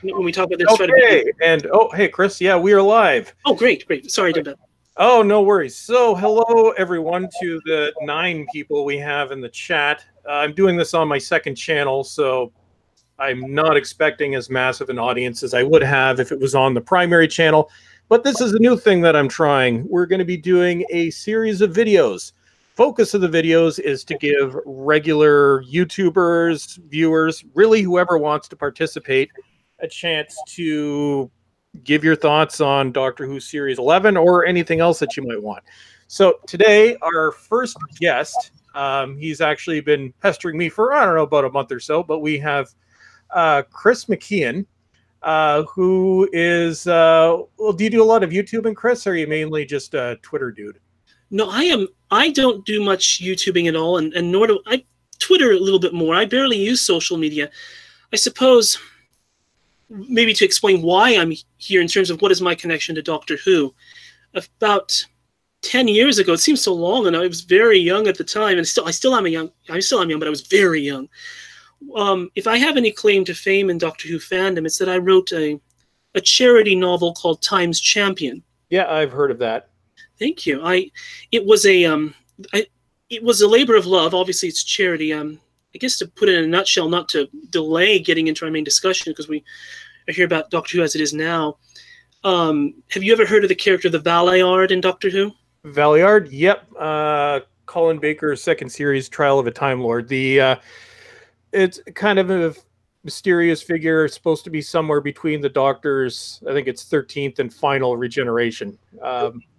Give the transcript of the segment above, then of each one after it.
when we talk about this. Okay, and oh, hey, Chris, yeah, we are live. Oh, great. Sorry, I did that. Oh, no worries. So, hello, everyone, to the 9 people we have in the chat. I'm doing this on my second channel, so I'm not expecting as massive an audience as I would have if it was on the primary channel. But this is a new thing that I'm trying. We're going to be doing a series of videos. Focus of the videos is to give regular YouTubers, viewers, really whoever wants to participate, a chance to give your thoughts on Doctor Who Series 11 or anything else that you might want. So today, our first guest, he's actually been pestering me for, I don't know, about a month or so, but we have Chris McKeon, who is, well, do you do a lot of YouTubing, Chris, or are you mainly just a Twitter dude? No, I don't do much YouTubing at all, and nor do I Twitter a little bit more. I barely use social media. I suppose maybe to explain why I'm here in terms of what is my connection to Doctor Who. About 10 years ago, it seems so long, and I was very young at the time, and I still am young, but I was very young. If I have any claim to fame in Doctor Who fandom, it's that I wrote a charity novel called Time's Champion. Yeah, I've heard of that. Thank you. It was a labor of love. Obviously, it's charity. I guess to put it in a nutshell, not to delay getting into our main discussion, because we are here about Doctor Who as it is now. Have you ever heard of the character the Valeyard in Doctor Who? Valeyard, yep. Colin Baker's second series, Trial of a Time Lord. It's kind of a mysterious figure, supposed to be somewhere between the Doctor's, I think it's 13th and final regeneration.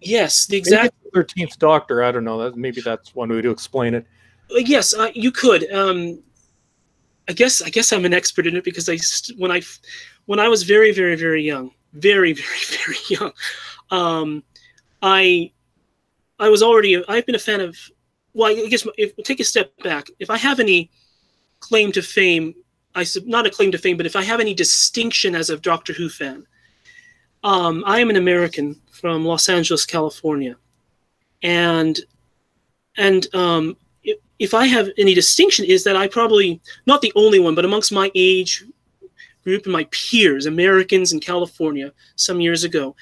Yes, the exact 13th Doctor. I don't know. Maybe that's one way to explain it. Yes, you could. I guess I'm an expert in it because when I was very, very, very young, very, very, very young, I've been a fan of. Well, I guess take a step back. If I have any claim to fame, not a claim to fame, but if I have any distinction as a Doctor Who fan, I am an American from Los Angeles, California, and if I have any distinction, is that I probably not the only one, but amongst my age group and my peers, Americans in California, some years ago,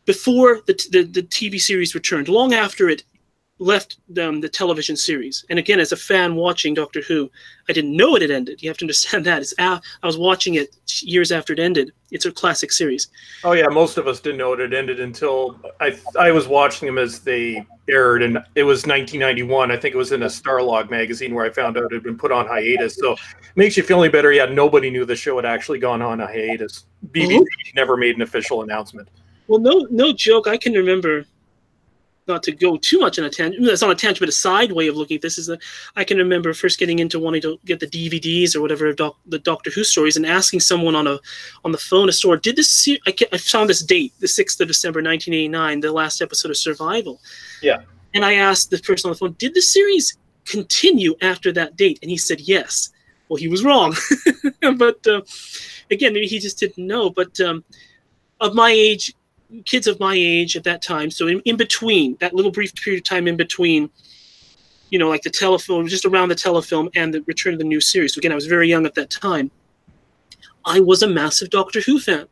before the TV series returned, long after it left the television series. And again, as a fan watching Doctor Who, I didn't know it had ended. You have to understand that. I was watching it years after it ended. It's a classic series. Oh yeah, most of us didn't know it had ended until I was watching them as they aired, and it was 1991. I think it was in a Starlog magazine where I found out it had been put on hiatus. So it makes you feel any better. Yeah, nobody knew the show had actually gone on a hiatus. BBC never made an official announcement. Well, no joke. I can remember, not to go too much on a tangent, that's not a tangent, but a side way of looking at this I can remember first getting into wanting to get the DVDs or whatever of the Doctor Who stories and asking someone on the phone a store, I found this date, the 6th of December 1989, the last episode of Survival. Yeah. And I asked the person on the phone, did the series continue after that date? And he said yes. Well, he was wrong. But again, maybe he just didn't know. But of my age, kids of my age at that time, so in between, that little brief period of time in between, like the telefilm, just around the telefilm and the return of the new series. So again, I was very young at that time. I was a massive Doctor Who fan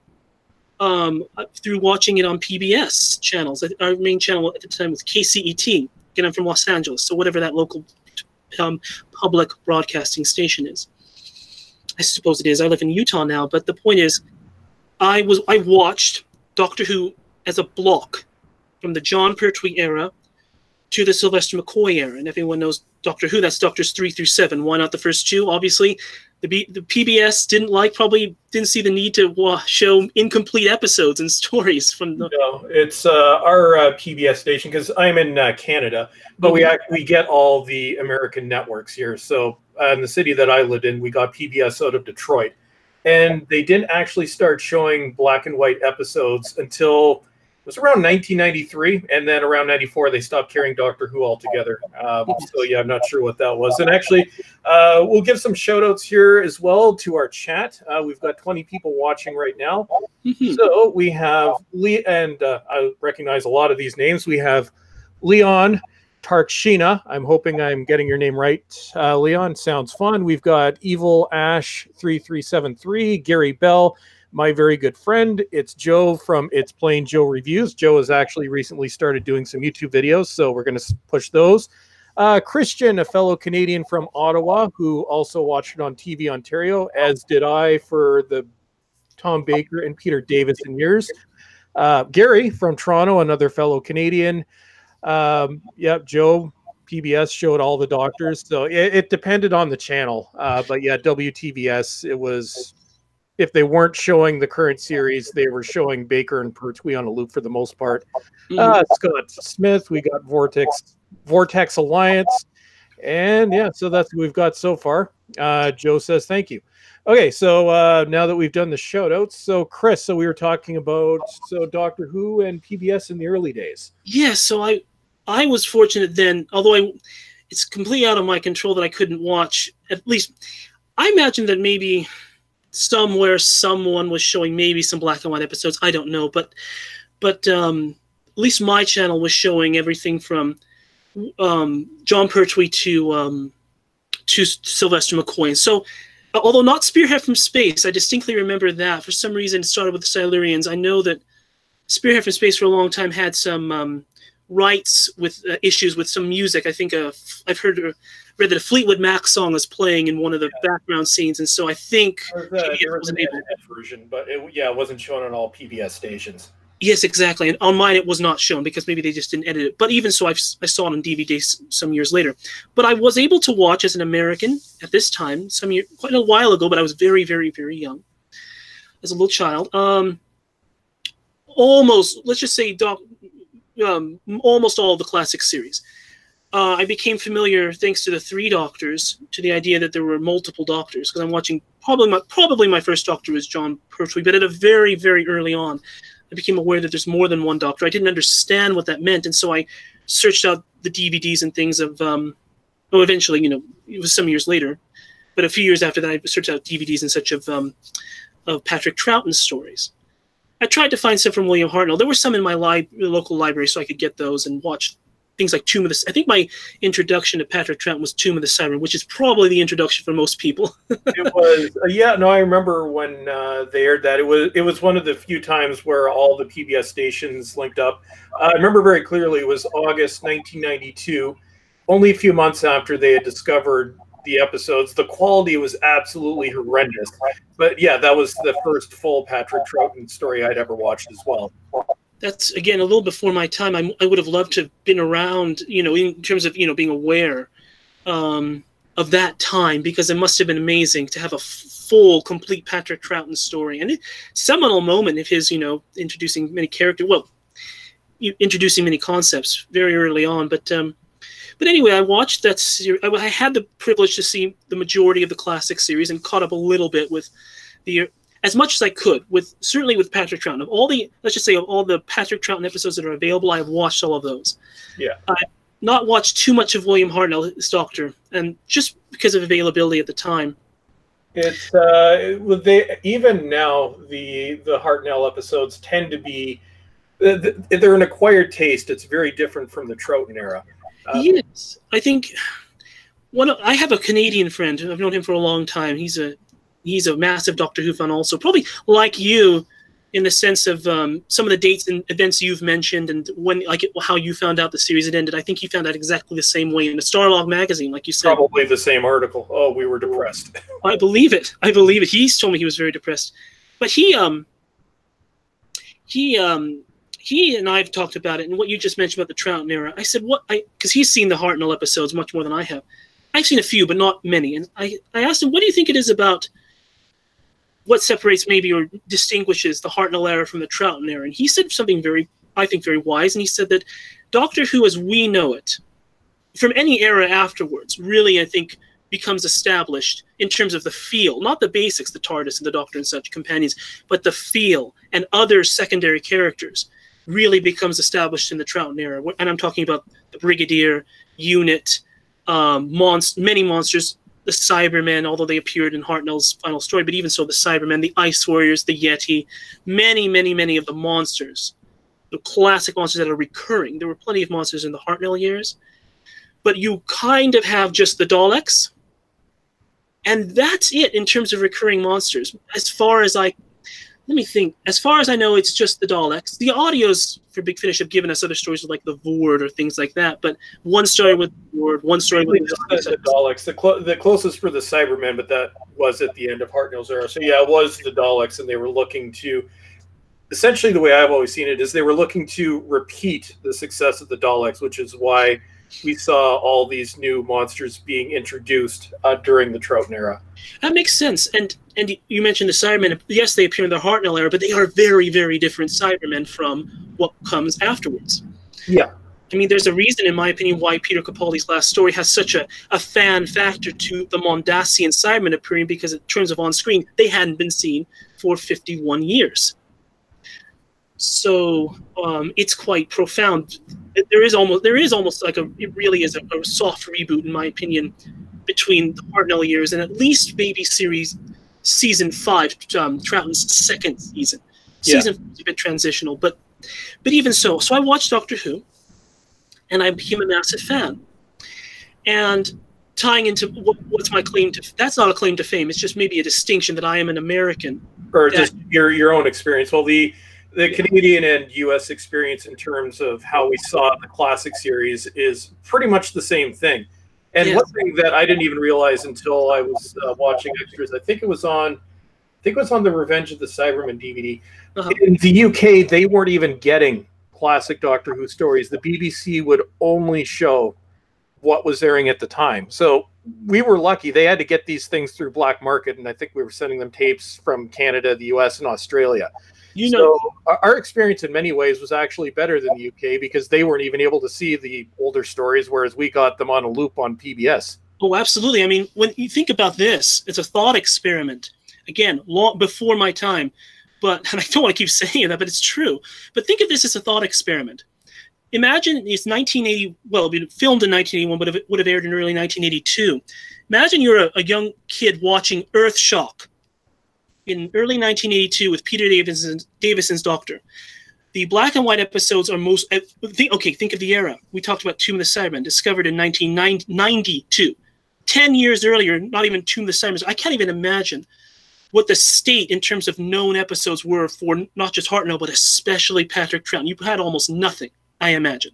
through watching it on PBS channels. Our main channel at the time was KCET. Again, I'm from Los Angeles, so whatever that local public broadcasting station is. I suppose it is. I live in Utah now, but the point is, I watched Doctor Who as a block from the Jon Pertwee era to the Sylvester McCoy era. And everyone knows Doctor Who, that's Doctors 3 through 7. Why not the first 2? Obviously, the PBS probably didn't see the need to show incomplete episodes and stories from the... No, it's our PBS station, because I'm in Canada, but we get all the American networks here. So in the city that I lived in, we got PBS out of Detroit. And they didn't actually start showing black and white episodes until it was around 1993, and then around 94 they stopped carrying Doctor Who altogether. So yeah, I'm not sure what that was. And actually, we'll give some shout outs here as well to our chat. We've got 20 people watching right now. So we have Lee, and I recognize a lot of these names. We have Leon Tarkshina. I'm hoping I'm getting your name right. Leon, sounds fun. We've got Evil Ash 3373, Gary Bell, my very good friend. It's Joe from It's Plain Joe Reviews. Joe has actually recently started doing some YouTube videos, so we're going to push those. Christian, a fellow Canadian from Ottawa, who also watched it on TV Ontario, as did I for the Tom Baker and Peter Davison years. Gary from Toronto, another fellow Canadian. Yep, Joe, PBS showed all the doctors, so it depended on the channel. But yeah, WTVS, it was, if they weren't showing the current series, they were showing Baker and Pertwee on a loop for the most part. Scott Smith, we got Vortex Alliance, and yeah, so that's what we've got so far. Joe says thank you. Okay, so now that we've done the shout outs, so Chris, so we were talking about Doctor Who and PBS in the early days. Yeah, so I was fortunate then, although it's completely out of my control that I couldn't watch. At least I imagine that maybe somewhere someone was showing maybe some black and white episodes. I don't know, but at least my channel was showing everything from Jon Pertwee to Sylvester McCoy. And so, although not Spearhead from Space, I distinctly remember that. For some reason, it started with the Silurians. I know that Spearhead from Space for a long time had some rights with issues with some music. I think I've read that a Fleetwood Mac song was playing in one of the background scenes, and so I think there was an edited version, but it wasn't shown on all PBS stations. Yes, exactly. And on mine, it was not shown because maybe they just didn't edit it. But even so, I saw it on DVD some years later. But I was able to watch as an American at this time, quite a while ago, but I was very, very, very young as a little child. Almost, let's just say, almost all of the classic series. I became familiar, thanks to the Three Doctors, to the idea that there were multiple Doctors, because I'm watching, probably my first Doctor was Jon Pertwee, but at a very, very early on, I became aware that there's more than one Doctor. I didn't understand what that meant, and so I searched out the DVDs and things of, eventually, it was some years later, but a few years after that, I searched out DVDs and such of Patrick Troughton's stories. I tried to find some from William Hartnell. There were some in my local library, so I could get those and watch things like Tomb of the... I think my introduction to Patrick Troughton was Tomb of the Siren, which is probably the introduction for most people. It was, yeah, no, I remember when they aired that. It was one of the few times where all the PBS stations linked up. I remember very clearly it was August 1992, only a few months after they had discovered the episodes. The quality was absolutely horrendous. But yeah, that was the first full Patrick Troughton story I'd ever watched as well. That's, again, a little before my time. I would have loved to have been around, in terms of, being aware of that time, because it must have been amazing to have a full, complete Patrick Troughton story. And seminal moment of his, introducing many characters, introducing many concepts very early on. But anyway, I watched that series. I had the privilege to see the majority of the classic series and caught up a little bit with as much as I could, certainly with Patrick Troughton. Of all the Patrick Troughton episodes that are available, I have watched all of those. Yeah. I've not watched too much of William Hartnell, his Doctor, and just because of availability at the time. It's even now the Hartnell episodes tend to be they're an acquired taste. It's very different from the Troughton era. Yes, I think I have a Canadian friend. I've known him for a long time. He's a massive Doctor Who fan also, probably like you in the sense of some of the dates and events you've mentioned and how you found out the series had ended. I think you found out exactly the same way in the Starlog magazine, like you said. Probably the same article. Oh, we were depressed. I believe it. He's told me he was very depressed. But he and I've talked about it, and what you just mentioned about the Troughton era. I said, because he's seen the Hartnell episodes much more than I have. I've seen a few, but not many. And I asked him, what do you think it is about what separates maybe or distinguishes the Hartnell era from the Troughton era? And he said something very wise, and he said that Doctor Who as we know it, from any era afterwards, really, I think, becomes established in terms of the feel, not the basics, the TARDIS and the Doctor and such companions, but the feel and other secondary characters really becomes established in the Troughton era. And I'm talking about the Brigadier, Unit, many monsters, the Cybermen, although they appeared in Hartnell's final story, but even so, the Cybermen, the Ice Warriors, the Yeti, many of the monsters, the classic monsters that are recurring. There were plenty of monsters in the Hartnell years, but you kind of have just the Daleks, and that's it in terms of recurring monsters. As far as let me think. As far as I know, it's just the Daleks. The audios for Big Finish have given us other stories like the Vord or things like that. But one story with the Vord, one story with the Daleks. The closest for the Cybermen, but that was at the end of Hartnell's era. So yeah, it was the Daleks, and they were looking to. Essentially, the way I've always seen it is they were looking to repeat the success of the Daleks, which is why we saw all these new monsters being introduced during the Troughton era. That makes sense. And you mentioned the Cybermen. Yes, they appear in the Hartnell era, but they are very, very different Cybermen from what comes afterwards. Yeah. I mean, there's a reason, in my opinion, why Peter Capaldi's last story has such a fan factor to the Mondasian Cybermen appearing, because in terms of on-screen, they hadn't been seen for 51 years. So it's quite profound. There is almost like it really is a soft reboot, in my opinion, between the Hartnell years and at least maybe season 5, Troughton's second season. Season 4 is a bit transitional, but even so. So I watched Doctor Who, and I became a massive fan. And tying into what's my claim to, that's not a claim to fame. It's just maybe a distinction that I am an American. Or just your own experience. Well, the Canadian and U.S. experience in terms of how we saw the classic series is pretty much the same thing. And one thing that I didn't even realize until I was watching extras, I think it was on the Revenge of the Cybermen DVD. In the UK, they weren't even getting classic Doctor Who stories. The BBC would only show what was airing at the time. So we were lucky. They had to get these things through black market, and I think we were sending them tapes from Canada, the US, and Australia. So our experience in many ways was actually better than the UK, because they weren't even able to see the older stories, whereas we got them on a loop on PBS. Oh, absolutely. I mean, when you think about this, it's a thought experiment. Again, long before my time, and I don't want to keep saying that, but it's true. But think of this as a thought experiment. Imagine it's 1980. Well, it was filmed in 1981, but it would have aired in early 1982. Imagine you're a young kid watching Earthshock in early 1982 with Peter Davison's Doctor. The black and white episodes are most... think of the era. We talked about Tomb of the Cybermen, discovered in 1992. 10 years earlier, not even Tomb of the Cybermen. I can't even imagine what the state in terms of known episodes were for not just Hartnell, but especially Patrick Troughton. You had almost nothing, I imagine.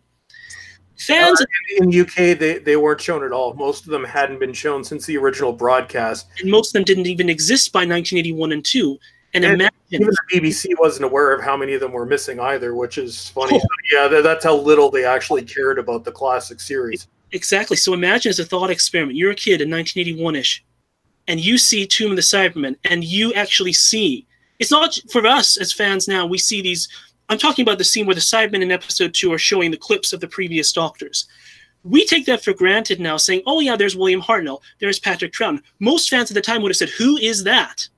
Fans in the UK, they weren't shown at all. Most of them hadn't been shown since the original broadcast. And most of them didn't even exist by 1981 and 2. And imagine, even the BBC wasn't aware of how many of them were missing either, which is funny. So, yeah, that's how little they actually cared about the classic series. Exactly. So imagine as a thought experiment, you're a kid in 1981-ish, and you see Tomb of the Cybermen, and you actually see, it's not for us as fans now, we see these, I'm talking about the scene where the Cybermen in episode 2 are showing the clips of the previous Doctors. We take that for granted now, saying, oh yeah, there's William Hartnell, there's Patrick Troughton. Most fans at the time would have said, who is that?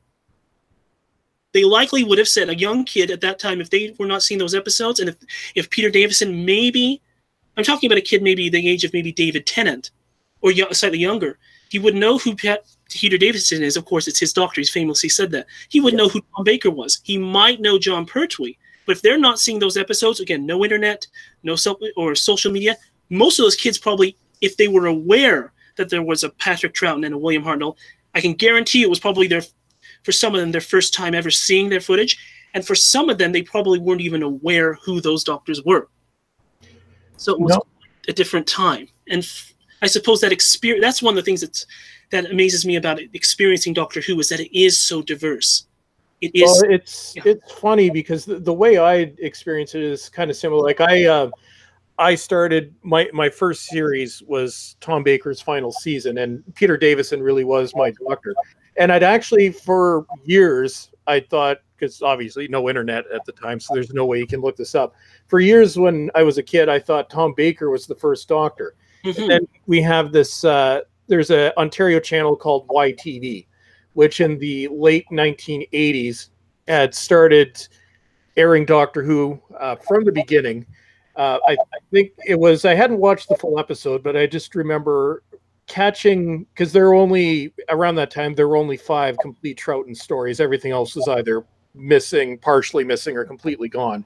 They likely would have said, a young kid at that time, if they were not seeing those episodes, and if Peter Davison maybe, I'm talking about a kid maybe the age of maybe David Tennant, or slightly younger, he would know who Peter Davison is. Of course, it's his Doctor. He's famously said that. He would know who Tom Baker was. He might know John Pertwee. But if they're not seeing those episodes, again, no internet, no social media, most of those kids probably, if they were aware that there was a Patrick Troughton and a William Hartnell, I can guarantee it was probably for some of them, their first time ever seeing their footage. And for some of them, they probably weren't even aware who those Doctors were. So it was a different time. And I suppose that experience, that's one of the things that amazes me about experiencing Doctor Who, is that it is so diverse. It is. Well, it's funny because the way I experience it is kind of similar. Like I started my first series was Tom Baker's final season, and Peter Davison really was my Doctor. And I'd actually, for years, I thought, because obviously no internet at the time, so there's no way you can look this up. For years when I was a kid, I thought Tom Baker was the first Doctor. Mm-hmm. And then we have this, there's an Ontario channel called YTV, which in the late 1980s had started airing Doctor Who from the beginning. I think it was, I hadn't watched the full episode, but I just remember catching, because there were only, around that time, there were only 5 complete Troughton stories. Everything else was either missing, partially missing, or completely gone.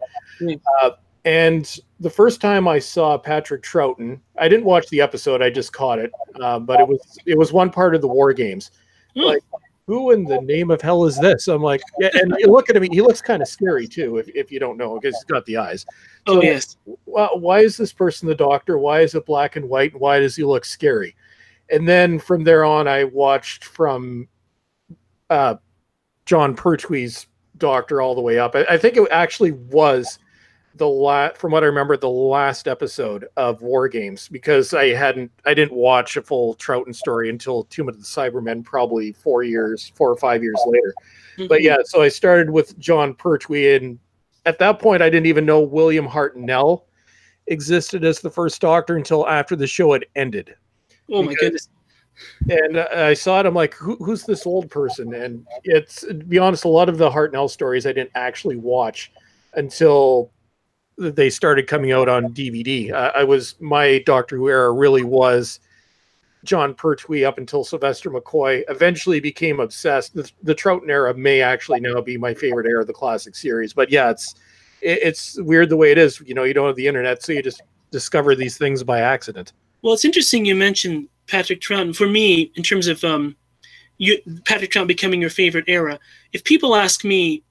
And the first time I saw Patrick Troughton, I didn't watch the episode, I just caught it, but it was one part of the War Games. Like, who in the name of hell is this? I'm like, yeah, and you look at him, he looks kind of scary too, if you don't know, because he's got the eyes. So, oh yes. Why is this person the doctor? Why is it black and white? And why does he look scary? And then from there on, I watched from John Pertwee's Doctor all the way up. I think it actually was from what I remember, the last episode of War Games, because I didn't watch a full Troughton story until Tomb of the Cybermen, probably 4 or 5 years later. Mm-hmm. But yeah, so I started with John Pertwee, and at that point, I didn't even know William Hartnell existed as the first Doctor until after the show had ended. Oh my goodness. And I saw it. I'm like, who's this old person? And it's, to be honest, a lot of the Hartnell stories I didn't actually watch until they started coming out on DVD. My Doctor Who era really was John Pertwee up until Sylvester McCoy. Eventually became obsessed. The Troughton era may actually now be my favorite era of the classic series. But yeah, it's weird the way it is. You know, you don't have the internet, so you just discover these things by accident. Well, it's interesting you mentioned Patrick Troughton. For me, in terms of Patrick Troughton becoming your favorite era, if people ask me,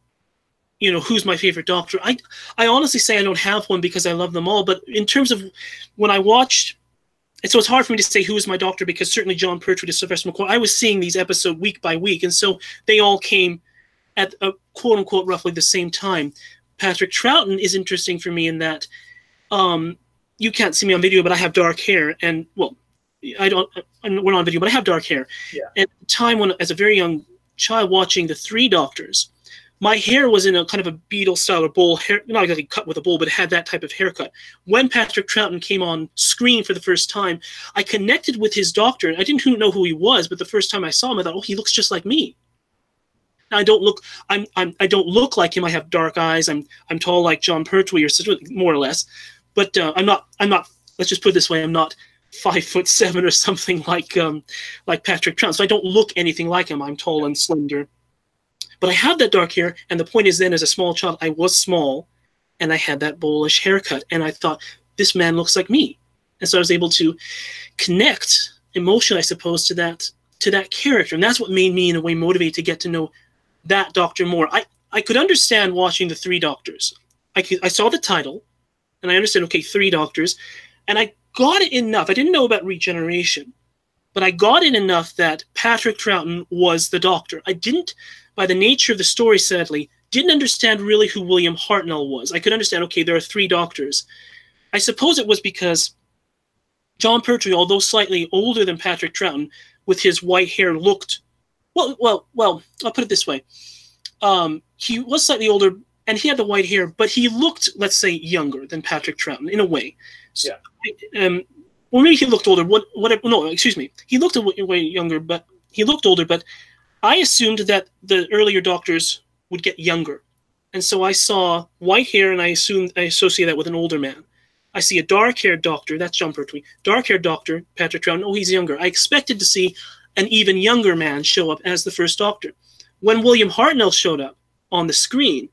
you know, who's my favorite Doctor, I honestly say I don't have one because I love them all. But in terms of when I watched, and so it's hard for me to say who is my Doctor, because certainly John Pertwee to Sylvester McCoy, I was seeing these episodes week by week, and so they all came at a quote unquote roughly the same time. Patrick Troughton is interesting for me in that you can't see me on video, but I have dark hair, and well, we're not on video, but I have dark hair. Yeah. At the time when, as a very young child, watching the Three Doctors, my hair was in a kind of a Beatle style or bowl hair, not exactly cut with a bowl, but it had that type of haircut. When Patrick Troughton came on screen for the first time, I connected with his Doctor. I didn't know who he was, but the first time I saw him, I thought, oh, he looks just like me. Now, I don't look like him. I have dark eyes. I'm tall like John Pertwee, or more or less. But I'm not. Let's just put it this way: I'm not 5'7" or something like Patrick Troughton. So I don't look anything like him. I'm tall and slender, but I have that dark hair. And the point is, then as a small child, I was small, and I had that bowlish haircut, and I thought, this man looks like me, and so I was able to connect emotionally, I suppose, to that character, and that's what made me in a way motivated to get to know that Doctor more. I could understand watching the Three Doctors. I saw the title, and I understood, okay, Three Doctors, and I got it enough. I didn't know about regeneration, but I got it enough that Patrick Troughton was the Doctor. I didn't, by the nature of the story, sadly, didn't understand really who William Hartnell was. I could understand, okay, there are Three Doctors. I suppose it was because John Pertwee, although slightly older than Patrick Troughton, with his white hair, looked, well, I'll put it this way. He was slightly older, and he had the white hair, but he looked, let's say, younger than Patrick Troughton in a way. So, yeah. Or maybe he looked older. No, excuse me. He looked way younger, but he looked older. But I assumed that the earlier Doctors would get younger, and so I saw white hair, and I associate that with an older man. I see a dark-haired Doctor. That's John Pertwee. Dark-haired Doctor, Patrick Troughton. Oh, he's younger. I expected to see an even younger man show up as the first Doctor. When William Hartnell showed up on the screen,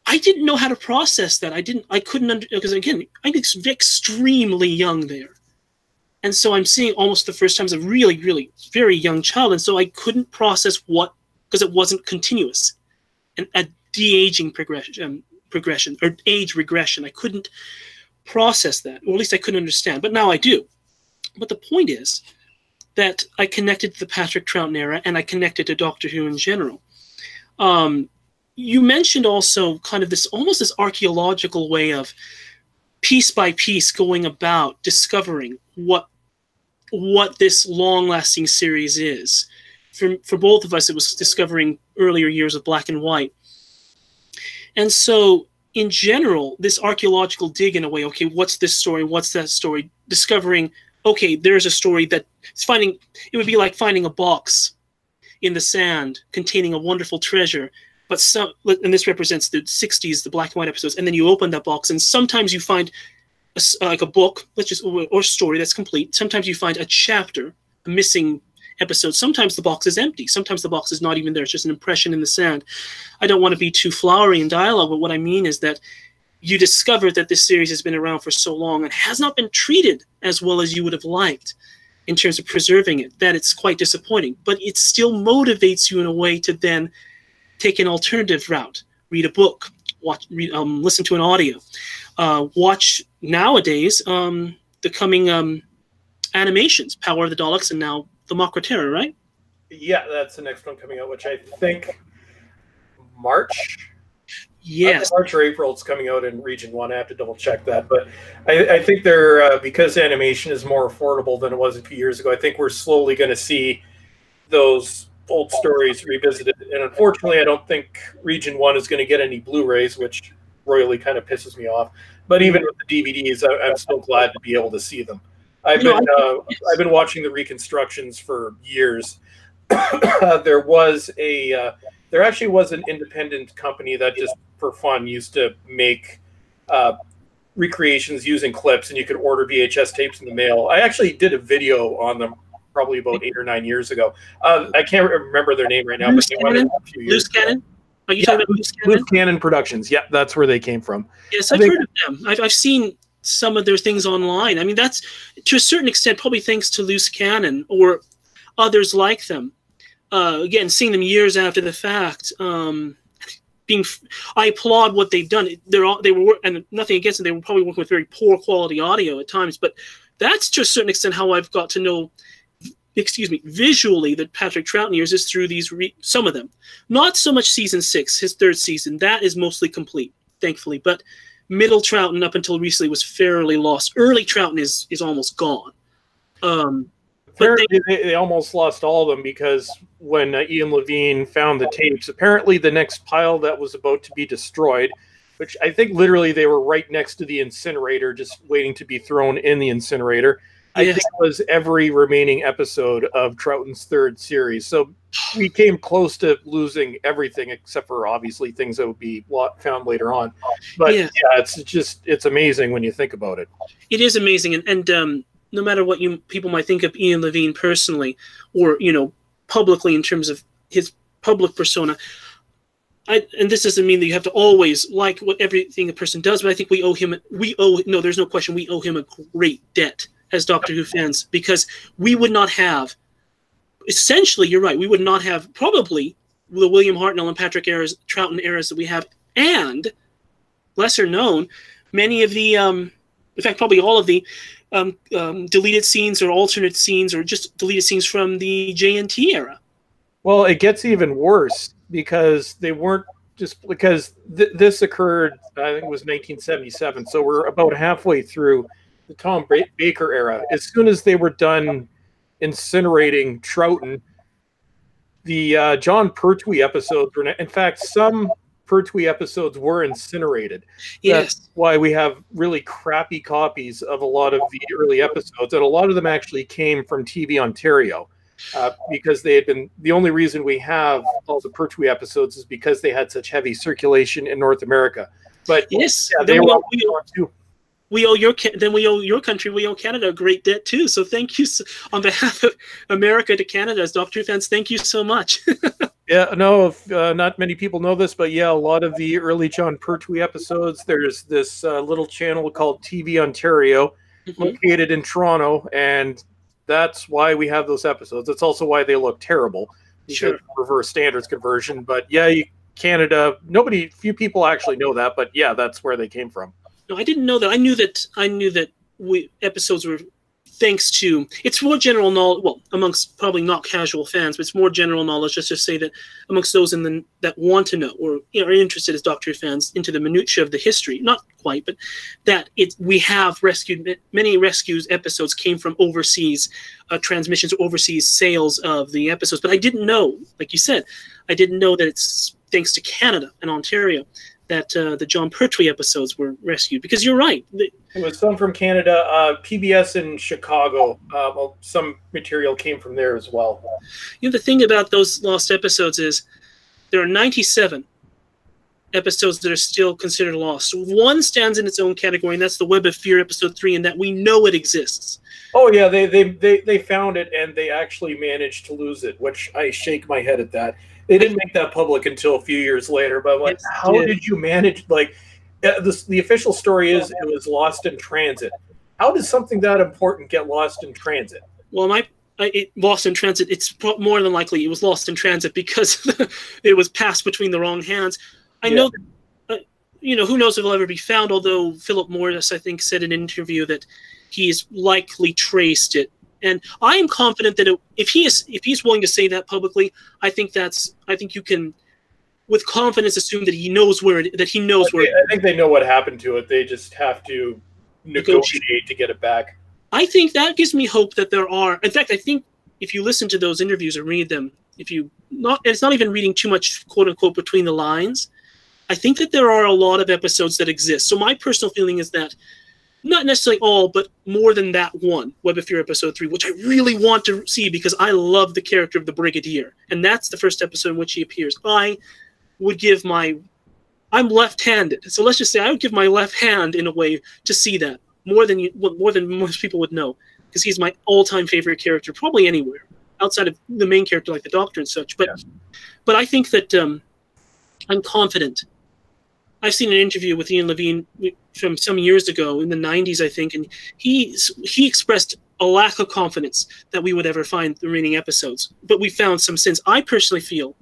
I didn't know how to process that. I couldn't, because again, I'm extremely young there. And so I'm seeing almost the first time as a really, really very young child. And so I couldn't process because it wasn't continuous. And a de-aging progression or age regression. I couldn't process that, or at least I couldn't understand. But now I do. But the point is that I connected to the Patrick Troughton era, and I connected to Doctor Who in general. You mentioned also kind of almost this archaeological way of piece by piece going about discovering what this long-lasting series is. For both of us, it was discovering earlier years of black and white. And so, in general, this archaeological dig in a way, okay, what's this story, what's that story, discovering, okay, there's a story that it would be like finding a box in the sand containing a wonderful treasure, and this represents the 60s, the black and white episodes, and then you open that box, and sometimes you find like a book, or story that's complete. Sometimes you find a chapter, a missing episode. Sometimes the box is empty. Sometimes the box is not even there. It's just an impression in the sand. I don't want to be too flowery in dialogue, but what I mean is that you discover that this series has been around for so long and has not been treated as well as you would have liked. in terms of preserving it, that it's quite disappointing. But it still motivates you in a way to then take an alternative route, read a book, listen to an audio, watch nowadays the coming animations, Power of the Daleks, and now the Makra Terror, right? Yeah, that's the next one coming out, which I think March. Yes, March or April. It's coming out in Region 1. I have to double check that, but I think they're because animation is more affordable than it was a few years ago. I think we're slowly going to see those old stories revisited, and unfortunately, I don't think Region 1 is going to get any Blu-rays, which royally kind of pisses me off. But even with the DVDs, I'm still glad to be able to see them. I've been watching the reconstructions for years. There actually was an independent company that just for fun used to make recreations using clips, and you could order VHS tapes in the mail. I actually did a video on them probably about 8 or 9 years ago. I can't remember their name right now. Loose Cannon? Are you talking about Loose Cannon? Loose Cannon Productions. Yeah, that's where they came from. Yes, I've heard of them. I've seen some of their things online. I mean, that's to a certain extent probably thanks to Loose Cannon or others like them. Again, seeing them years after the fact, I applaud what they've done. They were, and nothing against them. They were probably working with very poor quality audio at times, but that's to a certain extent how I've got to know, visually that Patrick Troughton years is through these some of them. Not so much season 6, his 3rd season. That is mostly complete, thankfully. But middle Troughton up until recently was fairly lost. Early Troughton is almost gone. Apparently, they almost lost all of them because when Ian Levine found the tapes, apparently the next pile that was about to be destroyed, which I think literally they were right next to the incinerator, just waiting to be thrown in the incinerator. Yes. I think it was every remaining episode of Troughton's 3rd series. So we came close to losing everything except for obviously things that would be found later on. But yeah, it's amazing when you think about it. It is amazing. And no matter what people might think of Ian Levine personally, or publicly in terms of his public persona, and this doesn't mean that you have to always like what everything a person does, but I think there's no question we owe him a great debt as Doctor Who fans, because we would not have, essentially, you're right, we would not have probably the William Hartnell and Patrick Troughton eras that we have, and lesser known, many of the, in fact, probably all of the deleted scenes or alternate scenes or just deleted scenes from the JNT era. Well, it gets even worse because they weren't just because this occurred, I think it was 1977. So we're about halfway through the Tom Baker era. As soon as they were done incinerating Troughton, the John Pertwee episodes were, in fact, some Pertwee episodes were incinerated. Yes. That's why we have really crappy copies of a lot of the early episodes, and a lot of them actually came from TV Ontario, because they had been, the only reason we have all the Pertwee episodes is because they had such heavy circulation in North America. But yes, yeah, they were too. We owe your country, we owe Canada a great debt too. So thank you on behalf of America to Canada as Doctor Who fans. Thank you so much. Yeah, no, not many people know this, but yeah, a lot of the early John Pertwee episodes, there's this little channel called TV Ontario, located in Toronto, and that's why we have those episodes. That's also why they look terrible. Sure. Reverse standards conversion, but yeah, Canada, few people actually know that, but yeah, that's where they came from. No, I didn't know that. I knew that episodes were, thanks to, it's more general knowledge, well, amongst probably not casual fans, but it's more general knowledge, just to say that amongst those that want to know or are interested as Doctor Who fans into the minutiae of the history, not quite, but that we have rescued, many rescues episodes came from overseas transmissions, overseas sales of the episodes. But I didn't know, like you said, I didn't know that it's thanks to Canada and Ontario that the John Pertwee episodes were rescued, because you're right. It was some from Canada, PBS in Chicago. Some material came from there as well. The thing about those lost episodes is there are 97 episodes that are still considered lost. One stands in its own category, and that's the Web of Fear episode 3, and that we know it exists. Oh yeah, they found it, and they actually managed to lose it, which I shake my head at that. They didn't make that public until a few years later, but like, how did you manage? Like, the official story is it was lost in transit. How does something that important get lost in transit? Well, it lost in transit. It's more than likely it was lost in transit because it was passed between the wrong hands. I know, who knows if it'll ever be found, although Philip Morris, I think, said in an interview that he's likely traced it. And I am confident that if he's willing to say that publicly, I think you can, with confidence, assume that he knows where it. I think they know what happened to it. They just have to negotiate to get it back. I think that gives me hope that there are. In fact, I think if you listen to those interviews or read them, it's not even reading too much, quote unquote, between the lines. I think that there are a lot of episodes that exist. So my personal feeling is that not necessarily all, but more than that one, Web of Fear episode 3, which I really want to see because I love the character of the Brigadier, and that's the first episode in which he appears. I would give I'm left-handed, so let's just say I would give my left hand in a way to see that. More than most people would know, because he's my all-time favorite character, probably anywhere outside of the main character like the Doctor and such. But I think that I'm confident. I've seen an interview with Ian Levine from some years ago in the 90s, I think, and he expressed a lack of confidence that we would ever find the remaining episodes. But we found some since. I personally feel,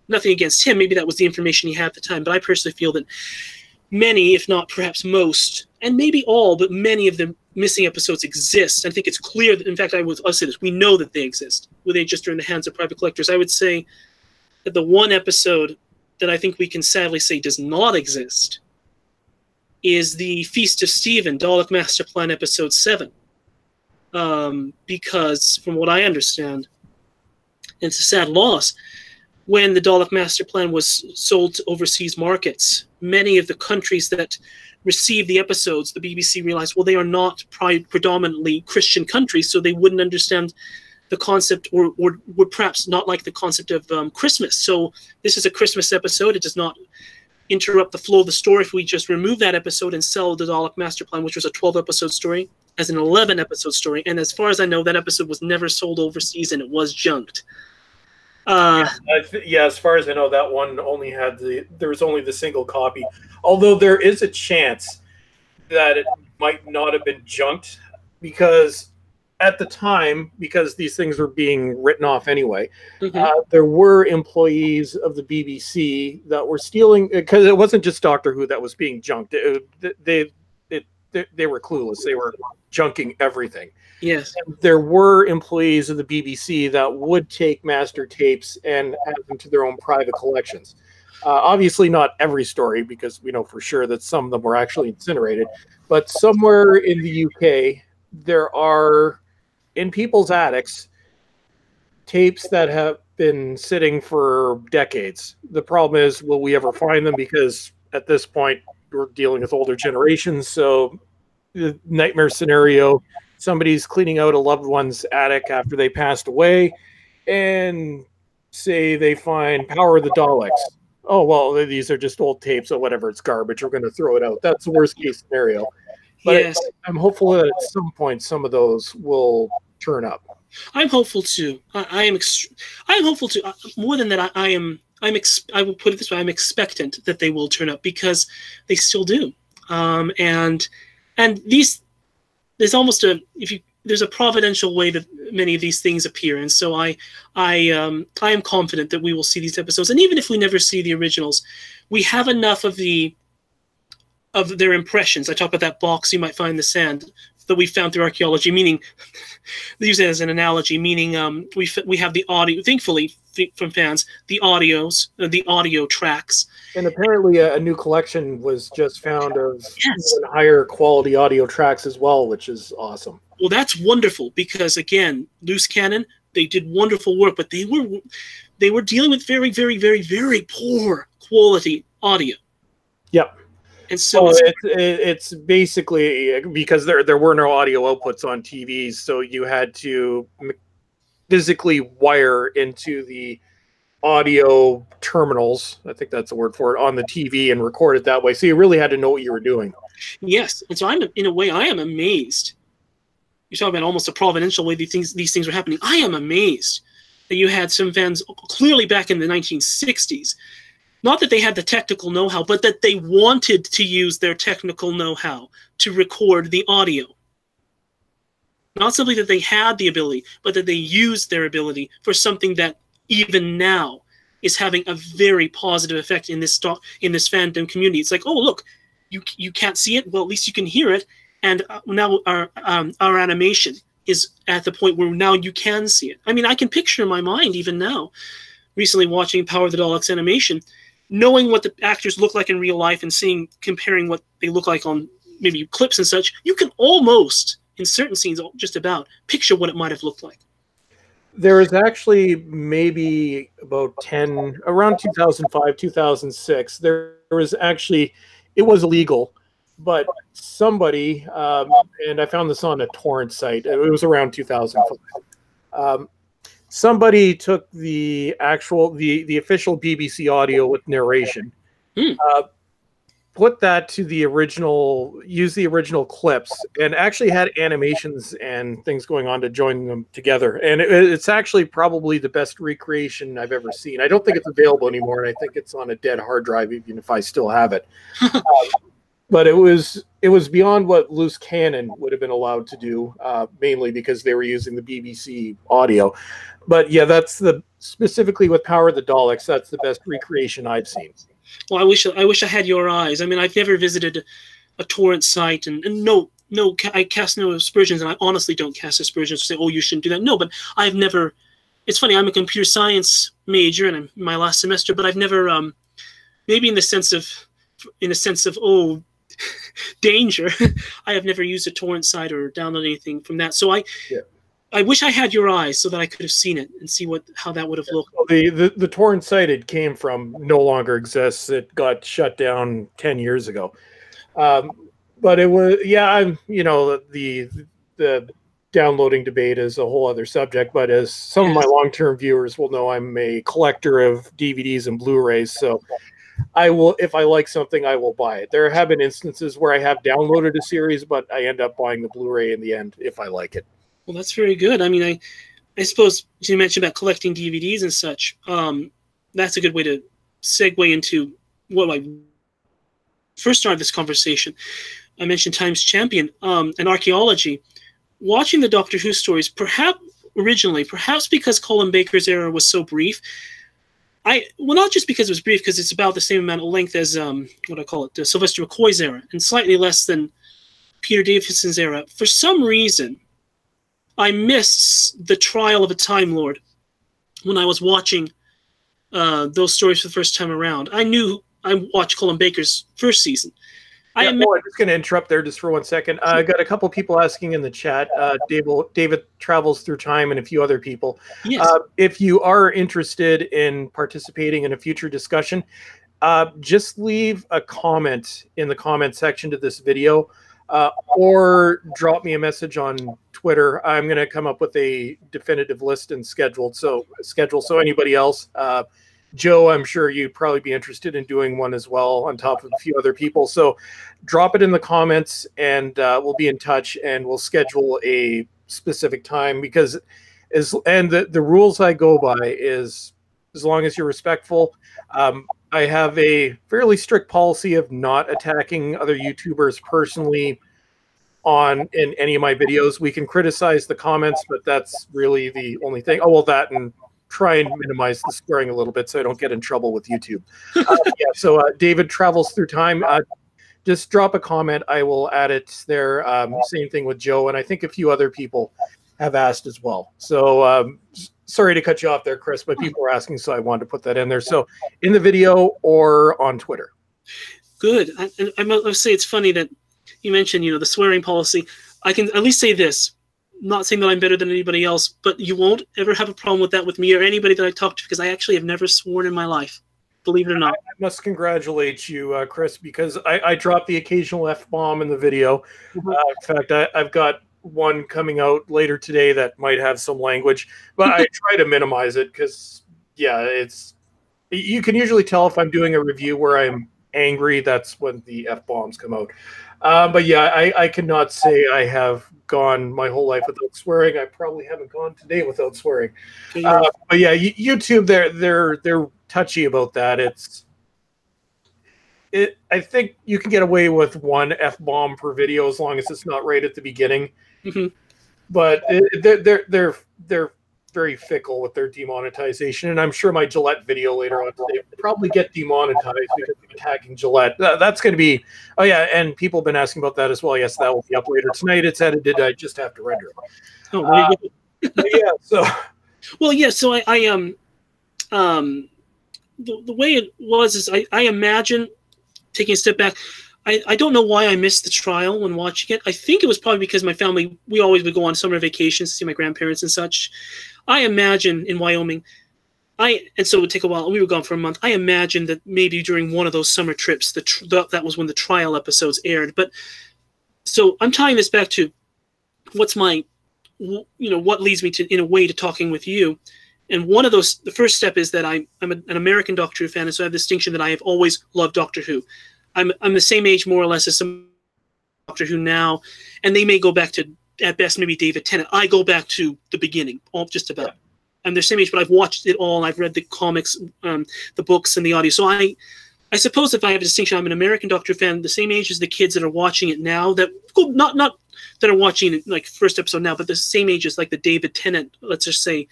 nothing against him, maybe that was the information he had at the time, but I personally feel that many, if not perhaps most, and maybe all, but many of the missing episodes exist. I think it's clear that, in fact, I'll say this, we know that they exist. Were they just in the hands of private collectors? I would say that the one episode that I think we can sadly say does not exist is the Feast of Stephen, Dalek Master Plan Episode 7. Because, from what I understand, and it's a sad loss, when the Dalek Master Plan was sold to overseas markets, many of the countries that received the episodes, the BBC realized, well, they are not predominantly Christian countries, so they wouldn't understand the concept or would perhaps not like the concept of Christmas. So this is a Christmas episode. It does not interrupt the flow of the story if we just remove that episode and sell the Dalek Master Plan, which was a 12-episode story, as an 11-episode story. And as far as I know, that episode was never sold overseas and it was junked. As far as I know, that one only had there was only the single copy. Although there is a chance that it might not have been junked, because at the time, because these things were being written off anyway, there were employees of the BBC that were stealing, because it wasn't just Doctor Who that was being junked. They were clueless. They were junking everything. Yes. And there were employees of the BBC that would take master tapes and add them to their own private collections. Obviously not every story, because we know for sure that some of them were actually incinerated, but somewhere in the UK, there are, in people's attics, tapes that have been sitting for decades. The problem is, will we ever find them? Because at this point, we're dealing with older generations, so the nightmare scenario, somebody's cleaning out a loved one's attic after they passed away, and say they find Power of the Daleks. Oh, well, these are just old tapes or whatever. It's garbage. We're going to throw it out. That's the worst case scenario. But yes, I'm hopeful that at some point some of those will turn up. I'm hopeful too. I am hopeful too. More than that, I will put it this way: I'm expectant that they will turn up, because they still do. And there's almost there's a providential way that many of these things appear, and so I am confident that we will see these episodes. And even if we never see the originals, we have enough of their impressions. I talk about that box you might find in the sand that we found through archaeology, meaning, they use it as an analogy, meaning we have the audio, thankfully, from fans, the audio tracks. And apparently a new collection was just found of higher quality audio tracks as well, which is awesome. Well, that's wonderful, because, again, Loose Cannon, they did wonderful work, but they were dealing with very, very, very, very poor quality audio. Yep. And so it's basically because there were no audio outputs on TVs, so you had to physically wire into the audio terminals, I think that's the word for it, on the TV and record it that way. So you really had to know what you were doing. Yes, and so in a way, I am amazed. You're talking about almost a providential way these things were happening. I am amazed that you had some fans clearly back in the 1960s. Not that they had the technical know-how, but that they wanted to use their technical know-how to record the audio. Not simply that they had the ability, but that they used their ability for something that even now is having a very positive effect in this fandom community. It's like, oh, look, you can't see it, well, at least you can hear it, and now our animation is at the point where now you can see it. I mean, I can picture in my mind even now, recently watching Power of the Daleks animation, knowing what the actors look like in real life and comparing what they look like on maybe clips and such, you can almost, in certain scenes, just about picture what it might have looked like. There is actually maybe about around 2005, 2006, there was actually, it was illegal, but somebody, and I found this on a torrent site, it was around 2005, somebody took the official BBC audio with narration, put that to the original, use the original clips, and actually had animations and things going on to join them together. And it's actually probably the best recreation I've ever seen. I don't think it's available anymore, and I think it's on a dead hard drive, even if I still have it. But it was beyond what loose cannon would have been allowed to do, mainly because they were using the BBC audio. But yeah, specifically with Power of the Daleks, that's the best recreation I've seen. Well, I wish I had your eyes. I mean, I've never visited a torrent site, and no, I cast no aspersions, and I honestly don't cast aspersions to say, oh, you shouldn't do that. No, but I've never. It's funny. I'm a computer science major, and I'm in my last semester, but I've never, maybe in the sense of oh, danger, I have never used a torrent site or downloaded anything from that. So I wish I had your eyes so that I could have seen it and see how that would have looked. The torrent site it came from no longer exists. It got shut down 10 years ago. But it was, the downloading debate is a whole other subject. But as some of my long-term viewers will know, I'm a collector of DVDs and Blu-rays. So I will, if I like something, I will buy it. There have been instances where I have downloaded a series, but I end up buying the Blu-ray in the end if I like it. Well, that's very good. I mean, I suppose you mentioned about collecting DVDs and such. That's a good way to segue into what I first started this conversation. I mentioned Times Champion and archaeology. Watching the Doctor Who stories, perhaps because Colin Baker's era was so brief, not just because it was brief, because it's about the same amount of length as Sylvester McCoy's era, and slightly less than Peter Davison's era. For some reason, I missed the trial of a Time Lord when I was watching those stories for the first time around. I watched Colin Baker's first season. I'm just going to interrupt there just for 1 second. I got a couple people asking in the chat. David Travels Through Time and a few other people. Yes. If you are interested in participating in a future discussion, just leave a comment in the comment section to this video. Or drop me a message on Twitter. I'm going to come up with a definitive list and schedule. So anybody else, Joe, I'm sure you'd probably be interested in doing one as well on top of a few other people. So drop it in the comments and we'll be in touch and we'll schedule a specific time the rules I go by is as long as you're respectful. I have a fairly strict policy of not attacking other YouTubers personally in any of my videos. We can criticize the comments, but that's really the only thing. Oh, well, that and try and minimize the swearing a little bit so I don't get in trouble with YouTube. So David Travels Through Time. Just drop a comment. I will add it there. Same thing with Joe, and I think a few other people have asked as well. So sorry to cut you off there, Chris, but people were asking, so I wanted to put that in there. So in the video or on Twitter. Good. I must say it's funny that you mentioned, the swearing policy. I can at least say this. Not saying that I'm better than anybody else, but you won't ever have a problem with that with me or anybody that I talk to, because I actually have never sworn in my life. Believe it or not. I must congratulate you, Chris, because I dropped the occasional F-bomb in the video. In fact, I've got one coming out later today that might have some language, but I try to minimize it because, you can usually tell if I'm doing a review where I'm angry. That's when the F-bombs come out. But yeah, I cannot say I have gone my whole life without swearing. I probably haven't gone today without swearing. But yeah, YouTube, they're touchy about that. I think you can get away with one F-bomb per video as long as it's not right at the beginning. but they're very fickle with their demonetization, and I'm sure my Gillette video later on today will probably get demonetized because of attacking Gillette. That's going to be, oh yeah, and people have been asking about that as well. Yes, that will be up later tonight. It's edited. I just have to render it. Oh, yeah. So, well, yeah. So the way it was is I imagine, taking a step back, I don't know why I missed the trial when watching it. I think it was probably because my family, we always would go on summer vacations to see my grandparents and such. I imagine in Wyoming, and so it would take a while. We were gone for a month. I imagine that maybe during one of those summer trips, that was when the trial episodes aired. But so I'm tying this back to what's my, what leads me to, in a way, to talking with you. And one of those, the first step is that I'm an American Doctor Who fan, and so I have the distinction that I have always loved Doctor Who. I'm the same age, more or less, as some Doctor Who now, and they may go back to, at best, maybe David Tennant. I go back to the beginning, just about. I'm the same age, but I've watched it all. I've read the comics, the books, and the audio. So I suppose if I have a distinction, I'm an American Doctor Who fan, the same age as the kids that are watching it now. That not that are watching it like first episode now, but the same age as like the David Tennant, let's just say,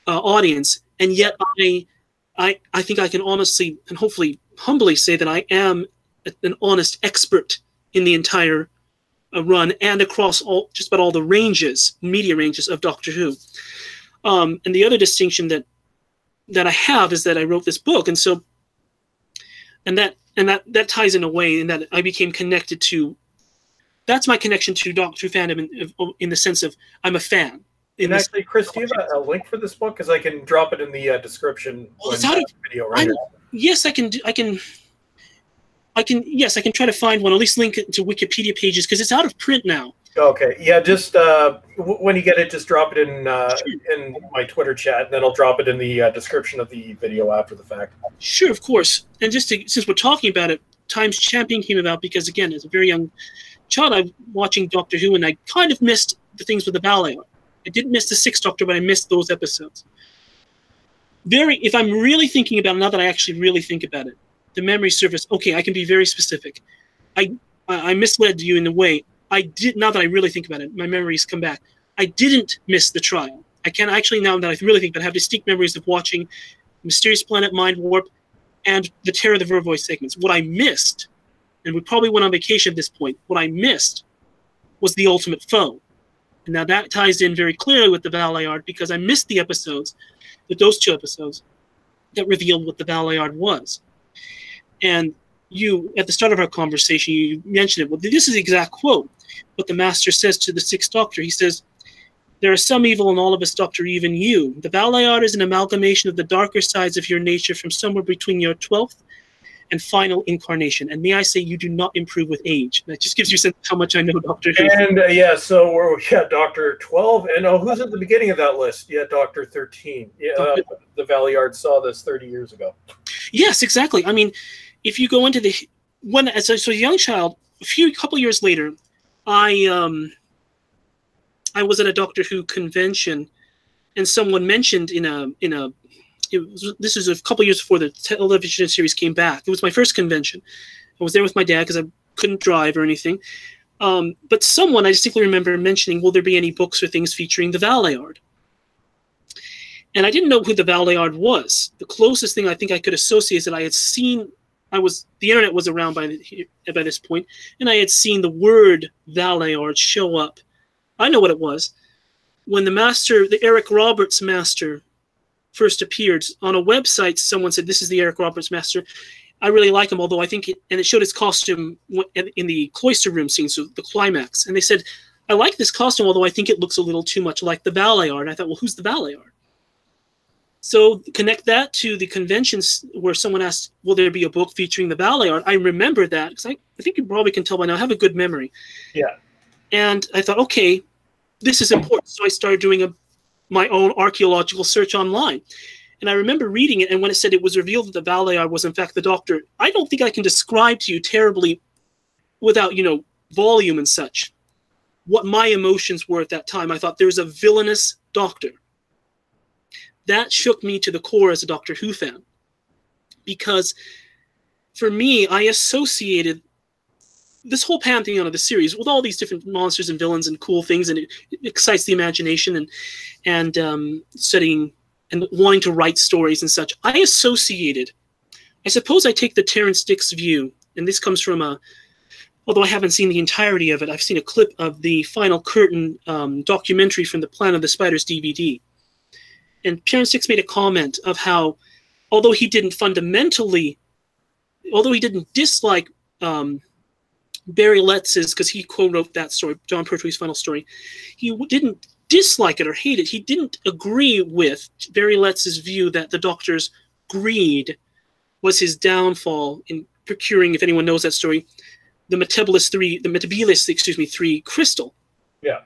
audience. And yet I think I can honestly and hopefully humbly say that I am an honest expert in the entire run and across just about all the media ranges of Doctor Who. And the other distinction that I have is that I wrote this book, and so that ties in a way in that I became connected to. That's my connection to Doctor Who fandom in the sense of I'm a fan. And actually, Chris, do you have a link for this book? Because I can drop it in the description. Well, it's out of video, right? Yes, I can. Yes, I can try to find one. At least link it to Wikipedia pages because it's out of print now. Okay, yeah. Just when you get it, just drop it in my Twitter chat, and then I'll drop it in the description of the video after the fact. Sure, of course. And since we're talking about it, Times Champion came about because, again, as a very young child, I was watching Doctor Who, and I kind of missed the things with the ballet. I didn't miss the Sixth Doctor, but I missed those episodes. If I'm really thinking about it, now that I actually really think about it, the memory service, okay, I can be very specific. I misled you in a way. I did, now that I really think about it, my memories come back. I didn't miss the trial. I can actually, now that I really think about it, have distinct memories of watching Mysterious Planet, Mind Warp, and the Terror of the Vervoid segments. What I missed, and we probably went on vacation at this point, what I missed was the Ultimate Foe. And now that ties in very clearly with the Valeyard because I missed the episodes, those two episodes, that revealed what the Valeyard was. And you, at the start of our conversation, you mentioned it. Well, this is the exact quote. What the Master says to the Sixth Doctor. He says, "There is some evil in all of us, Doctor, even you. The Valeyard is an amalgamation of the darker sides of your nature from somewhere between your 12th and final incarnation. And may I say, you do not improve with age." That just gives you a sense of how much I know Doctor Who. And so we're Doctor 12, and who's at the beginning of that list? Yeah, Doctor 13. Yeah, the Valeyard saw this 30 years ago. Yes, exactly. I mean, if you go into as a young child, a couple years later, I was at a Doctor Who convention, and someone mentioned this was a couple years before the television series came back. It was my first convention. I was there with my dad because I couldn't drive or anything. But someone, I distinctly remember mentioning, will there be any books or things featuring the Valeyard? And I didn't know who the Valeyard was. The closest thing I think I could associate is that I had seen, the internet was around by this point, and I had seen the word Valeyard show up. I know what it was. When the Eric Roberts Master first appeared on a website, someone said, "This is the Eric Roberts Master." I really like him, although I think it showed his costume in the cloister room scene, so the climax. And they said, "I like this costume, although I think it looks a little too much like the Valeyard." And I thought, well, who's the Valeyard? So connect that to the conventions where someone asked, will there be a book featuring the Valeyard? I remember that, because I think you probably can tell by now, I have a good memory. Yeah. And I thought, okay, this is important. So I started doing my own archaeological search online. And I remember reading it, and when it said it was revealed that the Valeyard was in fact the Doctor, I don't think I can describe to you terribly, without, volume and such, what my emotions were at that time. I thought, there's a villainous Doctor. That shook me to the core as a Doctor Who fan. Because for me, I associated this whole pantheon of the series, with all these different monsters and villains and cool things, and it excites the imagination and studying and wanting to write stories and such, I suppose I take the Terrance Dicks view, and this comes from although I haven't seen the entirety of it, I've seen a clip of the Final Curtain documentary from the Planet of the Spiders DVD. And Terrance Dicks made a comment of how, although he didn't dislike Barry Letz's, because he co-wrote that story, Jon Pertwee's final story, he didn't dislike it or hate it. He didn't agree with Barry Letz's view that the Doctor's greed was his downfall in procuring, if anyone knows that story, the Metebelis 3 crystal. Yeah.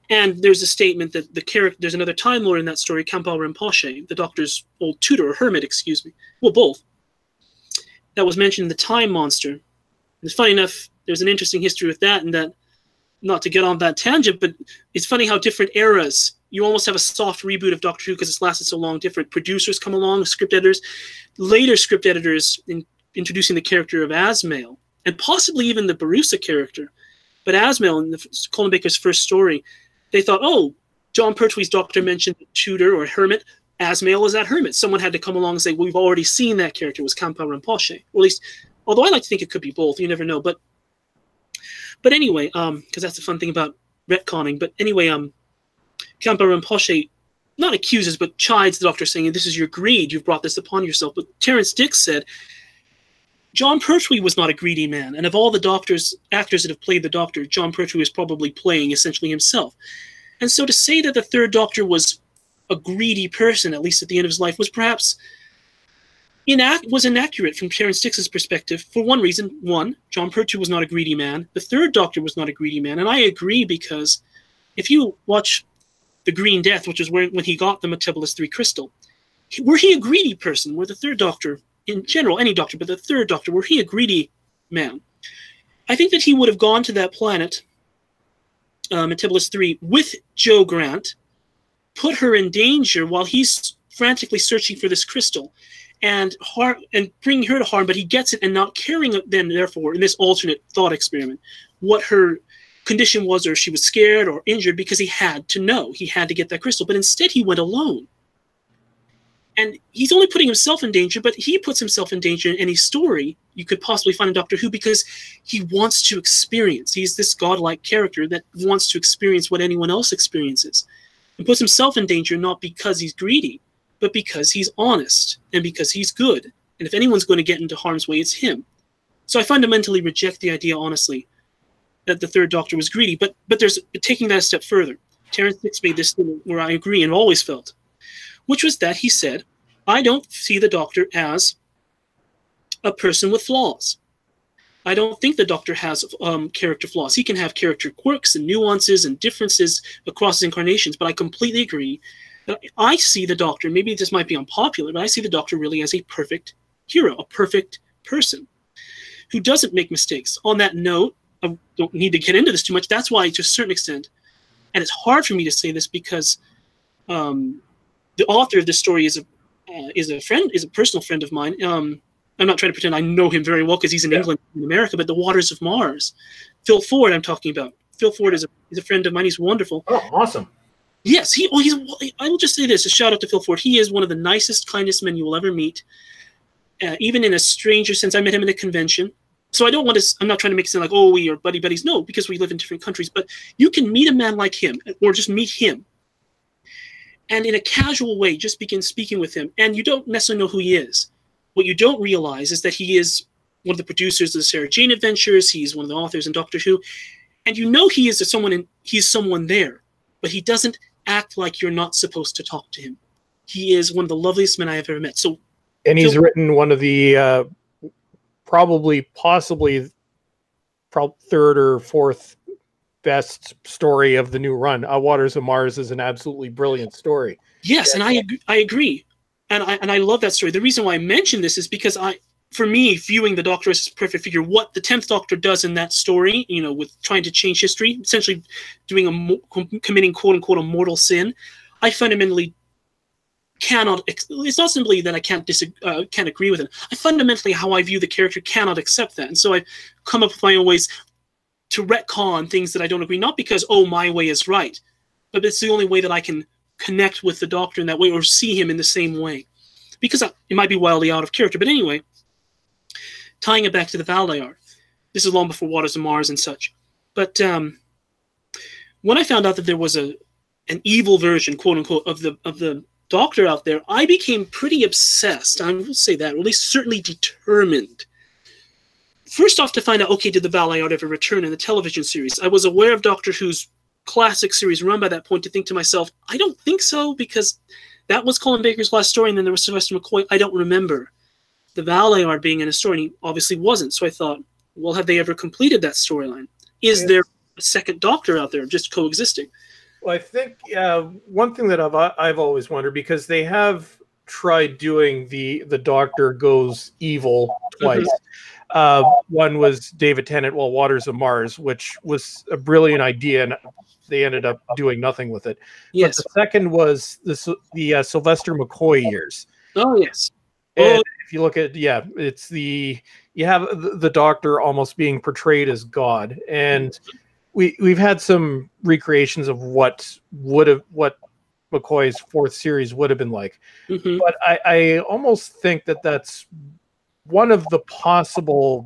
And there's a statement that there's another Time Lord in that story, Campbell Rinpoche, the Doctor's old tutor, or hermit, well, both, that was mentioned in the Time Monster. And funny enough, there's an interesting history with that, and that, not to get on that tangent, but it's funny how different eras, you almost have a soft reboot of Doctor Who because it's lasted so long. Different producers come along, script editors, later script editors introducing the character of Asmael, and possibly even the Barusa character. But Asmael, in Colin Baker's first story, they thought, oh, Jon Pertwee's Doctor mentioned tutor or hermit. Asmael is that hermit. Someone had to come along and say, well, we've already seen that character. It was Campbell Rinpoche. Or at least, although I like to think it could be both. You never know. But anyway, because that's the fun thing about retconning. But anyway, Campbell Rinpoche not accuses, but chides the Doctor, saying, this is your greed. You've brought this upon yourself. But Terrance Dicks said, Jon Pertwee was not a greedy man. And of all the actors that have played the Doctor, Jon Pertwee is probably playing essentially himself. And so to say that the Third Doctor was a greedy person, at least at the end of his life, was perhaps inaccurate from Terrance Dicks' perspective for one reason. One, Jon Pertwee was not a greedy man. The Third Doctor was not a greedy man. And I agree, because if you watch The Green Death, which is when he got the Metebelis 3 crystal, were he a greedy person? Were the Third Doctor, in general, any Doctor, but the Third Doctor, were he a greedy man? I think that he would have gone to that planet, Metebelis 3, with Jo Grant, put her in danger while he's frantically searching for this crystal, and bring her to harm, but he gets it, and not caring then, therefore, in this alternate thought experiment, what her condition was, or she was scared or injured, because he had to know. He had to get that crystal. But instead, he went alone. And he's only putting himself in danger, but he puts himself in danger in any story you could possibly find in Doctor Who, because he wants to experience. He's this godlike character that wants to experience what anyone else experiences, and puts himself in danger not because he's greedy, but because he's honest and because he's good. And if anyone's going to get into harm's way, it's him. So I fundamentally reject the idea, honestly, that the Third Doctor was greedy. But there's taking that a step further. Terrance Dicks made this thing where I agree and always felt, which was that he said, I don't see the Doctor as a person with flaws. I don't think the Doctor has character flaws. He can have character quirks and nuances and differences across his incarnations, but I completely agree that I see the Doctor, maybe this might be unpopular, but I see the Doctor really as a perfect hero, a perfect person who doesn't make mistakes. On that note, I don't need to get into this too much. That's why, to a certain extent, and it's hard for me to say this because the author of this story is a personal friend of mine. I'm not trying to pretend I know him very well because he's in England, in America, but The Waters of Mars. Phil Ford, I'm talking about. Phil Ford is a friend of mine. He's wonderful. Oh, awesome. Yes, I will just say this, a shout out to Phil Ford. He is one of the nicest, kindest men you will ever meet, even in a stranger sense. I met him in a convention. So I'm not trying to make it sound like, oh, we are buddies. No, because we live in different countries. But you can meet a man like him, or just meet him, and in a casual way, just begin speaking with him. And you don't necessarily know who he is. What you don't realize is that he is one of the producers of the Sarah Jane Adventures. He's one of the authors in Doctor Who. And you know he's someone there. But he doesn't act like you're not supposed to talk to him. He is one of the loveliest men I have ever met. And he's written one of the possibly third or fourth best story of the new run. Waters of Mars is an absolutely brilliant story. Yes, and I agree. And I love that story. The reason why I mention this is because for me, viewing the Doctor as a perfect figure, what the 10th Doctor does in that story, with trying to change history, essentially committing quote-unquote a mortal sin, I fundamentally cannot. It's not simply that I can't agree with it. I fundamentally, how I view the character, cannot accept that, and so I come up with my own ways to retcon things that I don't agree. Not because my way is right, but it's the only way that I can connect with the Doctor in that way, or see him in the same way. Because it might be wildly out of character, but anyway, tying it back to the Valeyard. This is long before Waters of Mars and such. But when I found out that there was an evil version, quote unquote, of the Doctor out there, I became pretty obsessed. I will say that, or at least certainly determined. First off, to find out, okay, did the Valeyard ever return in the television series? I was aware of Doctor Who's classic series run by that point, to think to myself, I don't think so, because that was Colin Baker's last story, and then there was Sylvester McCoy. I don't remember the Valeyard being in a story, and he obviously wasn't. So I thought, well, have they ever completed that storyline? Is there a second Doctor out there just coexisting? Well, I think one thing that I've always wondered, because they have tried doing the Doctor goes evil twice. One was David Tennant, Waters of Mars, which was a brilliant idea, and they ended up doing nothing with it. Yes. But the second was the Sylvester McCoy years. Oh, yes. And if you look at, it's you have the Doctor almost being portrayed as God, and we've had some recreations of what McCoy's fourth series would have been like. But I almost think that that's one of the possible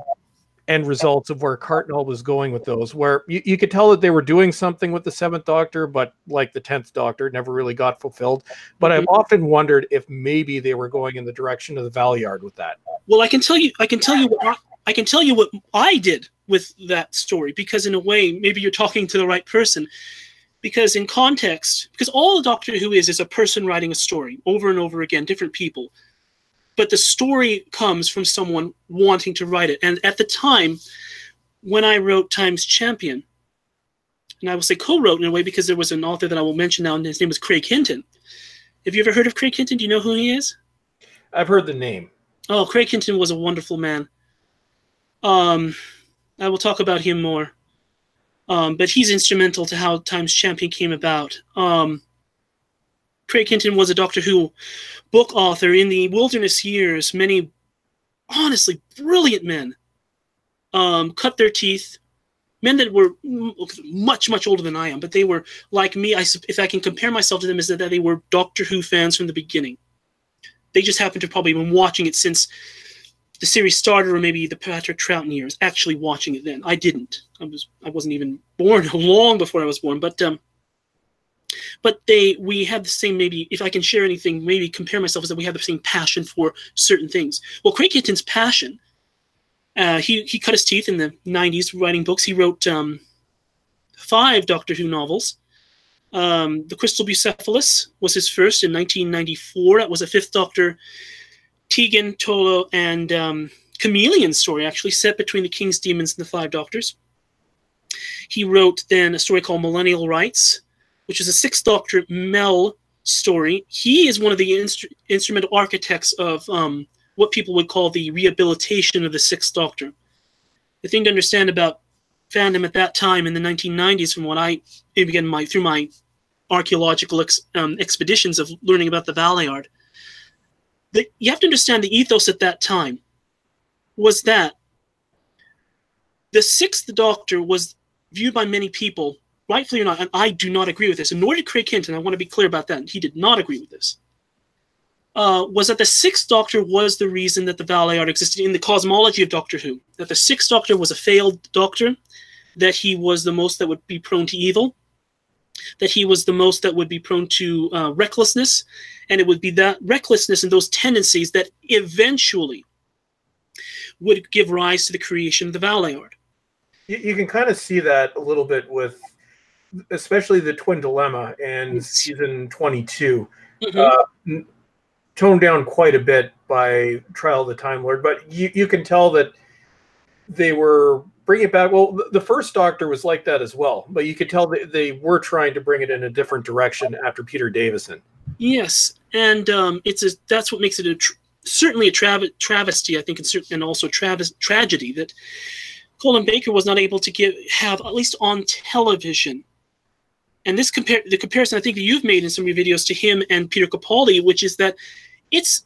end results of where Cartnell was going with those, where you could tell that they were doing something with the Seventh Doctor, but like the 10th Doctor, never really got fulfilled. But I've often wondered if maybe they were going in the direction of the Valeyard with that. Well, I can tell you what I did with that story, because in a way, maybe you're talking to the right person. Because in context, because all the Doctor Who is a person writing a story over and over again, different people. But the story comes from someone wanting to write it. And at the time, when I wrote Times Champion, and I will say co-wrote in a way, because there was an author that I will mention now, and his name was Craig Hinton. Have you ever heard of Craig Hinton? Do you know who he is? I've heard the name. Oh, Craig Hinton was a wonderful man. I will talk about him more. But he's instrumental to how Times Champion came about. Craig Hinton was a Doctor Who book author in the Wilderness years. Many, honestly, brilliant men cut their teeth. Men that were much, much older than I am, but they were like me. If I can compare myself to them, is that they were Doctor Who fans from the beginning. They just happened to probably have been watching it since the series started, or maybe the Patrick Troughton years, actually watching it then. I didn't. I wasn't even born, long before I was born, but we had the same, maybe, if I can share anything, maybe compare myself, is that we had the same passion for certain things. Well, Craig Hinton's passion, he cut his teeth in the 90s writing books. He wrote 5 Doctor Who novels. The Crystal Bucephalus was his first in 1994. That was a 5th Doctor, Tegan, Tolo, and Chameleon story, actually, set between the King's Demons and the 5 Doctors. He wrote then a story called Millennial Rights, which is a 6th Doctor Mel story. He is one of the instrumental architects of what people would call the rehabilitation of the 6th Doctor. The thing to understand about fandom at that time in the 1990s, from what I began through my archaeological expeditions of learning about the Valeyard, you have to understand the ethos at that time was that the 6th Doctor was viewed by many people, rightfully or not, and I do not agree with this, and nor did Craig Hinton. I want to be clear about that. He did not agree with this. Was that the 6th Doctor was the reason that the Valeyard existed in the cosmology of Doctor Who. That the 6th Doctor was a failed Doctor, that he was the most that would be prone to evil, that he was the most that would be prone to recklessness, and it would be that recklessness and those tendencies that eventually would give rise to the creation of the Valeyard. You can kind of see that a little bit with, especially the Twin Dilemma and season 22. Toned down quite a bit by Trial of the Time Lord, but you can tell that they were bringing it back. Well, the first Doctor was like that as well, but you could tell that they were trying to bring it in a different direction after Peter Davison. Yes, and that's what makes it certainly a travesty, I think, and also tragedy that Colin Baker was not able to have, at least on television, and the comparison I think that you've made in some of your videos to him and Peter Capaldi, which is that it's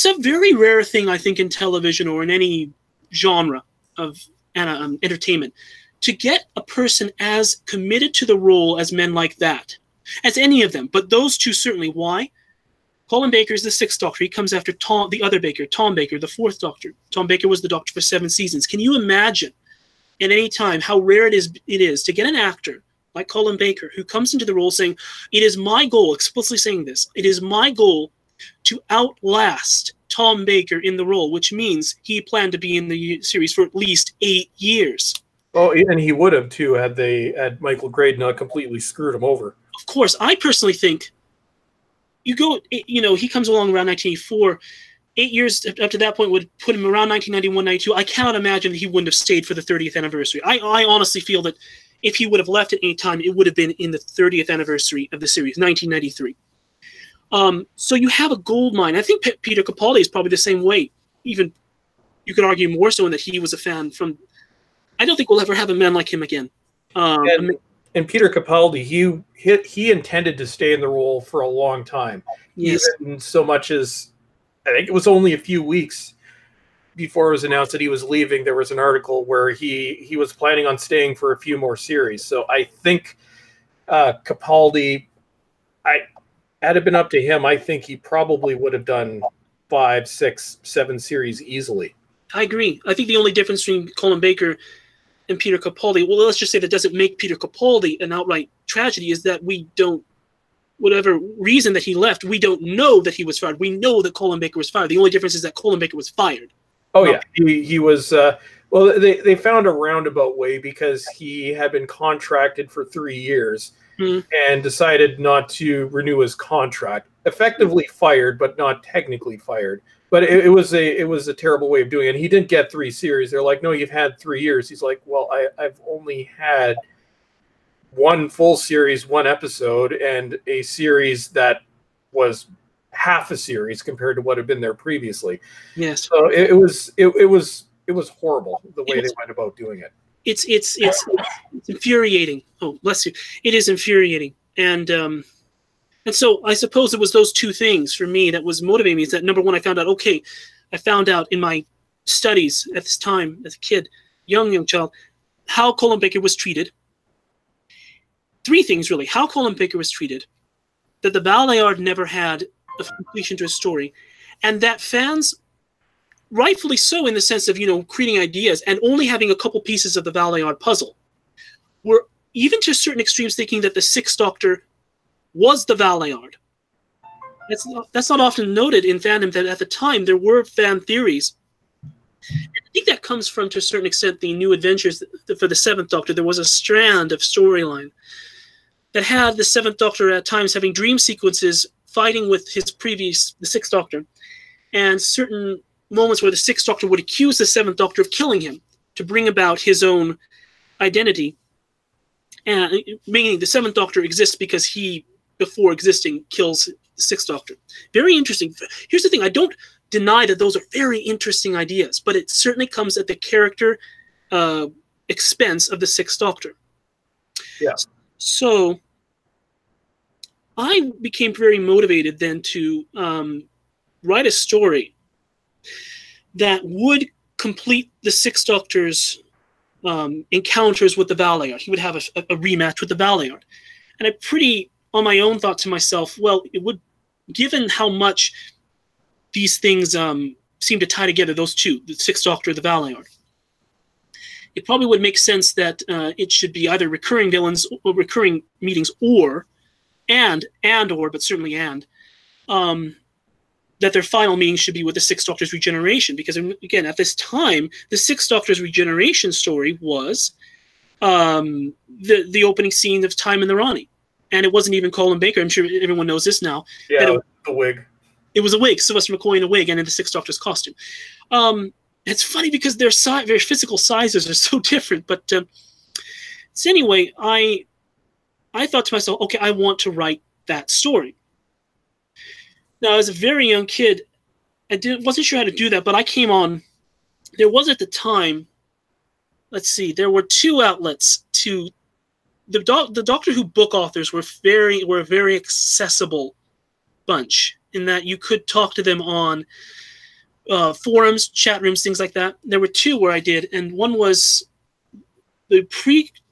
a very rare thing, I think, in television or in any genre of entertainment, to get a person as committed to the role as men like that, as any of them, but those two certainly. Why? Colin Baker is the sixth Doctor. He comes after the other Baker, Tom Baker, the fourth Doctor. Tom Baker was the Doctor for 7 seasons. Can you imagine at any time how rare it is to get an actor like Colin Baker who comes into the role saying, it is my goal, explicitly saying this, it is my goal to outlast Tom Baker in the role, which means he planned to be in the series for at least 8 years. Oh, and he would have too had Michael Grade not completely screwed him over. Of course, I personally think he comes along around 1984. 8 years up to that point would put him around 1991, 92. I cannot imagine that he wouldn't have stayed for the 30th anniversary. I honestly feel that if he would have left at any time, it would have been in the 30th anniversary of the series, 1993. So you have a gold mine. I think Peter Capaldi is probably the same way. Even you could argue more so in that he was a fan from. I don't think we'll ever have a man like him again. And Peter Capaldi, he intended to stay in the role for a long time. Yes. Even so much as I think it was only a few weeks before it was announced that he was leaving. There was an article where he was planning on staying for a few more series. So I think Capaldi, had it been up to him, I think he probably would have done 5, 6, 7 series easily. I agree. I think the only difference between Colin Baker and Peter Capaldi, well, let's just say that doesn't make Peter Capaldi an outright tragedy, is that we don't, whatever reason that he left, we don't know that he was fired. We know that Colin Baker was fired. The only difference is that Colin Baker was fired. Oh, yeah. He was, well, they found a roundabout way because he had been contracted for 3 years and decided not to renew his contract. Effectively fired, but not technically fired. But it was a terrible way of doing it. He didn't get 3 series. They're like, no, you've had 3 years. He's like, well, I've only had 1 full series, 1 episode, and a series that was half a series compared to what had been there previously. Yes. So it was horrible the way they went about doing it. It's infuriating. Oh, bless you. It is infuriating. And so I suppose it was those two things for me that was motivating me. Is that number one, I found out in my studies at this time as a kid, young child, how Colin Baker was treated. 3 things really: how Colin Baker was treated, that the Valeyard never had a completion to his story, and that fans, rightfully so, in the sense of creating ideas and only having a couple pieces of the Valeyard puzzle, were even to certain extremes thinking that the 6th Doctor was the Valeyard. That's not often noted in fandom, that at the time there were fan theories. I think that comes from, to a certain extent, the New Adventures for the 7th Doctor. There was a strand of storyline that had the 7th Doctor at times having dream sequences fighting with the 6th Doctor, and certain moments where the 6th Doctor would accuse the 7th Doctor of killing him to bring about his own identity, and meaning the 7th Doctor exists because he, before existing, kills the 6th Doctor. Very interesting. Here's the thing: I don't deny that those are very interesting ideas, but it certainly comes at the character expense of the 6th Doctor. Yeah. So I became very motivated then to write a story that would complete the 6th Doctor's encounters with the Valeyard. He would have a rematch with the Valeyard. And I pretty, on my own, thought to myself, well, it would, given how much these things seem to tie together, those two, the 6th Doctor, the Valeyard, it probably would make sense that it should be either recurring villains or recurring meetings, or but certainly that their final meeting should be with the 6th Doctor's regeneration. Because, again, at this time, the 6th Doctor's regeneration story was the opening scene of Time in the Rani. And it wasn't even Colin Baker. I'm sure everyone knows this now. Yeah, it was a wig. It was a wig. Sylvester McCoy in a wig and in the 6th Doctor's costume. It's funny because their physical sizes are so different. But so anyway, I thought to myself, okay, I want to write that story. Now, as a very young kid, I wasn't sure how to do that, but I came on. There was at the time, let's see, there were 2 outlets to the Doctor Who book authors were a very accessible bunch in that you could talk to them on forums, chat rooms, things like that. There were two where I did, and one was the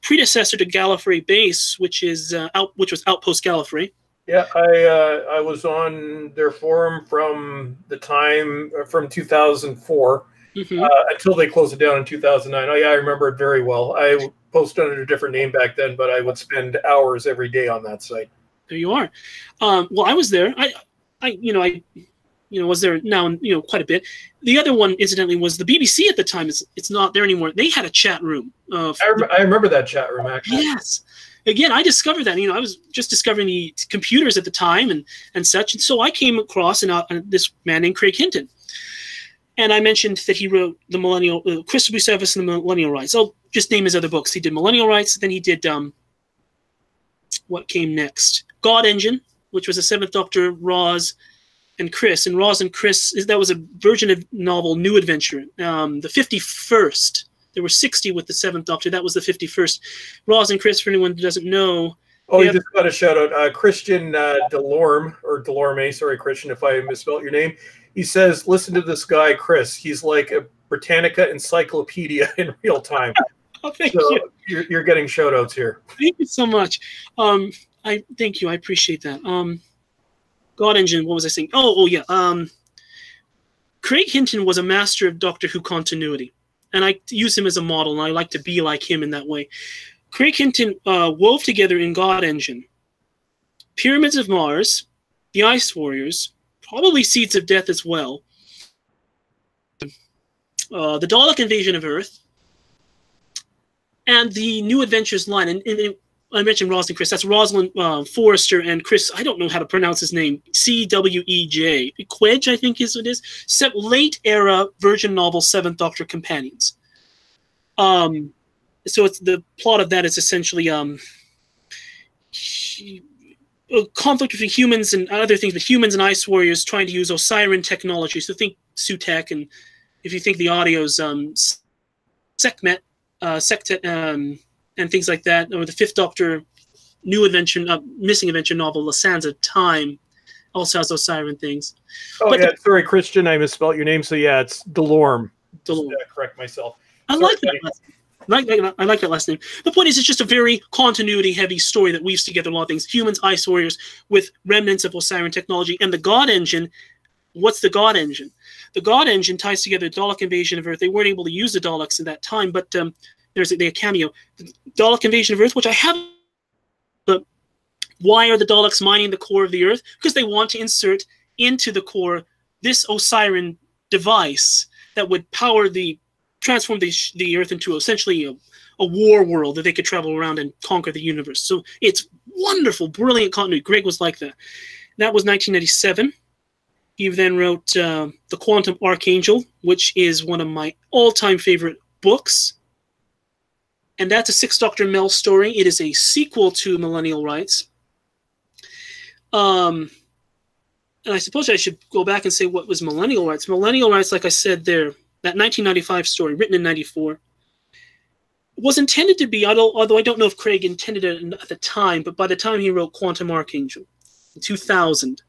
predecessor to Gallifrey Base, which was Outpost Gallifrey. Yeah, I was on their forum from the time from 2004 until they closed it down in 2009. Oh yeah, I remember it very well. I posted under a different name back then, but I would spend hours every day on that site. There you are. Well, I was there. I was there now, quite a bit. The other one, incidentally, was the BBC at the time. It's not there anymore. They had a chat room. I remember that chat room, actually. Yes. Again, I discovered that. I was just discovering the computers at the time and such. And so I came across this man named Craig Hinton. And I mentioned that he wrote the Crystal Service and the Millennial Rites. I'll just name his other books. He did Millennial Rites. Then he did, what came next? God Engine, which was a Seventh Doctor, Roz, and Chris. And Roz and Chris, that was a version of novel New Adventure. The 51st. There were 60 with the Seventh Doctor. That was the 51st. Roz and Chris, for anyone who doesn't know. Oh, you just got a shout out. Christian Delorme, or Delorme, sorry, Christian, if I misspelled your name. He says, listen to this guy, Chris. He's like a Britannica encyclopedia in real time. Oh, thank you. You're getting shout outs here. Thank you so much. Thank you. I appreciate that. God Engine, what was I saying? Oh yeah. Craig Hinton was a master of Doctor Who continuity. And I use him as a model, and I like to be like him in that way. Craig Hinton wove together in God Engine Pyramids of Mars, the Ice Warriors, probably Seeds of Death as well, the Dalek Invasion of Earth, and the New Adventures line. And I mentioned Roz and Chris. That's Rosalind Forrester and Chris. I don't know how to pronounce his name. C-W-E-J. Quedge, I think is what it is. Late era Virgin novel Seventh Doctor companions. So it's the plot of that is essentially a conflict between humans and other things, but humans and Ice Warriors trying to use Osiris technology. So think Sutekh, and if you think the audio's Sekhmet, Sektet, and things like that, or the Fifth Doctor New Adventure, Missing Adventure novel, La Sands of Time, also has those siren things. Oh, but yeah, sorry, Christian, I misspelled your name, so yeah, it's Delorme. Delorme. Correct myself. I like that last name. I like that last name. The point is, it's just a very continuity-heavy story that weaves together a lot of things. Humans, Ice Warriors, with remnants of Osiris technology. And the God Engine, what's the God Engine? The God Engine ties together the Dalek Invasion of Earth. They weren't able to use the Daleks at that time, but there's a cameo. The Dalek Invasion of Earth, which I have. But why are the Daleks mining the core of the Earth? Because they want to insert into the core this Osiris device that would transform the Earth into essentially a war world that they could travel around and conquer the universe. So it's wonderful, brilliant continuity. Greg was like that. That was 1997. He then wrote The Quantum Archangel, which is one of my all-time favorite books. And that's a Sixth Doctor Mel story. It is a sequel to Millennial Rites. And I suppose I should go back and say what was Millennial Rites. Millennial Rites, like I said there, that 1995 story, written in 94, was intended to be, although I don't know if Craig intended it at the time, but by the time he wrote Quantum Archangel in 2000,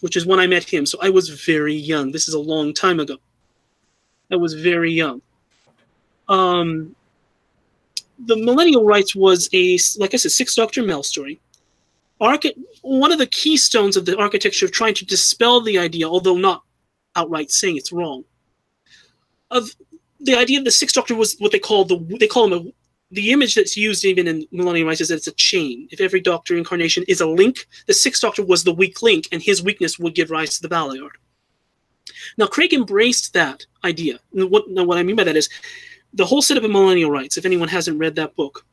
which is when I met him, so I was very young. This is a long time ago. I was very young. The Millennial Rites was like I said, Sixth Doctor Mel story. One of the keystones of the architecture of trying to dispel the idea, although not outright saying it's wrong, of the idea of the Sixth Doctor was what they call the image that's used even in Millennium Rites is that it's a chain. If every Doctor incarnation is a link, the Sixth Doctor was the weak link, and his weakness would give rise to the Ballard. Now, Craig embraced that idea. What I mean by that is the whole setup of Millennial Rites, if anyone hasn't read that book,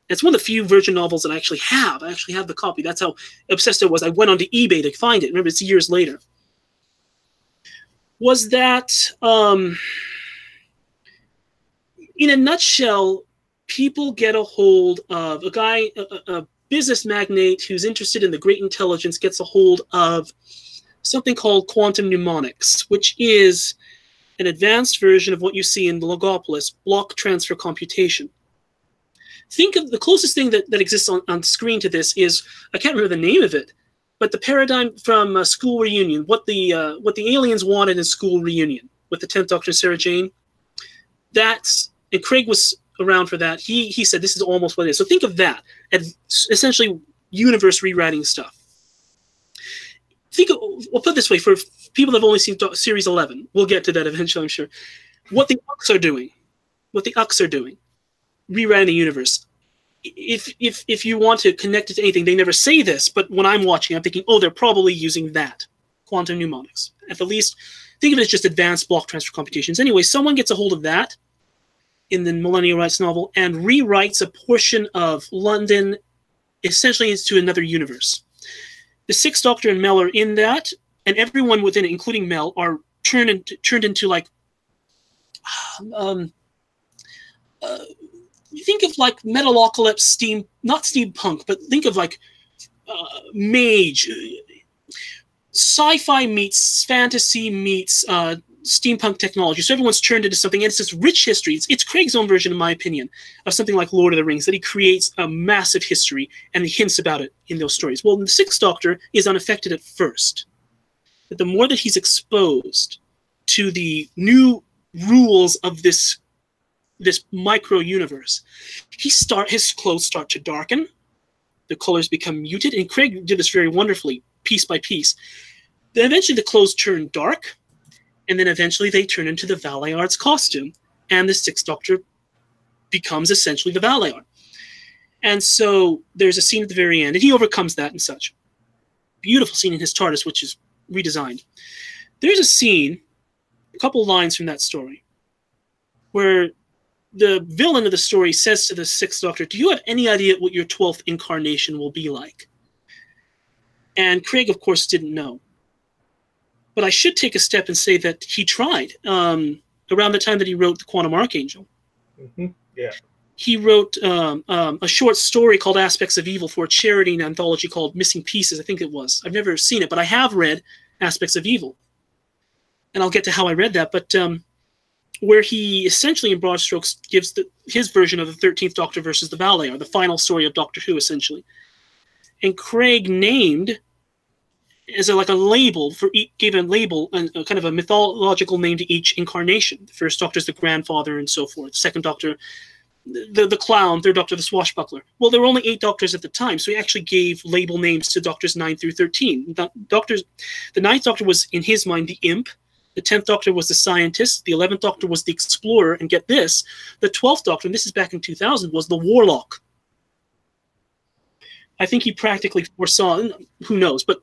it's one of the few Virgin novels that I actually have. I actually have the copy. That's how obsessed I was. I went onto eBay to find it. Remember, it's years later. Was that, in a nutshell, people get a hold of a guy, a business magnate who's interested in the great intelligence gets a hold of something called quantum mnemonics, which is an advanced version of what you see in Logopolis, block transfer computation. think of the closest thing that exists on screen to this is, I can't remember the name of it, but the paradigm from School Reunion, what the aliens wanted in School Reunion with the 10th Doctor and Sarah Jane. And Craig was around for that. He said this is almost what it is. So think of that, and essentially universe rewriting stuff. We'll put it this way, for people that have only seen Series 11, we'll get to that eventually, I'm sure. What the Ucks are doing, rewriting the universe. If you want to connect it to anything, they never say this, but when I'm watching, I'm thinking, oh, they're probably using that, quantum mnemonics. At the least, think of it as just advanced block transfer computations. Anyway, someone gets a hold of that in the Millennial Rights novel and rewrites a portion of London essentially into another universe. The Sixth Doctor and Mel are in that, and everyone within it, including Mel, are turned into like, you think of like Metalocalypse, not steampunk, but think of like mage, sci-fi meets fantasy meets steampunk technology. So everyone's turned into something, and it's this rich history. It's Craig's own version, in my opinion, of something like Lord of the Rings, that he creates a massive history and he hints about it in those stories. Well, the Sixth Doctor is unaffected at first, but the more that he's exposed to the new rules of this micro universe, his clothes start to darken, the colors become muted, and Craig did this very wonderfully, piece by piece. Then eventually the clothes turn dark, and then eventually they turn into the Valeyard's costume, and the Sixth Doctor becomes essentially the Valeyard. And so there's a scene at the very end, and he overcomes that and such. Beautiful scene in his TARDIS, which is redesigned. There's a scene, a couple lines from that story, where the villain of the story says to the Sixth Doctor, do you have any idea what your 12th incarnation will be like? And Craig, of course, didn't know. But I should take a step and say that he tried. Around the time that he wrote The Quantum Archangel, yeah, he wrote a short story called Aspects of Evil for a charity anthology called Missing Pieces, I think it was. I've never seen it, but I have read Aspects of Evil. And I'll get to how I read that, but where he essentially, in broad strokes, gives his version of the 13th Doctor versus the Valeyard, the final story of Doctor Who, essentially. And Craig named, as a label, gave a label, and kind of a mythological name to each incarnation. The first Doctor is the grandfather and so forth. The second Doctor, the clown. Third Doctor, the swashbuckler. Well, there were only 8 Doctors at the time, so he actually gave label names to Doctors 9 through 13. The 9th Doctor was, in his mind, the imp. The 10th Doctor was the scientist. The 11th Doctor was the explorer. And get this, the 12th Doctor, and this is back in 2000, was the warlock. I think he practically foresaw, who knows, but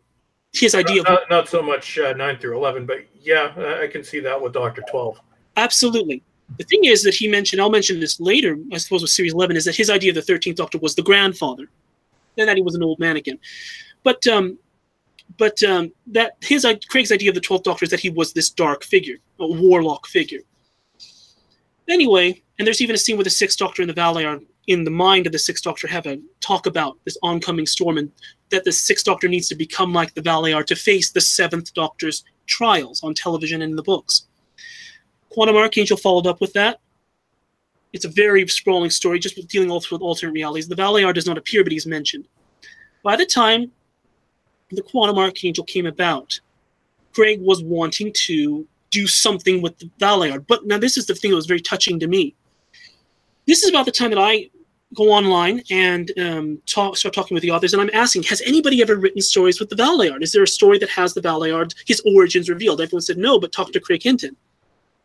his idea not so much 9 through 11, but yeah, I can see that with Doctor 12. Absolutely. The thing is that he mentioned, I'll mention this later, I suppose with Series 11, is that his idea of the 13th Doctor was the grandfather, and that he was an old man again. But that Craig's idea of the 12th Doctor is that he was this dark figure, a warlock figure. Anyway, and there's even a scene where the 6th Doctor and the Valeyard, in the mind of the 6th Doctor, have a talk about this oncoming storm, and that the 6th Doctor needs to become like the Valeyard to face the 7th Doctor's trials on television and in the books. Quantum Archangel followed up with that. It's a very sprawling story, just dealing also with alternate realities. The Valeyard does not appear, but he's mentioned. By the time the Quantum Archangel came about, Craig was wanting to do something with the Valeyard. But now this is the thing that was very touching to me. This is about the time that I go online and start talking with the authors, and I'm asking, has anybody ever written stories with the Valeyard? Is there a story that has the Valeyard, his origins revealed? Everyone said no, but talk to Craig Hinton.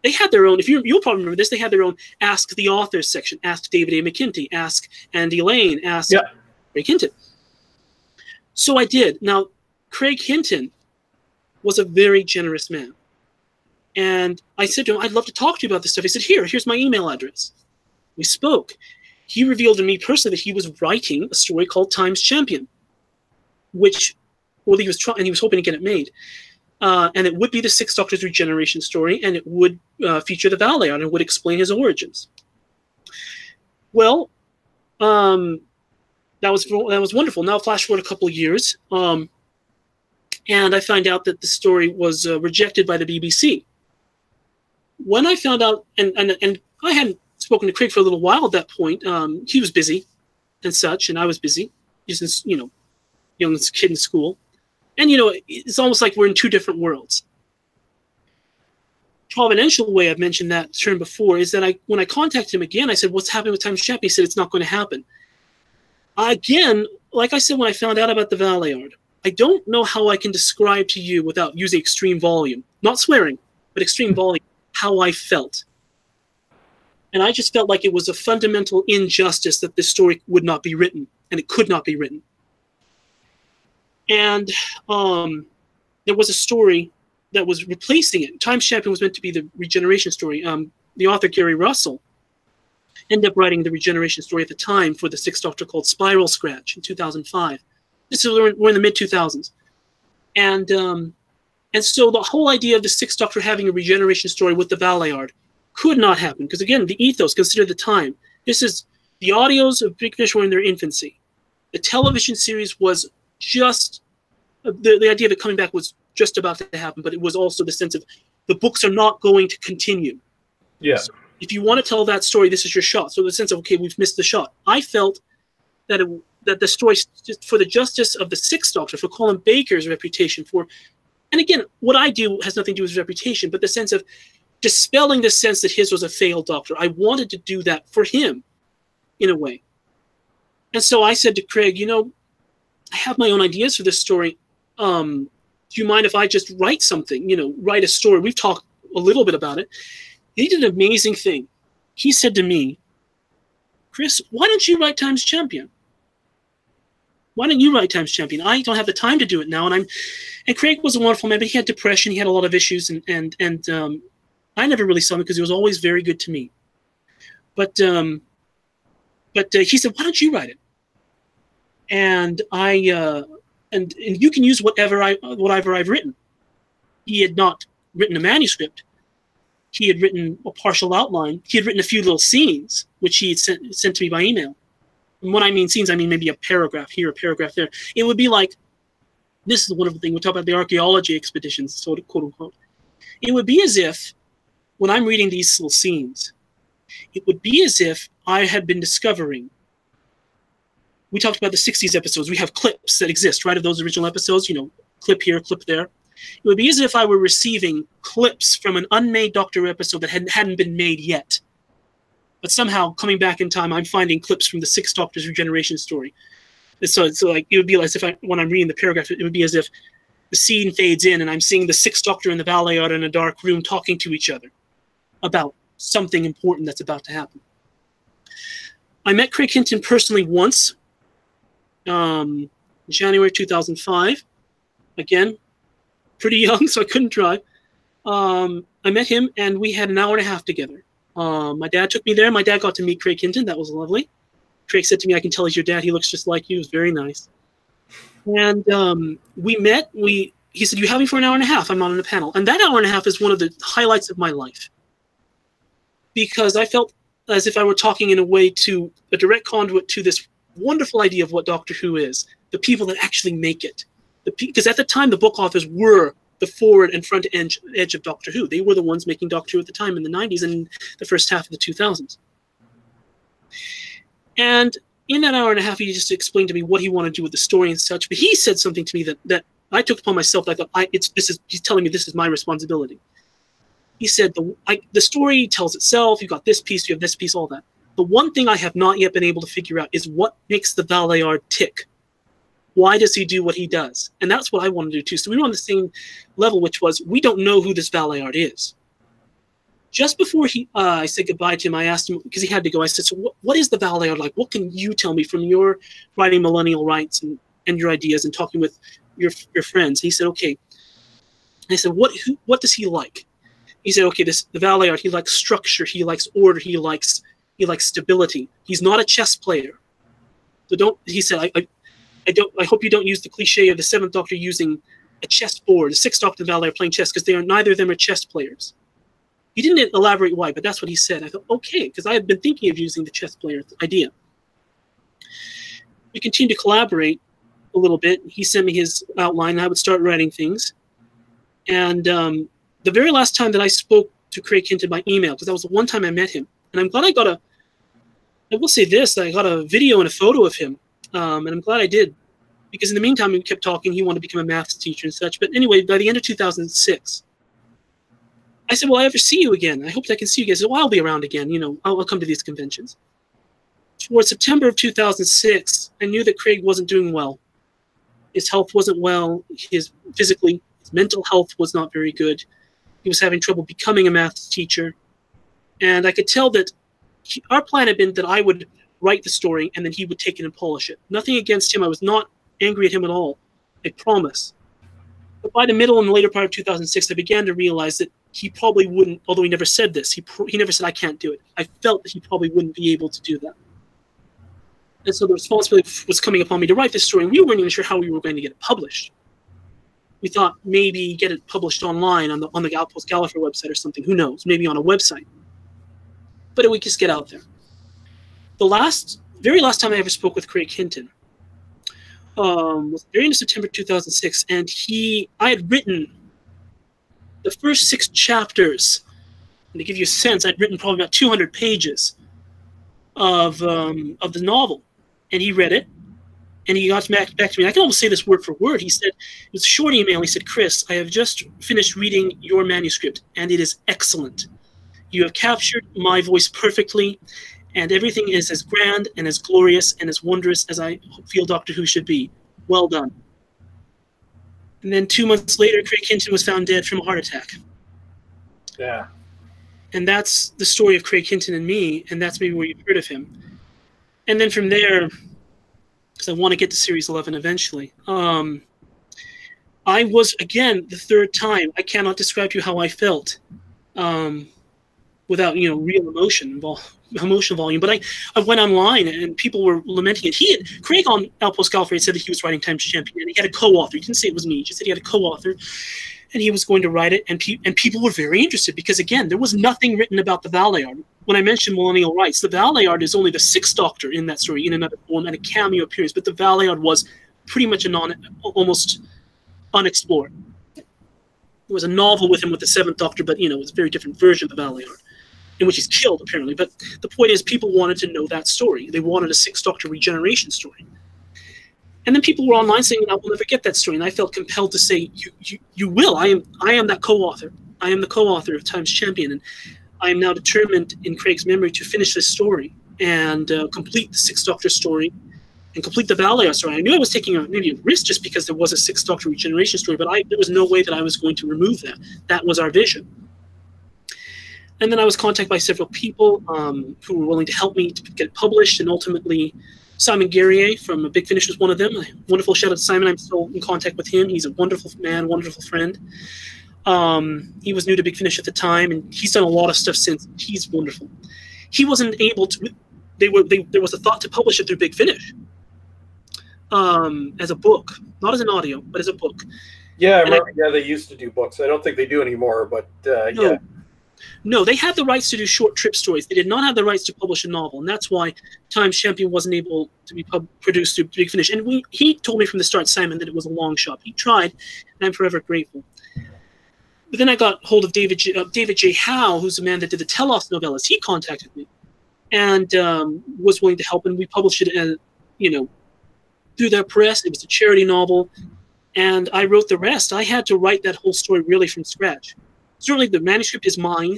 They had their own, you'll probably remember this, they had their own Ask the Authors section. Ask David A. McKinty, ask Andy Lane, ask Craig Hinton. So I did. Now, Craig Hinton was a very generous man. And I said to him, I'd love to talk to you about this stuff. He said, here's my email address. We spoke. He revealed to me personally that he was writing a story called Time's Champion, which, well, he was trying, and he was hoping to get it made. And it would be the 6th Doctor's regeneration story, and it would feature the Valeyard and would explain his origins. Well, that was wonderful. Now flash forward a couple of years, and I find out that the story was rejected by the BBC. When I found out, and I hadn't spoken to Craig for a little while at that point. He was busy, and such, and I was busy, just, young kid in school. And, it's almost like we're in two different worlds. Providential way I've mentioned that term before is that when I contacted him again, I said, what's happening with Times Champion? He said, it's not going to happen. Again, like I said, when I found out about the Valeyard, I don't know how I can describe to you without using extreme volume, not swearing, but extreme volume, how I felt. And I just felt like it was a fundamental injustice that this story would not be written, and it could not be written. And there was a story that was replacing it. Times Champion was meant to be the regeneration story. The author, Gary Russell, ended up writing the regeneration story at the time for the Sixth Doctor called Spiral Scratch in 2005. This is we're in the mid-2000s. And so the whole idea of the Sixth Doctor having a regeneration story with the Valeyard could not happen. Because again, the ethos, consider the time. This is, the audios of Big Finish were in their infancy. The television series was just, the idea of it coming back was just about to happen, but it was also the sense of the books are not going to continue. Yeah. So if you want to tell that story, this is your shot. So the sense of, okay, we've missed the shot. I felt that that the story, for the justice of the Sixth Doctor, for Colin Baker's reputation, and again, what I do has nothing to do with his reputation, but the sense of dispelling the sense that his was a failed Doctor. I wanted to do that for him, in a way. And so I said to Craig, I have my own ideas for this story. Do you mind if I just write something, write a story? We've talked a little bit about it. He did an amazing thing. He said to me, Chris, why don't you write Times Champion? Why don't you write Times Champion? I don't have the time to do it now. And Craig was a wonderful man, but he had depression. He had a lot of issues. And I never really saw him because he was always very good to me. But he said, why don't you write it? And and you can use whatever I've written. He had not written a manuscript. He had written a partial outline. He had written a few little scenes, which he had sent to me by email. And when I mean scenes, I mean maybe a paragraph here, a paragraph there. It would be like, this is the wonderful thing. We talk about the archaeology expeditions, sort of, quote unquote. It would be as if, when I'm reading these little scenes, it would be as if I had been discovering. We talked about the 60s episodes. We have clips that exist, right, of those original episodes, clip here, clip there. It would be as if I were receiving clips from an unmade Doctor episode that hadn't been made yet. But somehow, coming back in time, I'm finding clips from the Sixth Doctor's regeneration story. And so like, it would be as if when I'm reading the paragraph, it would be as if the scene fades in and I'm seeing the Sixth Doctor and the Valeyard in a dark room talking to each other about something important that's about to happen. I met Craig Hinton personally once, January 2005. Again, pretty young, so I couldn't drive. I met him, and we had an hour and a half together. My dad took me there. My dad got to meet Craig Hinton. That was lovely. Craig said to me, I can tell he's your dad. He looks just like you. It was very nice. And we met. He said, you have me for an hour and a half. I'm not on a panel. And that hour and a half is one of the highlights of my life. Because I felt as if I were talking in a way to a direct conduit to this wonderful idea of what Doctor Who is, the people that actually make it. Because at the time, the book authors were the forward and front edge of Doctor Who. They were the ones making Doctor Who at the time in the 90s and the first half of the 2000s. And in that hour and a half, he just explained to me what he wanted to do with the story and such. But he said something to me that I took upon myself. That I thought, he's telling me this is my responsibility. He said, the story tells itself. You've got this piece, you have this piece, all that. The one thing I have not yet been able to figure out is what makes the Valeyard tick. Why does he do what he does? And that's what I want to do too. So we were on the same level, which was, we don't know who this Valeyard is. Just before I said goodbye to him, I asked him, because he had to go, I said, so what is the Valeyard like? What can you tell me from your writing Millennial Rights and your ideas and talking with your friends? And he said, okay. And I said, what does he like? He said, okay, the Valeyard, he likes structure, he likes order, he likes stability. He's not a chess player. So he said, I hope you don't use the cliche of the Seventh Doctor using a chessboard, the Sixth Doctor and the Valeyard playing chess, because neither of them are chess players. He didn't elaborate why, but that's what he said. I thought, okay, because I had been thinking of using the chess player idea. We continued to collaborate a little bit. He sent me his outline, and I would start writing things. And the very last time that I spoke to Craig Hinton by email, because that was the one time I met him, and I'm glad I got I will say this, I got a video and a photo of him, and I'm glad I did, because in the meantime, we kept talking. He wanted to become a maths teacher and such. But anyway, by the end of 2006, I said, will I ever see you again? I hope I can see you again. He said, well, I'll be around again. You know, I'll come to these conventions. Towards September of 2006, I knew that Craig wasn't doing well. His health wasn't well. His mental health was not very good. He was having trouble becoming a maths teacher. And I could tell that our plan had been that I would write the story and then he would take it and polish it. Nothing against him. I was not angry at him at all. I promise. But by the middle and later part of 2006, I began to realize that he probably wouldn't, although he never said this, he never said, I can't do it. I felt that he probably wouldn't be able to do that. And so the responsibility was coming upon me to write this story, and we weren't even sure how we were going to get it published. We thought maybe get it published online on the Outpost Gallifrey website or something. Who knows? Maybe on a website. But it would just get out there. The very last time I ever spoke with Craig Hinton was the very end of September 2006, and I had written the first 6 chapters. And to give you a sense, I'd written probably about 200 pages of the novel, and he read it, and he got back to me. I can almost say this word for word. He said, it was a short email. He said, Chris, I have just finished reading your manuscript, and it is excellent. You have captured my voice perfectly, and everything is as grand and as glorious and as wondrous as I feel Doctor Who should be. Well done. And then 2 months later, Craig Hinton was found dead from a heart attack. Yeah. And that's the story of Craig Hinton and me, and that's maybe where you've heard of him. And then from there, because I want to get to Series 11 eventually, I was, again, the third time, I cannot describe to you how I felt without, real emotional volume. But I went online, and people were lamenting it. Craig on Outpost Gallifrey had said that he was writing Times Champion, and he had a co-author. He didn't say it was me. He just said he had a co-author. And he was going to write it, and people were very interested because, again, there was nothing written about the Valeyard. When I mentioned Millennial Rights, the Valeyard is only the 6th Doctor in that story in another form and a cameo appearance, but the Valeyard was pretty much almost unexplored. There was a novel with him with the 7th Doctor, but, it was a very different version of the Valeyard, in which he's killed, apparently. But the point is, people wanted to know that story. They wanted a 6th Doctor regeneration story. And then people were online saying, I will never get that story. And I felt compelled to say, you will. I am that co-author. I am the co-author of Times Champion. And I am now determined in Craig's memory to finish this story and complete the 6th Doctor story and complete the Valeyard story. I knew I was taking maybe a risk just because there was a 6th Doctor regeneration story, but there was no way that I was going to remove that. That was our vision. And then I was contacted by several people who were willing to help me to get it published, and ultimately Simon Guerrier from Big Finish was one of them. A wonderful shout out to Simon. I'm still in contact with him. He's a wonderful man, wonderful friend. He was new to Big Finish at the time, and he's done a lot of stuff since. He's wonderful. He wasn't able to. There was a thought to publish it through Big Finish as a book, not as an audio, but as a book. Yeah, I remember. They used to do books. I don't think they do anymore, but yeah. No, they had the rights to do short trip stories. They did not have the rights to publish a novel, and that's why Times Champion wasn't able to be produced through Big Finish. And he told me from the start, Simon, that it was a long shot. He tried, and I'm forever grateful. But then I got hold of David J. Howe, who's the man that did the Telos novellas. He contacted me and was willing to help, and we published it, through their press. It was a charity novel, and I wrote the rest. I had to write that whole story really from scratch. Certainly, the manuscript is mine.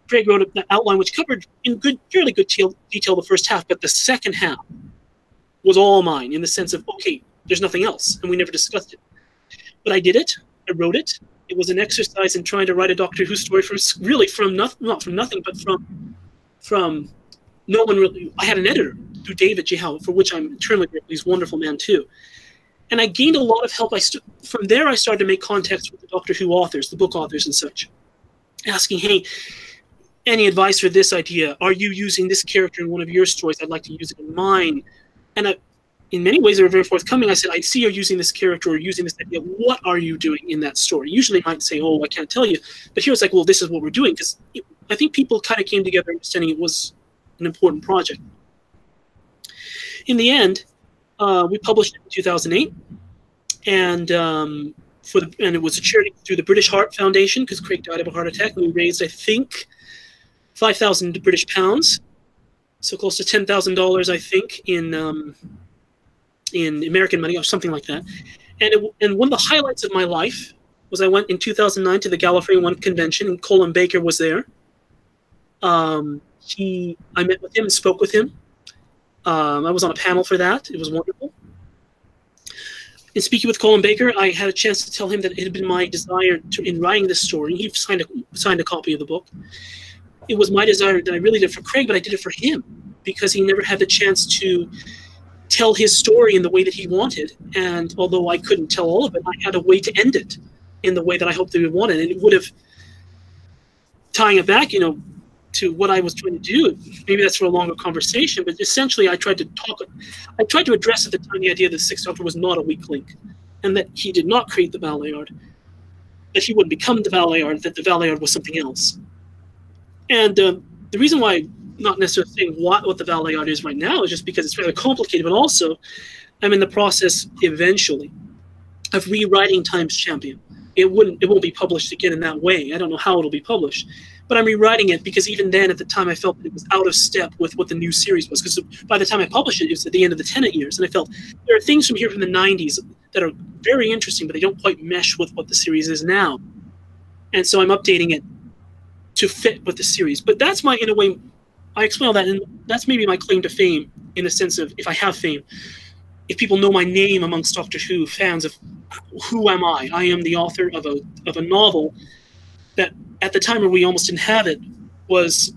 Craig wrote an outline which covered in fairly good detail the first half, but the second half was all mine in the sense of, okay, there's nothing else, and we never discussed it. But I did it. I wrote it. It was an exercise in trying to write a Doctor Who story from nothing, not from nothing, but from no one really. I had an editor through David J. Howe, for which I'm eternally grateful. He's a wonderful man too. And I gained a lot of help. From there, I started to make contacts with the Doctor Who authors, the book authors and such, asking, hey, any advice for this idea? Are you using this character in one of your stories? I'd like to use it in mine. And in many ways, they were very forthcoming. I said, I see you're using this character or using this idea. What are you doing in that story? Usually they might say, oh, I can't tell you. But here it's like, well, this is what we're doing. Because I think people kind of came together understanding it was an important project. In the end, we published it in 2008, and it was a charity through the British Heart Foundation because Craig died of a heart attack, and we raised, I think, 5,000 British pounds, so close to $10,000, I think, in American money or something like that. And one of the highlights of my life was I went in 2009 to the Gallifrey 1 convention, and Colin Baker was there. I met with him and spoke with him. I was on a panel for that. It was wonderful. In speaking with Colin Baker, I had a chance to tell him that it had been my desire in writing this story. He signed a copy of the book. It was my desire that I really did for Craig, but I did it for him because he never had the chance to tell his story in the way that he wanted. And although I couldn't tell all of it, I had a way to end it in the way that I hoped they would want it. And it would have, tying it back, to what I was trying to do. Maybe that's for a longer conversation, but essentially I tried to address at the time the idea that the Sixth Doctor was not a weak link, and that he did not create the Valeyard, that he wouldn't become the Valeyard, that the Valeyard was something else. And the reason why I'm not necessarily saying what the Valeyard is right now is just because it's rather complicated, but also I'm in the process eventually of rewriting Times Champion. It won't be published again in that way. I don't know how it'll be published. But I'm rewriting it because even then, at the time, I felt that it was out of step with what the new series was. Because by the time I published it, it was at the end of the Tennant years. And I felt there are things from here from the 90s that are very interesting, but they don't quite mesh with what the series is now. And so I'm updating it to fit with the series. But that's in a way, I explain all that, and that's maybe my claim to fame, in the sense of, if I have fame, if people know my name amongst Doctor Who fans of who am I? I am the author of a novel that, at the time where we almost didn't have it, was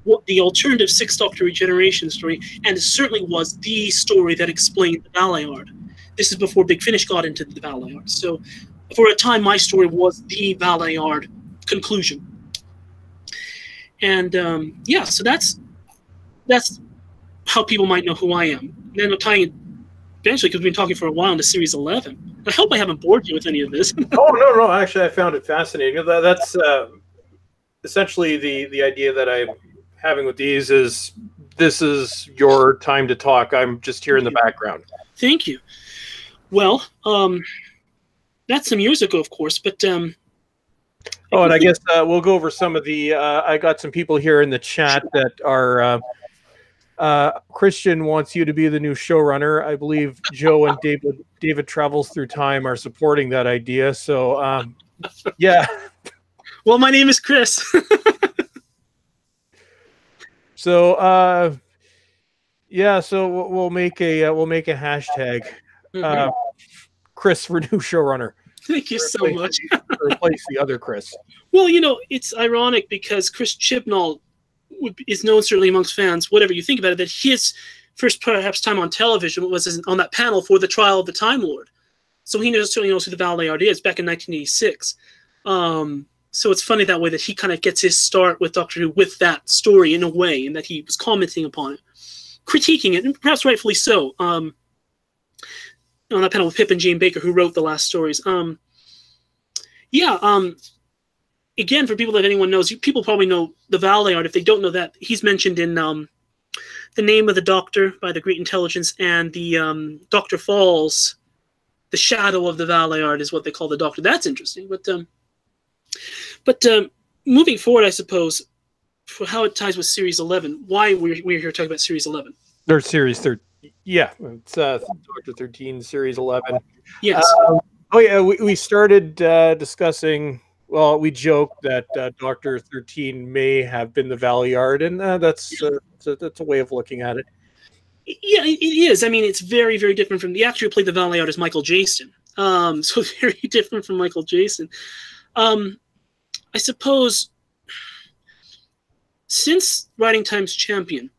what the alternative Sixth Doctor regeneration story, and it certainly was the story that explained the Valeyard. This is before Big Finish got into the Valeyard. So for a time, my story was the Valeyard conclusion. And so that's how people might know who I am. And then I'm tying it eventually, because we've been talking for a while, into Series 11. I hope I haven't bored you with any of this. Oh, no. Actually, I found it fascinating. That's essentially the idea that I'm having with these is this is your time to talk. I'm just here in the background. Thank you. Well, that's some years ago, of course, but... and I guess we'll go over some of the... I got some people here in the chat that are... Christian wants you to be the new showrunner. I believe Joe and David Travels Through Time are supporting that idea. So, yeah. Well, my name is Chris. So, so we'll make a hashtag. Chris for new showrunner. Thank you so much. Replace the other Chris. Well, it's ironic because Chris Chibnall is known, certainly amongst fans, whatever you think about it, that his first perhaps time on television was on that panel for the Trial of the Time Lord. So he certainly knows who the Valeyard is back in 1986. So it's funny that way that he kind of gets his start with Doctor Who with that story in a way, and that he was commenting upon it, critiquing it, and perhaps rightfully so. On that panel with Pip and Jane Baker, who wrote the last stories. Again, for people that anyone knows, people probably know the Valeyard. If they don't know that, he's mentioned in The Name of the Doctor by the Great Intelligence, and the Dr. Falls, the shadow of the Valeyard is what they call the Doctor. That's interesting. But moving forward, I suppose, for how it ties with Series 11, why we're here talking about Series 11. There's Series 13. Yeah, it's Doctor 13, Series 11. Yes. We started discussing... Well, we joked that Doctor 13 may have been the Valeyard, and that's a way of looking at it. Yeah, it is. I mean, it's very, very different from the actor who played the Valeyard is Michael Jason. So very different from Michael Jason. I suppose since writing Times Champion,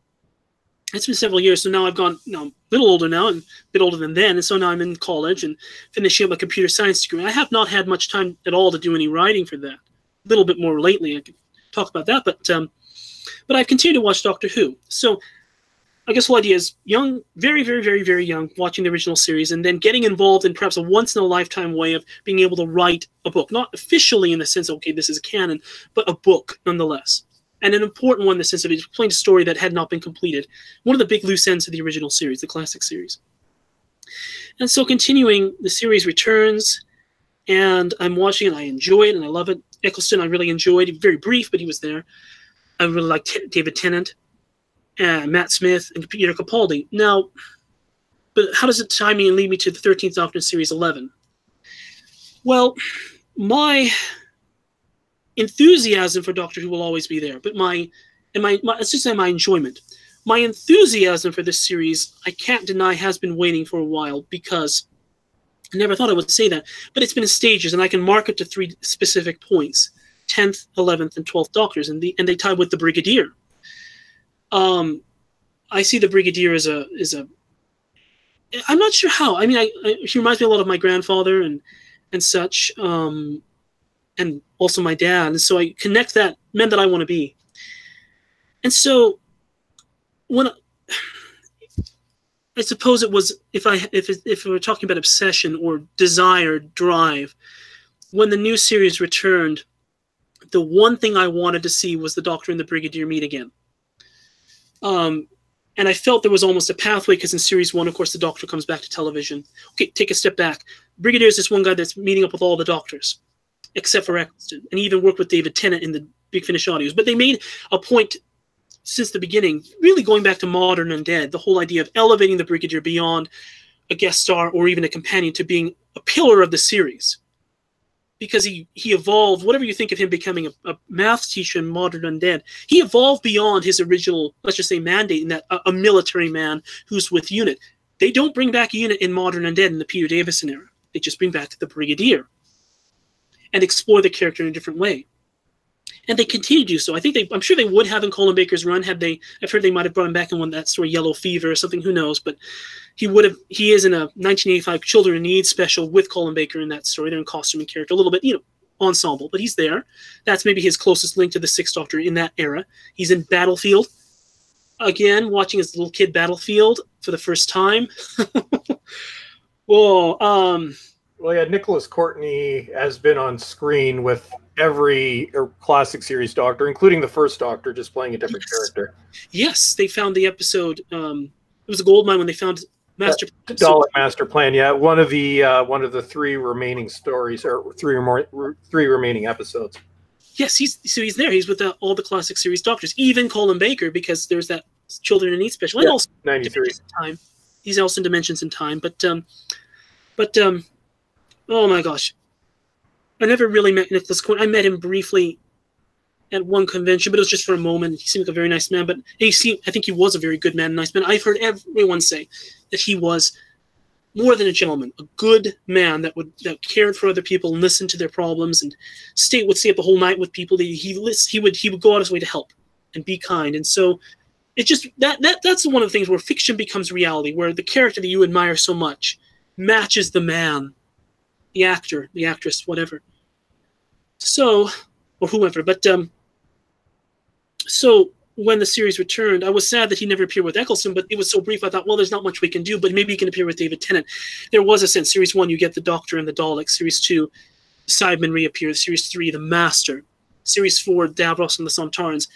it's been several years. So now I've gone a little older now, and a bit older than then. And so now I'm in college and finishing up my computer science degree. I have not had much time at all to do any writing for that. A little bit more lately. I could talk about that. But I've continued to watch Doctor Who. So I guess the whole idea is young, very, very, very, very young, watching the original series, and then getting involved in perhaps a once-in-a-lifetime way of being able to write a book. Not officially in the sense of, okay, this is canon, but a book nonetheless. And an important one in the sense of it explained a story that had not been completed. One of the big loose ends of the original series, the classic series. And so continuing, the series returns, and I'm watching it. I enjoy it, and I love it. Eccleston, I really enjoyed. Very brief, but he was there. I really liked David Tennant. Matt Smith, and Peter Capaldi. Now, but how does it tie me and lead me to the 13th Doctor in Series 11? Well, my enthusiasm for Doctor Who will always be there, but let's just say my enjoyment. My enthusiasm for this series, I can't deny, has been waning for a while, because I never thought I would say that, but it's been in stages, and I can mark it to 3 specific points: 10th, 11th, and 12th Doctors, and they tie with the Brigadier. I see the Brigadier as a I'm not sure how. I mean, he reminds me a lot of my grandfather and such, and also my dad. And so I connect that men that I want to be. And so when I suppose it was, if we're talking about obsession or desire, drive, when the new series returned, the one thing I wanted to see was the Doctor and the Brigadier meet again. And I felt there was almost a pathway, because in Series 1, of course, the Doctor comes back to television. Okay, take a step back. Brigadier is this one guy that's meeting up with all the Doctors, except for Eccleston. And he even worked with David Tennant in the Big Finish audios. But they made a point since the beginning, really going back to Modern Undead, the whole idea of elevating the Brigadier beyond a guest star or even a companion to being a pillar of the series. Because he evolved, whatever you think of him becoming a math teacher in Modern Undead, he evolved beyond his original, let's just say, mandate in that a military man who's with UNIT. They don't bring back UNIT in Modern Undead in the Peter Davison era. They just bring back the Brigadier and explore the character in a different way. And they continue to do so. I'm sure they would have in Colin Baker's run had they. I've heard they might have brought him back in that story, Yellow Fever or something. Who knows? But he would have. He is in a 1985 Children in Need special with Colin Baker in that story. They're in costume and character, a little bit, ensemble, but he's there. That's maybe his closest link to the Sixth Doctor in that era. He's in Battlefield again, watching his little kid Battlefield for the first time. Whoa. Well, yeah, Nicholas Courtney has been on screen with every classic series Doctor, including the first Doctor, just playing a different character. Yes, they found the episode. It was a gold mine when they found Master Dalek Master Plan. Yeah, one of the 3 remaining stories, or 3 remaining episodes. Yes, he's there. He's with all the classic series Doctors, even Colin Baker, because there's that Children in Need special, and also 93. Time. He's also in Dimensions in Time, but oh my gosh. I never really met Nicholas Courtney. I met him briefly at one convention, but it was just for a moment. He seemed like a very nice man, but I think he was a very good man, nice man. I've heard everyone say that he was more than a gentleman, a good man that cared for other people and listened to their problems and would stay up the whole night with people. He would go out his way to help and be kind. And so it just that's one of the things where fiction becomes reality, where the character that you admire so much matches the man, the actor, the actress, whatever. So, or whoever, but so when the series returned, I was sad that he never appeared with Eccleston, but it was so brief. I thought, well, there's not much we can do, but maybe he can appear with David Tennant. There was a sense. Series 1, you get the Doctor and the Daleks. Series 2, Cyberman reappears. Series 3, the Master. Series 4, Davros and the Sontarans.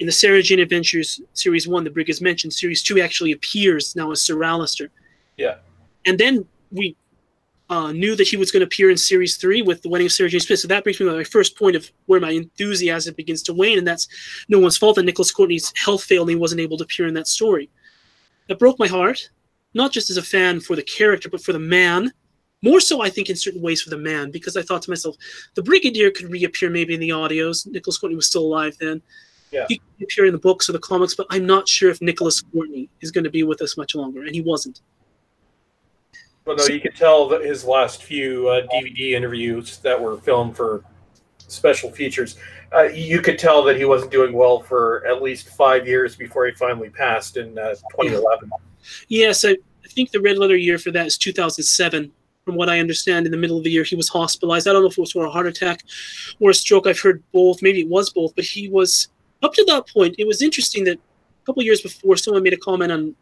In the Sarah Jane Adventures, Series 1, the Brig is mentioned. Series 2 actually appears now as Sir Alistair. Yeah. And then we knew that he was going to appear in Series 3 with the wedding of Sarah Jane Smith. So that brings me to my first point of where my enthusiasm begins to wane, and that's no one's fault that Nicholas Courtney's health failed and he wasn't able to appear in that story. That broke my heart, not just as a fan for the character, but for the man. More so, I think, in certain ways for the man, because I thought to myself, the Brigadier could reappear maybe in the audios. Nicholas Courtney was still alive then. Yeah. He could appear in the books or the comics, but I'm not sure if Nicholas Courtney is going to be with us much longer, and he wasn't. Well, no, you could tell that his last few DVD interviews that were filmed for special features, you could tell that he wasn't doing well for at least 5 years before he finally passed in 2011. Yes, I think the red letter year for that is 2007. From what I understand, in the middle of the year, he was hospitalized. I don't know if it was for a heart attack or a stroke. I've heard both. Maybe it was both. But he was, up to that point, it was interesting that a couple of years before, someone made a comment on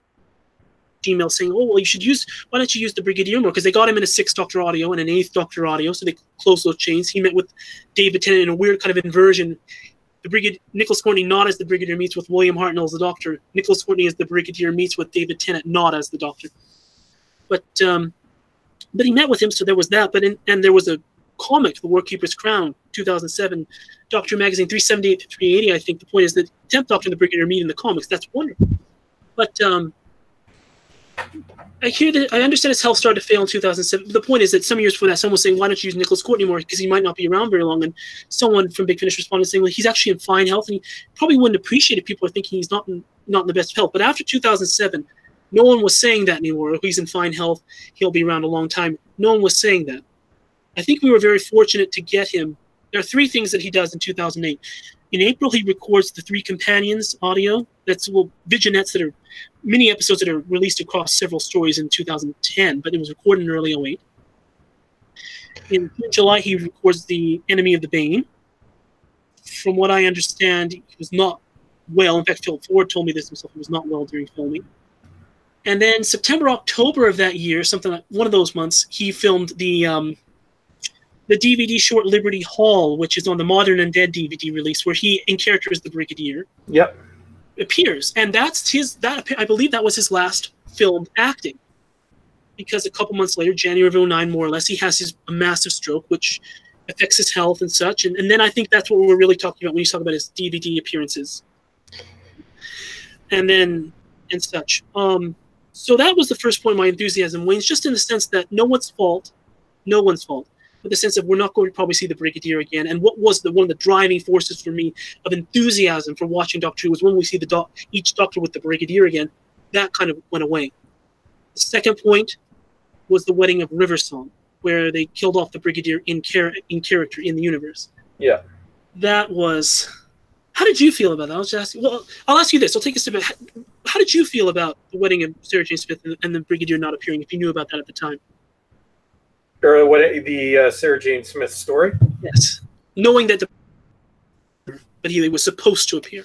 Gmail saying, oh, well, why don't you use the Brigadier more? Because they got him in a 6th Doctor audio and an 8th Doctor audio, so they closed those chains. He met with David Tennant in a weird kind of inversion. Nicholas Courtney not as the Brigadier meets with William Hartnell as the Doctor. Nicholas Courtney as the Brigadier meets with David Tennant not as the Doctor. But he met with him, so there was that. And there was a comic, The Warkeeper's Crown, 2007, Doctor Who Magazine 378 to 380, I think the point is that 10th Doctor and the Brigadier meet in the comics. That's wonderful. But I understand his health started to fail in 2007. The point is that some years before that, someone was saying, why don't you use Nicholas Courtney more? Because he might not be around very long. And someone from Big Finish responded saying, well, he's actually in fine health. And he probably wouldn't appreciate it. People are thinking he's not in the best of health. But after 2007, no one was saying that anymore. He's in fine health. He'll be around a long time. No one was saying that. I think we were very fortunate to get him. There are 3 things that he does in 2008. In April, he records the 3 Companions audio. That's vignettes that are mini episodes that are released across several stories in 2010, but it was recorded in early 2008. In July, he records the Enemy of the Bane. From what I understand, he was not well. In fact, Philip Ford told me this himself. He was not well during filming. And then September, October of that year, something like one of those months, he filmed the DVD short Liberty Hall, which is on the Modern Undead DVD release, where he, in character as the Brigadier, appears. And I believe that was his last filmed acting. Because a couple months later, January of 2009, more or less, he has a massive stroke, which affects his health and such. And then I think that's what we're really talking about when you talk about his DVD appearances. And such. So that was the first point of my enthusiasm wanes, just in the sense that no one's fault, but the sense that we're not going to probably see the Brigadier again. And what was one of the driving forces for me of enthusiasm for watching Doctor Who was when we see each Doctor with the Brigadier again, that kind of went away. The second point was the wedding of Riversong, where they killed off the Brigadier in character in the universe. Yeah. That was... How did you feel about that? I'll ask you this. I'll take a step back. How did you feel about the wedding of Sarah Jane Smith and the Brigadier not appearing, if you knew about that at the time? Or the Sarah Jane Smith story? Yes. Knowing that he was supposed to appear.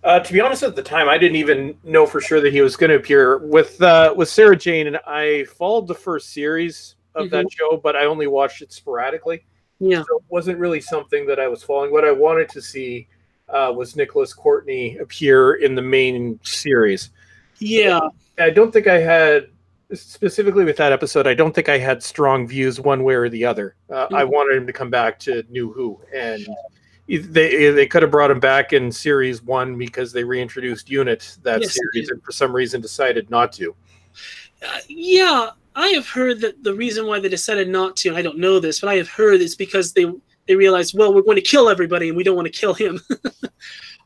To be honest, at the time, I didn't even know for sure that he was going to appear. With Sarah Jane, and I followed the first series of that show, but I only watched it sporadically. Yeah. So it wasn't really something that I was following. What I wanted to see was Nicholas Courtney appear in the main series. Yeah. I don't think I had, specifically with that episode, I don't think I had strong views one way or the other. I wanted him to come back to New Who, and they could have brought him back in series 1 because they reintroduced Unit that series, and for some reason decided not to. Yeah. I have heard that the reason why they decided not to, and I don't know this, but I have heard it's because they realized, well, we're going to kill everybody and we don't want to kill him.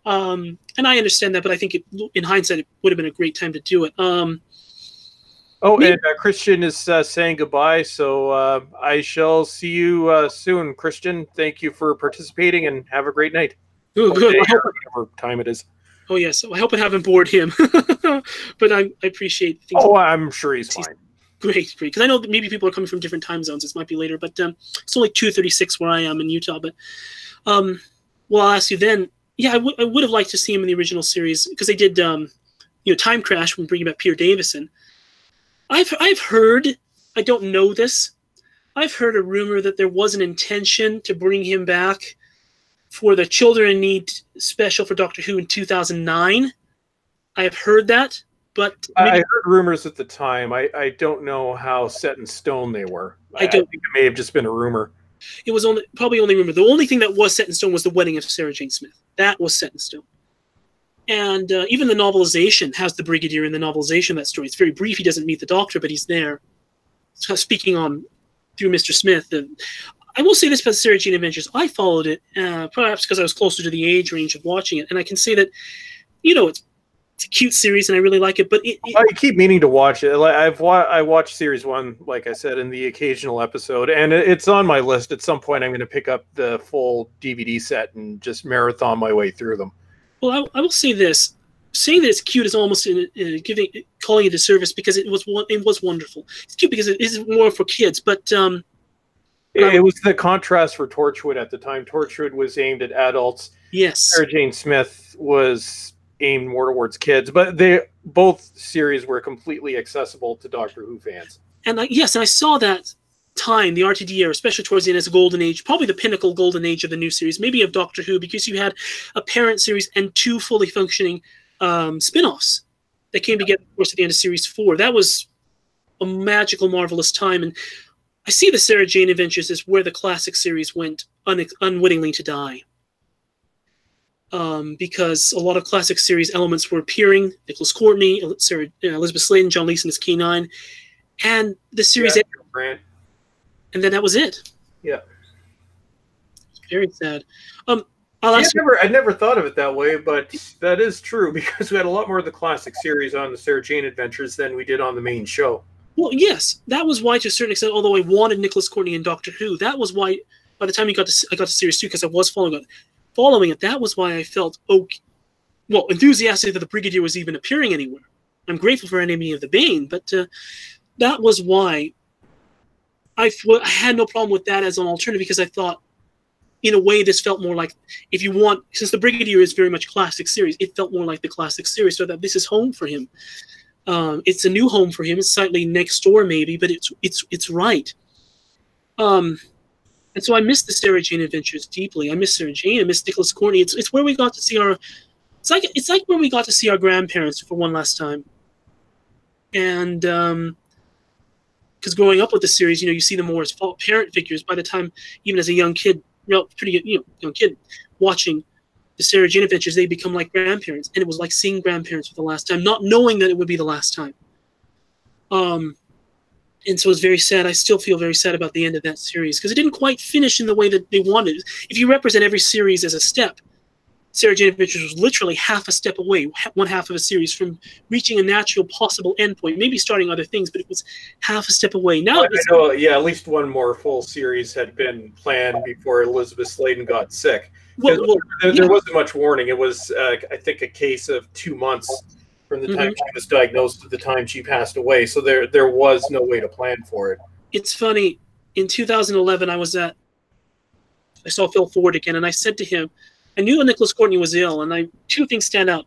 And I understand that, but I think in hindsight, it would have been a great time to do it. And Christian is saying goodbye, so I shall see you soon, Christian. Thank you for participating and have a great night. Good. Whatever time it is. Oh, yes. I hope I haven't bored him, but I appreciate things. Oh, I'm sure he's fine. Great. Because I know that maybe people are coming from different time zones. This might be later, but it's only 2:36 where I am in Utah. But well, I'll ask you then. Yeah, I would have liked to see him in the original series because they did, Time Crash when bringing back Peter Davison. I've heard, I don't know this, I've heard a rumor that there was an intention to bring him back for the Children in Need special for Doctor Who in 2009. I have heard that. But I heard rumors at the time. I don't know how set in stone they were. I think it may have just been a rumor. It was probably only rumor. The only thing that was set in stone was the wedding of Sarah Jane Smith. That was set in stone. And even the novelization has the Brigadier in the novelization of that story. It's very brief. He doesn't meet the Doctor, but he's there speaking through Mr. Smith. I will say this about Sarah Jane Adventures. I followed it, perhaps because I was closer to the age range of watching it. And I can say that, it's a cute series, and I really like it. But I keep meaning to watch it. I watched series 1, like I said, in the occasional episode, and it's on my list. At some point, I'm going to pick up the full DVD set and just marathon my way through them. Well, I will say this: saying that it's cute is almost calling it a disservice because it was wonderful. It's cute because it is more for kids, but it was the contrast for Torchwood at the time. Torchwood was aimed at adults. Yes, Sarah Jane Smith was aimed more towards kids, but both series were completely accessible to Doctor Who fans. And I saw that time, the RTD era, especially towards the end, as a golden age, probably the pinnacle golden age of the new series, maybe of Doctor Who, because you had a parent series and 2 fully functioning spin-offs that came together, of course, at the end of series 4. That was a magical, marvelous time. And I see the Sarah Jane Adventures as where the classic series went unwittingly to die. Because a lot of classic series elements were appearing. Nicholas Courtney, Elizabeth Sladen, John Leeson as K9, and the series ended, and then that was it. Yeah, it's very sad. I never thought of it that way, but that is true because we had a lot more of the classic series on the Sarah Jane Adventures than we did on the main show. Well, yes, that was why, to a certain extent, although I wanted Nicholas Courtney in Doctor Who, that was why by the time I got to series 2, because I was following it, that was why I felt enthusiastic that the Brigadier was even appearing anywhere. I'm grateful for Enemy of the Bane, but that was why I had no problem with that as an alternative, because I thought, in a way, this felt more like, if you want, since the Brigadier is very much classic series, it felt more like the classic series, so that this is home for him. It's a new home for him. It's slightly next door, maybe, but it's right. And so I miss the Sarah Jane Adventures deeply. I miss Sarah Jane. I miss Nicholas Courtney. It's where we got to see our. It's like where we got to see our grandparents for one last time. And because growing up with the series, you see them more as parent figures. By the time, even as a young kid, young kid watching the Sarah Jane Adventures, they become like grandparents, and it was like seeing grandparents for the last time, not knowing that it would be the last time. And so it's very sad. I still feel very sad about the end of that series because it didn't quite finish in the way that they wanted. If you represent every series as a step, Sarah Jane Adventures was literally half a step away, one half of a series from reaching a natural possible endpoint, maybe starting other things, but it was half a step away. Now, I know, at least one more full series had been planned before Elizabeth Sladen got sick. There wasn't much warning. It was, I think, a case of 2 months from the time she was diagnosed to the time she passed away. So there was no way to plan for it. It's funny. In 2011, I saw Phil Ford again, and I said to him, I knew Nicholas Courtney was ill, and 2 things stand out.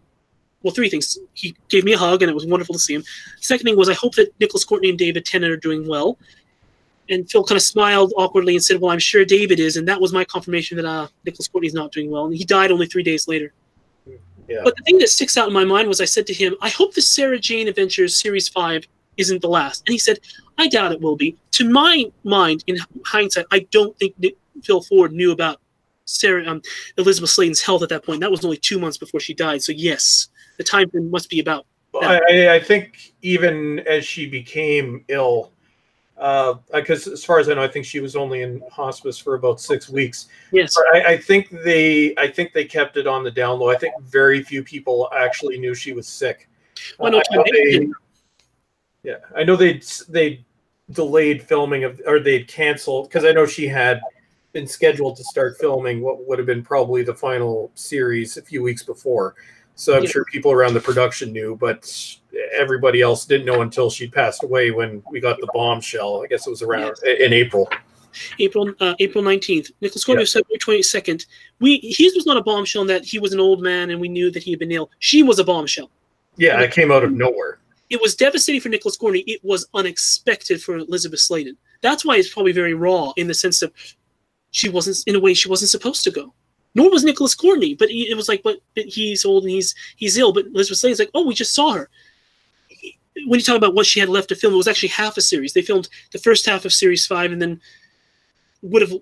Well, 3 things. He gave me a hug, and it was wonderful to see him. The second thing was, I hope that Nicholas Courtney and David Tennant are doing well. And Phil kind of smiled awkwardly and said, well, I'm sure David is. And that was my confirmation that Nicholas Courtney's not doing well. And he died only 3 days later. Yeah. But the thing that sticks out in my mind was I said to him, I hope the Sarah Jane Adventures Series 5 isn't the last. And he said, I doubt it will be. To my mind, in hindsight, I don't think Phil Ford knew about Elizabeth Sladen's health at that point. That was only 2 months before she died. So yes, the time must be about that. I think even as she became ill, because as far as I know, I think she was only in hospice for about 6 weeks. Yes, I think they kept it on the down low. I think very few people actually knew she was sick. I know they delayed filming or they'd canceled, because I know she had been scheduled to start filming what would have been probably the final series a few weeks before. So I'm sure people around the production knew, but everybody else didn't know until she passed away when we got the bombshell. I guess it was around in April. April 19th. Nicholas Courtney was February 22nd. His was not a bombshell in that he was an old man and we knew that he had been ill. She was a bombshell. Yeah, it came out of nowhere. It was devastating for Nicholas Courtney. It was unexpected for Elizabeth Sladen. That's why it's probably very raw in the sense that she wasn't supposed to go. Nor was Nicholas Courtney, but it was like, but he's old and he's ill. But Elizabeth Sladen's like, oh, we just saw her. When you talk about what she had left to film, it was actually half a series. They filmed the first half of Series 5 and then would have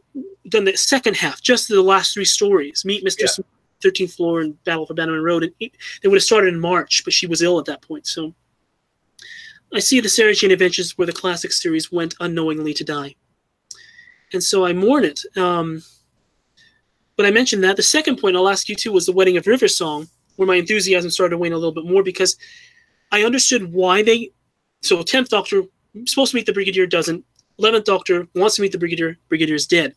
done the second half, just the last 3 stories. Meet Mr. Smith, 13th Floor, and Battle for Bannerman Road. And they would have started in March, but she was ill at that point. So I see the Sarah Jane Adventures where the classic series went unknowingly to die. And so I mourn it. But I mentioned that. The second point I'll ask you too was the Wedding of River Song, where my enthusiasm started to wane a little bit more because I understood why so 10th Doctor, supposed to meet the Brigadier, doesn't. 11th Doctor wants to meet the Brigadier, Brigadier is dead.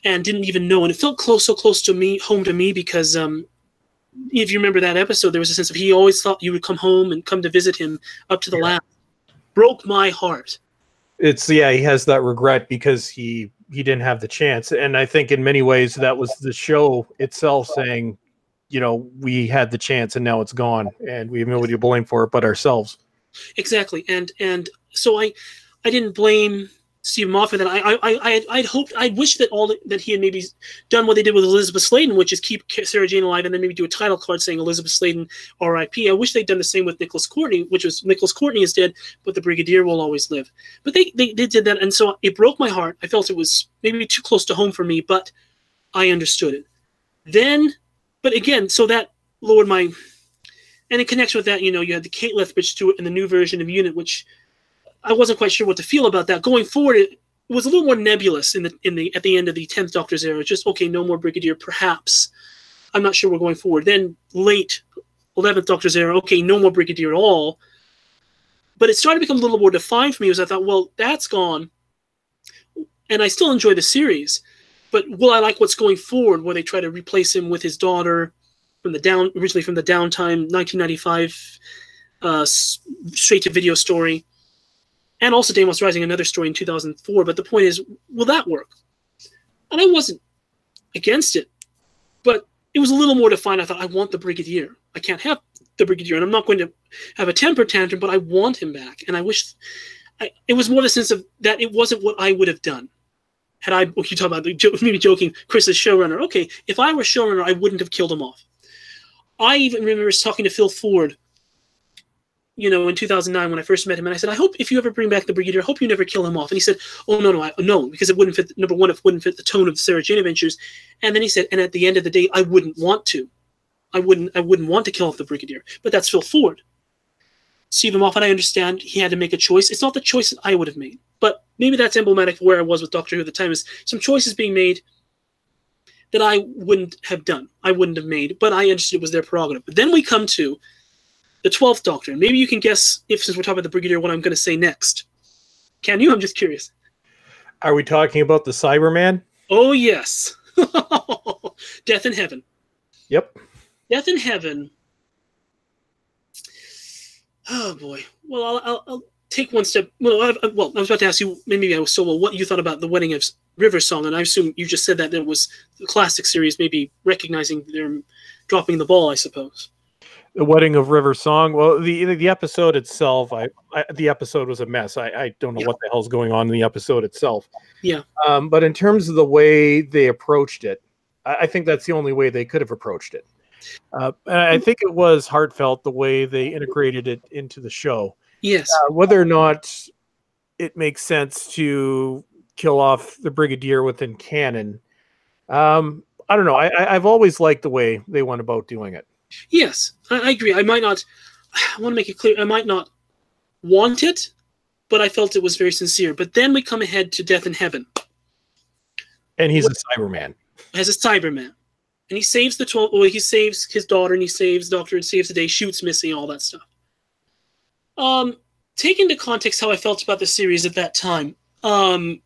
And didn't even know. And it felt so close to me, home to me, because if you remember that episode, there was a sense of he always thought you would come home and come to visit him up to the last. Broke my heart. He has that regret because he didn't have the chance. And I think in many ways that was the show itself saying, we had the chance and now it's gone and we have nobody to blame for it but ourselves. Exactly. And so I didn't blame Stephen Moffat that I'd hoped, I'd wished that he had maybe done what they did with Elizabeth Sladen, which is keep Sarah Jane alive and then maybe do a title card saying Elizabeth Sladen R.I.P. I wish they'd done the same with Nicholas Courtney, which was Nicholas Courtney is dead, but the Brigadier will always live. But they did that, and so it broke my heart. I felt it was maybe too close to home for me, but I understood it. Then, but again, so that lowered my, and in connection with that, you had the Kate Lethbridge Stewart and the new version of Unit, which I wasn't quite sure what to feel about that. Going forward, it was a little more nebulous at the end of the 10th Doctor's era. Just, okay, no more Brigadier, perhaps. I'm not sure we're going forward. Then late 11th Doctor's era, okay, no more Brigadier at all. But it started to become a little more defined for me as I thought, well, that's gone. And I still enjoy the series. But will I like what's going forward, where they try to replace him with his daughter originally from the Downtime 1995 straight-to-video story. And also Deimos Rising, another story in 2004. But the point is, will that work? And I wasn't against it. But it was a little more defined. I thought, I want the Brigadier. I can't have the Brigadier. And I'm not going to have a temper tantrum, but I want him back. And I wish... it was more the sense of that it wasn't what I would have done. Had I... you talk about maybe joking, Chris is showrunner. Okay, if I were showrunner, I wouldn't have killed him off. I even remember talking to Phil Ford, in 2009 when I first met him, and I said, I hope if you ever bring back the Brigadier, I hope you never kill him off. And he said, oh, no, because it wouldn't fit, number one, it wouldn't fit the tone of the Sarah Jane Adventures. And then he said, and at the end of the day, I wouldn't want to. I wouldn't want to kill off the Brigadier. But that's Phil Ford. Stephen Moffat, I understand he had to make a choice. It's not the choice that I would have made. But maybe that's emblematic of where I was with Doctor Who at the time, is some choices being made that I wouldn't have done. I wouldn't have made, but I understood it was their prerogative. But then we come to the 12th Doctor. And maybe you can guess, since we're talking about the Brigadier, what I'm going to say next. Can you? I'm just curious. Are we talking about the Cyberman? Oh, yes. Death in Heaven. Yep. Death in Heaven. Oh, boy. Well, I'll take one step. Well, I was about to ask you, maybe I was so well, what you thought about The Wedding of River Song, and I assume you just said that it was the classic series, maybe recognizing they're dropping the ball, I suppose. The Wedding of River Song. Well, the episode itself, the episode was a mess. I don't know what the hell's going on in the episode itself. Yeah. But in terms of the way they approached it, I think that's the only way they could have approached it. And I think it was heartfelt the way they integrated it into the show. Yes. Whether or not it makes sense to kill off the Brigadier within canon, I don't know. I've always liked the way they went about doing it. Yes, I agree. I want to make it clear, I might not want it, but I felt it was very sincere. But then we come ahead to Death in Heaven. And he's a Cyberman. As a Cyberman. And he saves the 12, well, he saves his daughter, and he saves the Doctor, and saves the day, shoots Missy, all that stuff. Take into context how I felt about the series at that time. A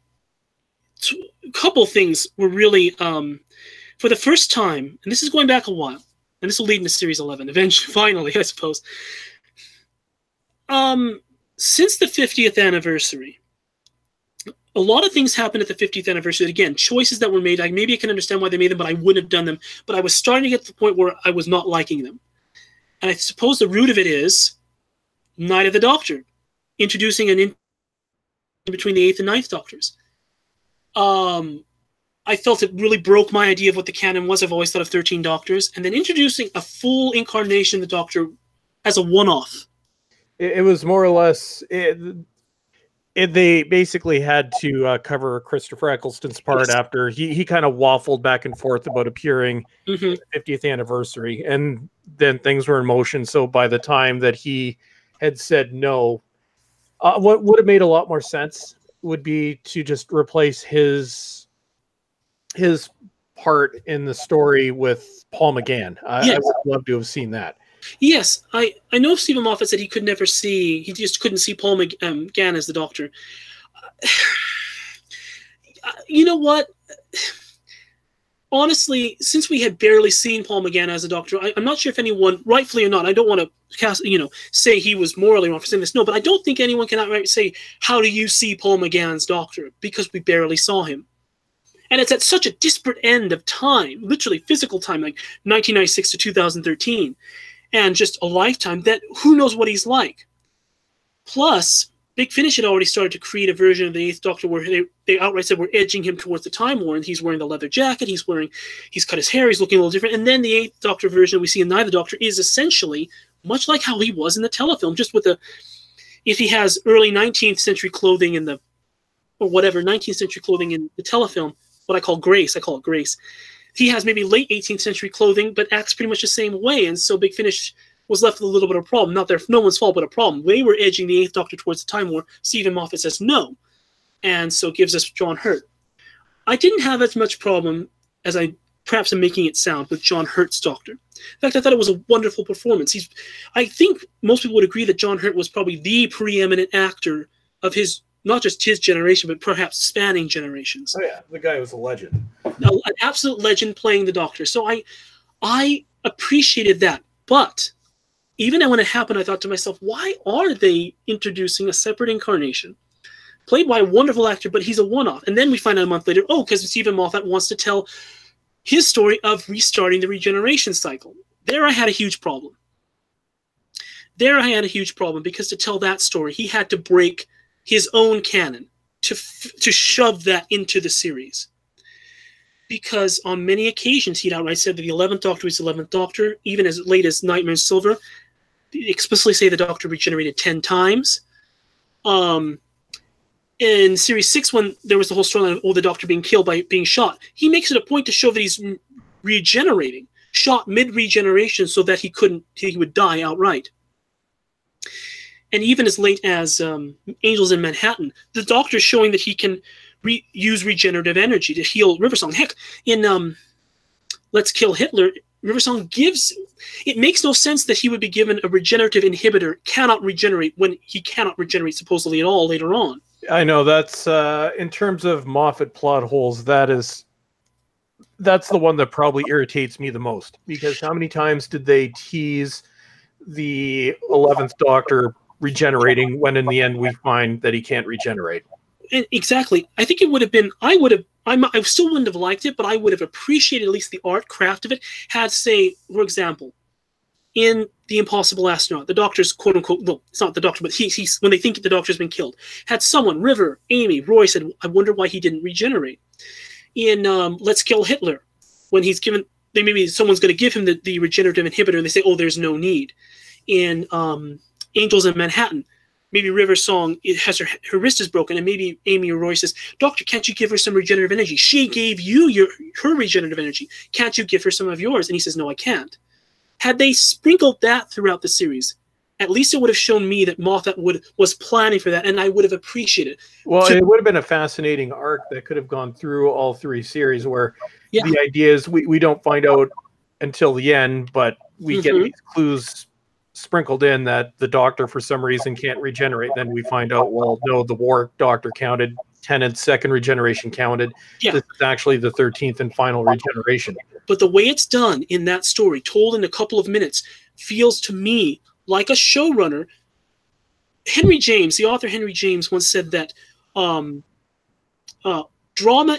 couple things were really, for the first time, and this is going back a while, and this will lead into Series 11, eventually, finally, I suppose. Since the 50th anniversary, a lot of things happened at the 50th anniversary. Again, choices that were made. Maybe I can understand why they made them, but I wouldn't have done them. But I was starting to get to the point where I was not liking them. And I suppose the root of it is Night of the Doctor, introducing an in between the 8th and 9th Doctors. I felt it really broke my idea of what the canon was. I've always thought of 13 Doctors. And then introducing a full incarnation of the Doctor as a one-off. It was more or less... they basically had to cover Christopher Eccleston's part after he kind of waffled back and forth about appearing at the 50th anniversary. And then things were in motion. So by the time that he had said no, what would have made a lot more sense would be to just replace his part in the story with Paul McGann. I would love to have seen that. Yes, I know Stephen Moffat said he just couldn't see Paul McGann as the Doctor. You know what? Honestly, since we had barely seen Paul McGann as a Doctor, I'm not sure if anyone, rightfully or not, I don't want to say he was morally wrong for saying this. No, but I don't think anyone can outright say, how do you see Paul McGann's Doctor? Because we barely saw him. And it's at such a disparate end of time, literally physical time, like 1996 to 2013. And just a lifetime that who knows what he's like. Plus, Big Finish had already started to create a version of the Eighth Doctor where they outright said we're edging him towards the Time War, and he's wearing the leather jacket, he's cut his hair, he's looking a little different. And then the Eighth Doctor version we see in Neither Doctor is essentially much like how he was in the telefilm, just with if he has early 19th century clothing in the, or whatever, 19th century clothing in the telefilm, what I call it Grace. He has maybe late 18th century clothing, but acts pretty much the same way, and so Big Finish was left with a little bit of a problem. Not no one's fault, but a problem. They were edging the Eighth Doctor towards the Time War. Stephen Moffat says no, and so gives us John Hurt. I didn't have as much problem as I perhaps am making it sound with John Hurt's Doctor. In fact, I thought it was a wonderful performance. I think most people would agree that John Hurt was probably the preeminent actor of his, not just his generation, but perhaps spanning generations. Oh yeah, the guy was a legend. An absolute legend playing the Doctor. So I appreciated that, but even when it happened, I thought to myself, why are they introducing a separate incarnation played by a wonderful actor, but he's a one-off? And then we find out a month later, because Stephen Moffat wants to tell his story of restarting the regeneration cycle. There I had a huge problem. Because to tell that story, he had to break his own canon to shove that into the series. Because on many occasions, he'd outright said that the 11th Doctor is the 11th Doctor, even as late as Nightmare in Silver. Explicitly say the Doctor regenerated 10 times. In Series 6, when there was the whole storyline of the Doctor being killed by being shot, he makes it a point to show that he's regenerating, shot mid-regeneration so that he would die outright. And even as late as Angels in Manhattan, the Doctor's showing that he can use regenerative energy to heal Riversong. Heck, in Let's Kill Hitler, Riversong it makes no sense that he would be given a regenerative inhibitor, cannot regenerate, when he cannot regenerate supposedly at all later on. I know, that's, in terms of Moffat plot holes, that's the one that probably irritates me the most. Because how many times did they tease the 11th Doctor regenerating when in the end we find that he can't regenerate? Exactly. I think it would have been, I still wouldn't have liked it, but I would have appreciated at least the art craft of it, had, say, for example, in The Impossible Astronaut, the Doctor's quote-unquote, no, it's not the Doctor, but he's when they think the Doctor's been killed, had someone, River, Amy, Roy said, I wonder why he didn't regenerate. In Let's Kill Hitler, when he's given, maybe someone's going to give him the regenerative inhibitor, and they say, oh, there's no need. In Angels in Manhattan, maybe River's song, it has her wrist is broken, and maybe Amy or Roy says, Doctor, can't you give her some regenerative energy? She gave you her regenerative energy. Can't you give her some of yours? And he says, no, I can't. Had they sprinkled that throughout the series, at least it would have shown me that Moffat was planning for that, and I would have appreciated it. Well, it would have been a fascinating arc that could have gone through all three series, where the idea is we don't find out until the end, but we get these clues sprinkled in that the Doctor for some reason can't regenerate. Then we find out, well, no, the War Doctor counted, Tennant's second regeneration counted. This is actually the 13th and final regeneration. But the way it's done in that story, told in a couple of minutes, feels to me like a showrunner. Henry James, the author Henry James, once said that drama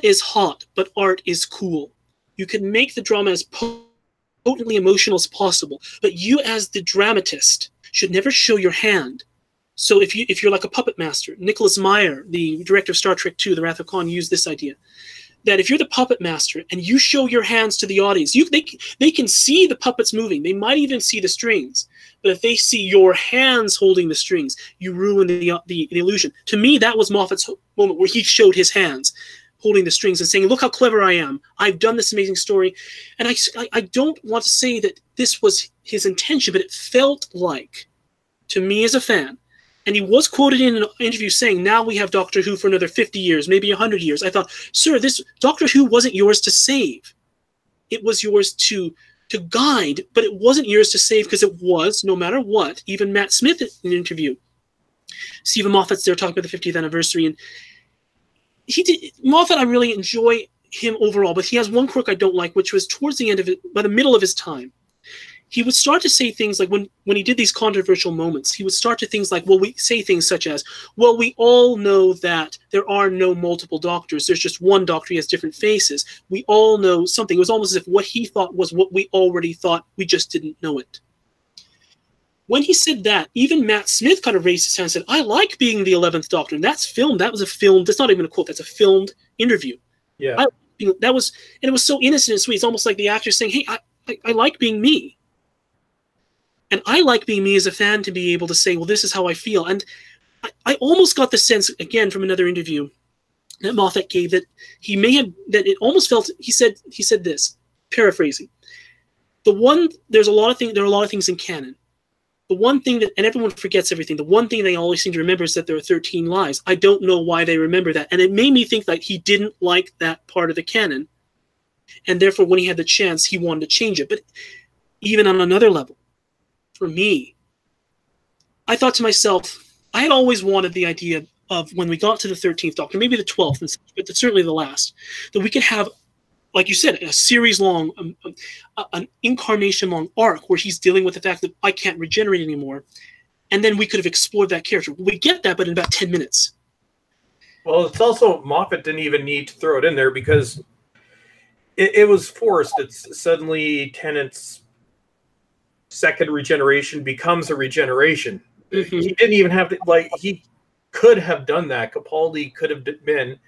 is hot, but art is cool. You can make the drama as potently emotional as possible, but you as the dramatist should never show your hand. So if you're like a puppet master, Nicholas Meyer, the director of Star Trek II, The Wrath of Khan, used this idea, that if you're the puppet master and you show your hands to the audience, they can see the puppets moving, they might even see the strings, but if they see your hands holding the strings, you ruin the illusion. To me, that was Moffat's moment where he showed his hands holding the strings and saying, look how clever I am. I've done this amazing story. And I don't want to say that this was his intention, but it felt like, to me as a fan, and he was quoted in an interview saying, now we have Doctor Who for another 50 years, maybe 100 years. I thought, sir, this Doctor Who wasn't yours to save. It was yours to guide, but it wasn't yours to save, because it was, no matter what, even Matt Smith in an interview. Stephen Moffat's there talking about the 50th anniversary, and Moffat, I really enjoy him overall, but he has one quirk I don't like, which was towards the end of it, by the middle of his time. He would start to say things like, when he did these controversial moments, he would start to things like, we say things such as, well, we all know that there are no multiple Doctors. There's just one Doctor. He has different faces. We all know something. It was almost as if what he thought was what we already thought. We just didn't know it. when he said that, even Matt Smith kind of raised his hand and said, I like being the 11th Doctor. And that's filmed. That was a filmed, that's not even a quote, that's a filmed interview. Yeah. That was, and it was so innocent and sweet. It's almost like the actor saying, hey, I like being me. And I like being me as a fan to be able to say, well, this is how I feel. And I almost got the sense, again, from another interview that Moffat gave, that he may have, that it almost felt, he said this, paraphrasing, there are a lot of things in canon. The one thing that, and everyone forgets everything, the one thing they always seem to remember is that there are 13 lives. I don't know why they remember that. And it made me think that he didn't like that part of the canon. And therefore, when he had the chance, he wanted to change it. But even on another level, for me, I thought to myself, I had always wanted the idea of when we got to the 13th Doctor, maybe the 12th, but certainly the last, that we could have, like you said, a series-long, an incarnation-long arc where he's dealing with the fact that I can't regenerate anymore, and then we could have explored that character. We get that, but in about 10 minutes. Well, it's also, Moffat didn't even need to throw it in there because it was forced. It's suddenly Tennant's second regeneration becomes a regeneration. Mm-hmm. He didn't even have to, like, he could have done that. Capaldi could have been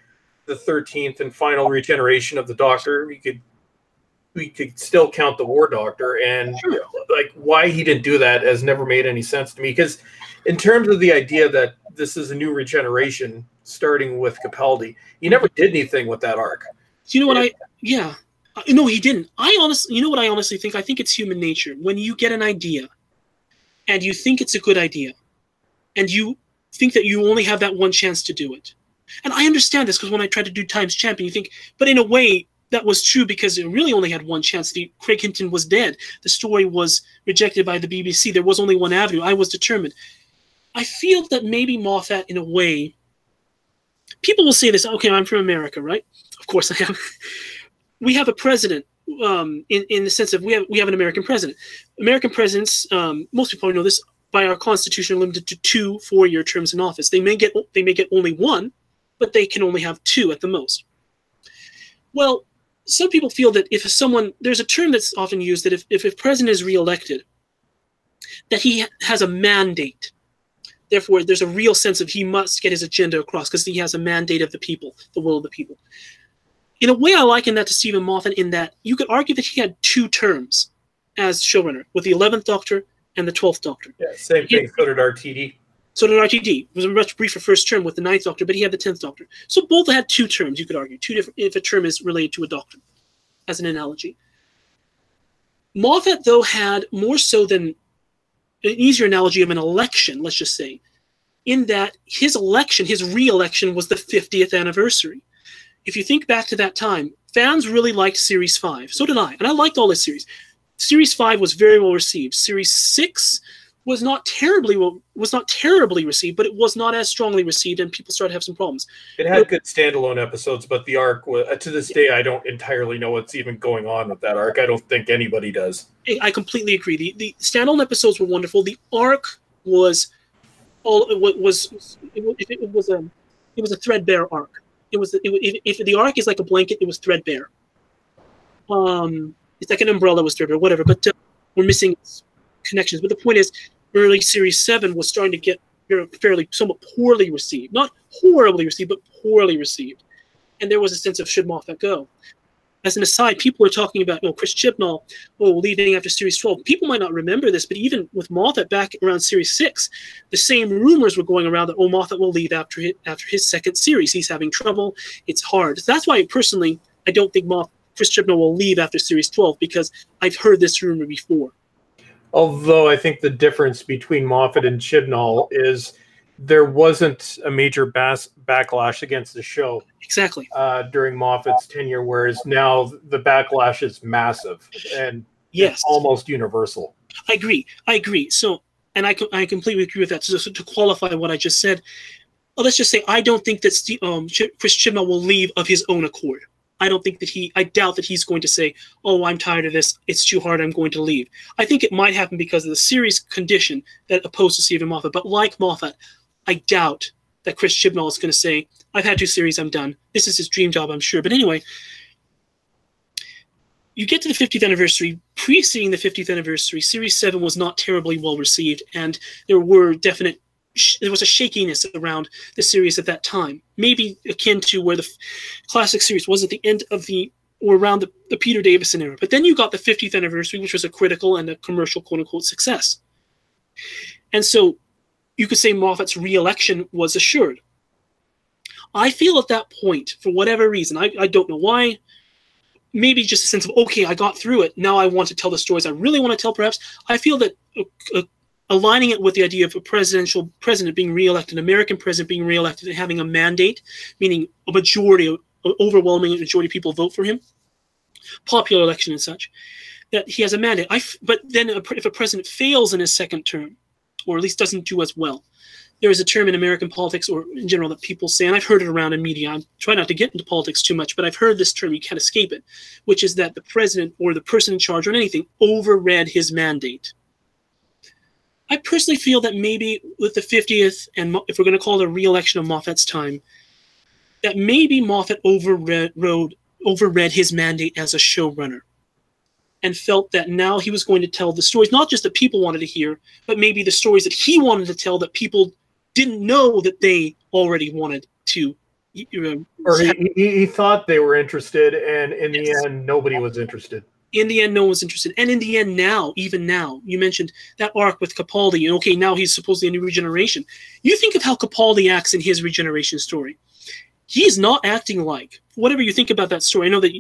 the 13th and final regeneration of the Doctor. We could still count the War Doctor, and like, why he didn't do that has never made any sense to me. Because in terms of the idea that this is a new regeneration starting with Capaldi, he never did anything with that arc. You know what no, he didn't. You know what I honestly think? I think it's human nature. When you get an idea and you think it's a good idea and you think that you only have that one chance to do it. And I understand this because when I tried to do Times Champion, you think, but in a way that was true because it really only had one chance. Craig Hinton was dead. The story was rejected by the BBC. There was only one avenue. I was determined. I feel that maybe Moffat, in a way, people will say this, okay, I'm from America, right? Of course I am. We have a president, in the sense of we have an American president. American presidents, most people probably know this, by our Constitution, are limited to 2 4-year terms in office. They may get only one, but they can only have 2 at the most. Well, some people feel that there's a term that's often used that if a president is reelected, that he has a mandate. Therefore, there's a real sense of he must get his agenda across because he has a mandate of the people, the will of the people. In a way, I liken that to Stephen Moffat in that you could argue that he had 2 terms as showrunner, with the 11th Doctor and the 12th Doctor. Yeah, same thing. So did RTD. So did RTD. It was a much briefer first term with the 9th Doctor, but he had the 10th Doctor. So both had 2 terms, you could argue. 2 different, if a term is related to a Doctor, as an analogy. Moffat, though, had more so than an easier analogy of an election, let's just say, in that his re-election was the 50th anniversary. If you think back to that time, fans really liked Series 5. So did I, and I liked all the series. Series 5 was very well received. Series 6 was not terribly received, but it was not as strongly received, and people started to have some problems. It had good standalone episodes, but the arc was, to this day, I don't entirely know what's even going on with that arc. I don't think anybody does. I completely agree. The standalone episodes were wonderful. The arc was it was a threadbare arc. If the arc is like a blanket, it was threadbare. It's like an umbrella was threadbare, whatever. But we're missing connections. But the point is, early Series 7 was starting to get somewhat poorly received. Not horribly received, but poorly received. And there was a sense of, should Moffat go? As an aside, people are talking about, Chris Chibnall, leaving after Series 12. People might not remember this, but even with Moffat back around Series 6, the same rumors were going around that, Moffat will leave after his second series. He's having trouble. It's hard. So that's why, personally, I don't think Chris Chibnall will leave after Series 12, because I've heard this rumor before. Although I think the difference between Moffat and Chibnall is there wasn't a major backlash against the show. Exactly. During Moffat's tenure, whereas now the backlash is massive and yes, almost universal. I agree. So, and I completely agree with that. So to qualify what I just said, let's just say I don't think that Chris Chibnall will leave of his own accord. I doubt that he's going to say, I'm tired of this, it's too hard, I'm going to leave. I think it might happen because of the series condition that opposed to Stephen Moffat. But like Moffat, I doubt that Chris Chibnall is going to say, I've had 2 series, I'm done. This is his dream job, I'm sure. But anyway, you get to the 50th anniversary. Preceding the 50th anniversary, Series 7 was not terribly well received, and there was a shakiness around the series at that time, maybe akin to where the classic series was at the end of or around the Peter Davison era. But then you got the 50th anniversary, which was a critical and a commercial quote-unquote success. And so you could say Moffat's re-election was assured. I feel at that point, for whatever reason, I don't know why, maybe just a sense of, okay, I got through it, now I want to tell the stories I really want to tell, perhaps. I feel that aligning it with the idea of a president being re-elected, an American president being re-elected and having a mandate, meaning a majority, overwhelming majority of people vote for him, popular election and such, that he has a mandate. But then if a president fails in his second term, or at least doesn't do as well, there is a term in American politics, or in general, that people say, and I've heard it around in media. I try not to get into politics too much, but I've heard this term, you can't escape it, which is that the president or the person in charge or anything overread his mandate. I personally feel that maybe with the 50th, and if we're going to call it a re-election of Moffat's time, that maybe Moffat overread his mandate as a showrunner and felt that now he was going to tell the stories, not just that people wanted to hear, but maybe the stories that he wanted to tell that people didn't know that they already wanted to. Or he thought they were interested, and in the end, nobody was interested. In the end, no one was interested. And in the end now, even now, you mentioned that arc with Capaldi, and okay, now he's supposedly a new regeneration. You think of how Capaldi acts in his regeneration story. He's not acting like, whatever you think about that story, I know that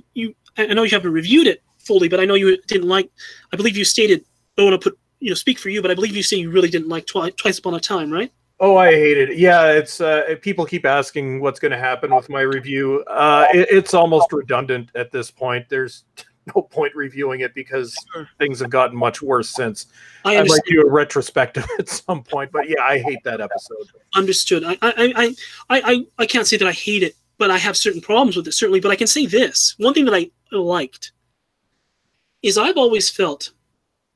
I know you haven't reviewed it fully, but I know you didn't like, I believe you stated, I don't want to speak for you, but I believe you say you really didn't like Twice Upon a Time, right? Oh, I hate it. Yeah, it's people keep asking what's going to happen with my review. It's almost redundant at this point. There's no point reviewing it because things have gotten much worse since. I'd like to do a retrospective at some point, but yeah, I hate that episode. Understood. I can't say that I hate it, but I have certain problems with it, certainly. But I can say this. One thing that I liked is I've always felt,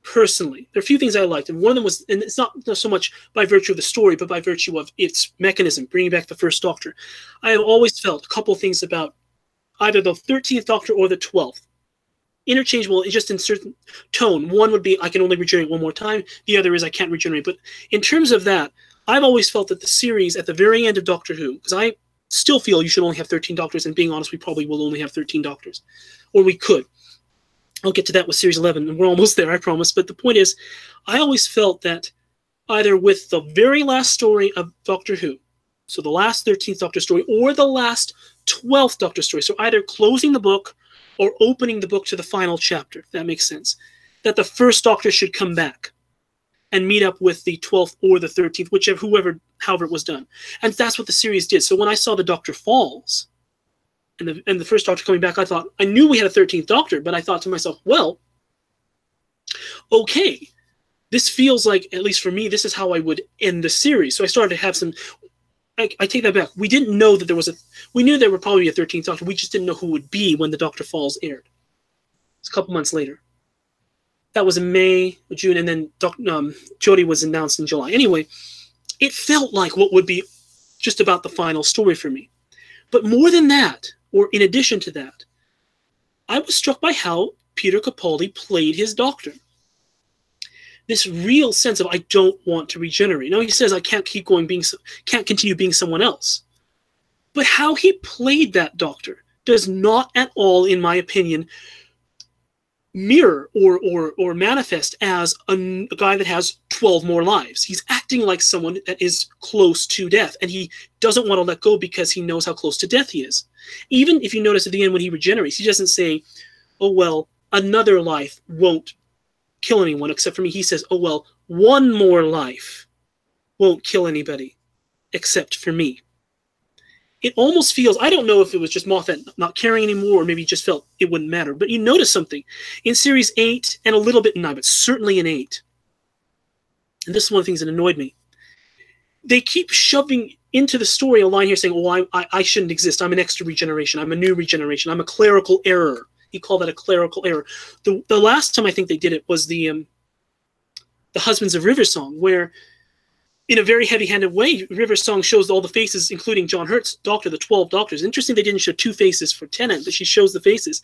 personally, there are a few things I liked, and one of them was, and it's not so much by virtue of the story, but by virtue of its mechanism, bringing back the First Doctor. I have always felt a couple of things about either the 13th Doctor or the 12th. Interchangeable, just in certain tone. One would be, I can only regenerate one more time. The other is, I can't regenerate. But in terms of that, I've always felt that the series, at the very end of Doctor Who, because I still feel you should only have 13 Doctors, and being honest, we probably will only have 13 Doctors. Or we could. I'll get to that with Series 11, and we're almost there, I promise. But the point is, I always felt that either with the very last story of Doctor Who, so the last 13th Doctor story, or the last 12th Doctor story, so either closing the book or opening the book to the final chapter, if that makes sense, that the First Doctor should come back and meet up with the 12th or the 13th, however it was done. And that's what the series did. So when I saw the Doctor falls, and the First Doctor coming back, I knew we had a 13th Doctor, but I thought to myself, well, okay, this feels like, at least for me, this is how I would end the series. So I started to have some, I take that back. We didn't know that we knew there would probably be a 13th Doctor. We just didn't know who it would be when the Doctor Falls aired. It's a couple months later. That was in May, June, and then Jodie was announced in July. Anyway, it felt like what would be just about the final story for me. But more than that, or in addition to that, I was struck by how Peter Capaldi played his Doctor. This real sense of, I don't want to regenerate. Now he says, I can't can't continue being someone else. But how he played that Doctor does not at all, in my opinion, mirror or manifest as a guy that has 12 more lives. He's acting like someone that is close to death, and he doesn't want to let go because he knows how close to death he is. Even if you notice at the end when he regenerates, he doesn't say, oh, well, another life won't kill anyone except for me. He says, oh, well, one more life won't kill anybody except for me. It almost feels, I don't know if it was just Moffat not caring anymore, or maybe he just felt it wouldn't matter, but you notice something. In Series 8, and a little bit in 9, but certainly in 8, and this is one of the things that annoyed me, they keep shoving into the story a line here saying, oh, I shouldn't exist. I'm an extra regeneration. I'm a new regeneration. I'm a clerical error. He called that a clerical error. The last time I think they did it was the Husbands of River song, where in a very heavy-handed way, River Song shows all the faces, including John Hurt's doctor, the 12 doctors. Interesting they didn't show 2 faces for Tennant, but she shows the faces.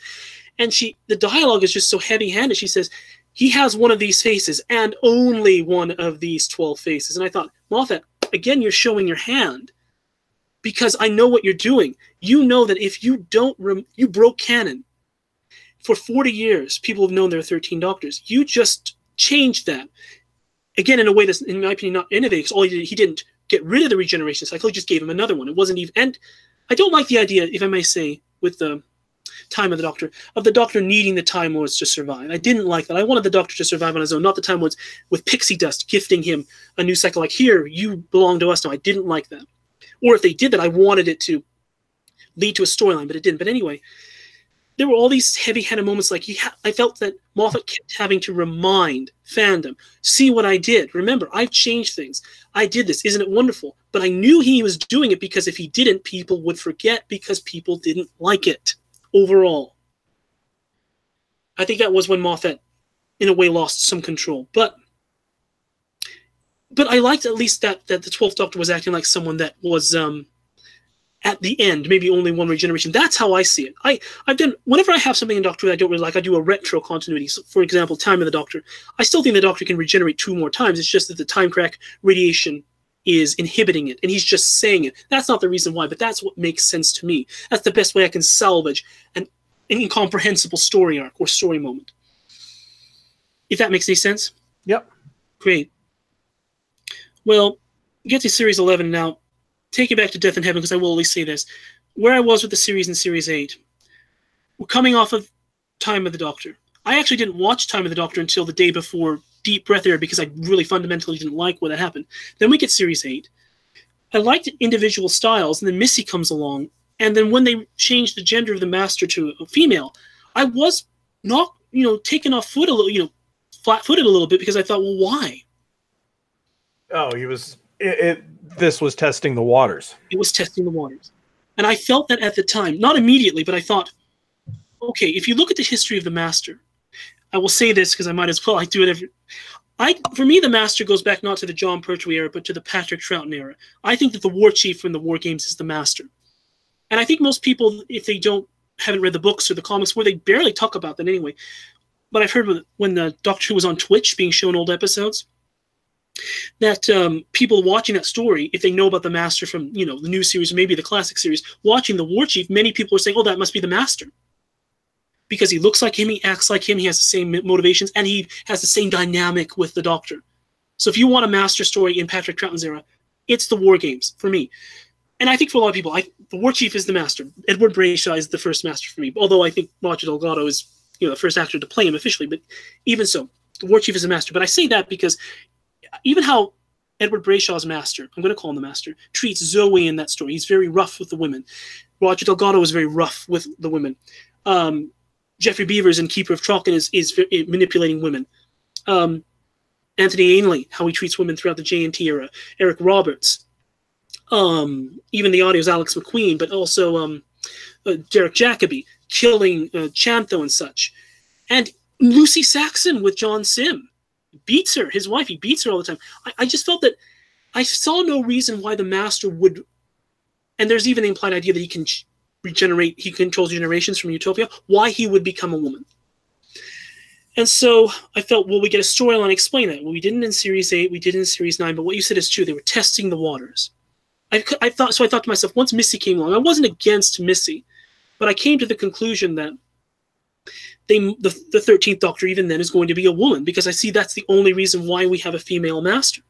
And the dialogue is just so heavy-handed. She says, he has one of these faces and only one of these 12 faces. And I thought, Moffat, again, you're showing your hand because I know what you're doing. You know that if you don't, you broke canon. For 40 years, people have known there are 13 doctors. You just changed that. Again, in a way that's, in my opinion, not innovative, because all he didn't get rid of the regeneration cycle, he just gave him another one. It wasn't even, and I don't like the idea, if I may say, with the Time of the Doctor needing the Time Lords to survive. I didn't like that. I wanted the Doctor to survive on his own, not the Time Lords with pixie dust gifting him a new cycle. Like, here, you belong to us now. I didn't like that. Or if they did that, I wanted it to lead to a storyline, but it didn't. But anyway, there were all these heavy-handed moments. Like I felt that Moffat kept having to remind fandom, see what I did. Remember, I've changed things. I did this. Isn't it wonderful? But I knew he was doing it because if he didn't, people would forget because people didn't like it overall. I think that was when Moffat, in a way, lost some control. But I liked at least that the 12th Doctor was acting like someone that was... at the end, maybe only one regeneration. That's how I see it. I've done, whenever I have something in Doctor Who that I don't really like, I do a retro continuity. So, for example, Time of the Doctor. I still think the Doctor can regenerate 2 more times. It's just that the time crack radiation is inhibiting it, and he's just saying it. That's not the reason why, but that's what makes sense to me. That's the best way I can salvage an incomprehensible story arc or story moment. If that makes any sense? Yep. Great. Well, get to Series 11 now. Take it back to Death in Heaven, because I will always say this. Where I was with the series in Series 8, we're coming off of Time of the Doctor. I actually didn't watch Time of the Doctor until the day before Deep Breath Air because I really fundamentally didn't like what had happened. Then we get Series 8. I liked individual styles, and then Missy comes along, and then when they changed the gender of the Master to a female, I was not, taken off foot a little, flat-footed a little bit because I thought, well, why? Oh, he was... This was testing the waters. It was testing the waters. And I felt that at the time, not immediately, but I thought, okay, if you look at the history of the Master, I will say this because I might as well, I do it every... For me, the Master goes back not to the John Pertwee era, but to the Patrick Troughton era. I think that the War Chief from the War Games is the Master. And I think most people, if they haven't read the books or the comics, where they barely talk about that anyway. But I've heard when the Doctor Who was on Twitch being shown old episodes, that people watching that story, if they know about the Master from, the new series, or maybe the classic series, watching the War Chief, many people are saying, oh, that must be the Master. Because he looks like him, he acts like him, he has the same motivations, and he has the same dynamic with the Doctor. So if you want a Master story in Patrick Troughton's era, it's the War Games, for me. And I think for a lot of people, the War Chief is the Master. Edward Brayshaw is the first Master for me, although I think Roger Delgado is the first actor to play him officially, but even so, the War Chief is the Master. But I say that because even how Edward Brayshaw's Master, I'm going to call him the Master, treats Zoe in that story. He's very rough with the women. Roger Delgado is very rough with the women. Geoffrey Beevers in Keeper of Traken is manipulating women. Anthony Ainley, how he treats women throughout the JNT era. Eric Roberts. Even the audio's Alex McQueen, but also Derek Jacobi killing Chantho and such. And Lucy Saxon with John Sim. Beats her, his wife, he beats her all the time. I just felt that I saw no reason why the Master would, and there's even the implied idea that he can regenerate, he controls generations from Utopia, why he would become a woman. And so I felt, well, we get a storyline explain that. Well, we didn't in Series 8, we did in Series 9, but what you said is true. They were testing the waters. I thought to myself, once Missy came along, I wasn't against Missy, but I came to the conclusion that the 13th Doctor even then is going to be a woman, because I see that's the only reason why we have a female Master.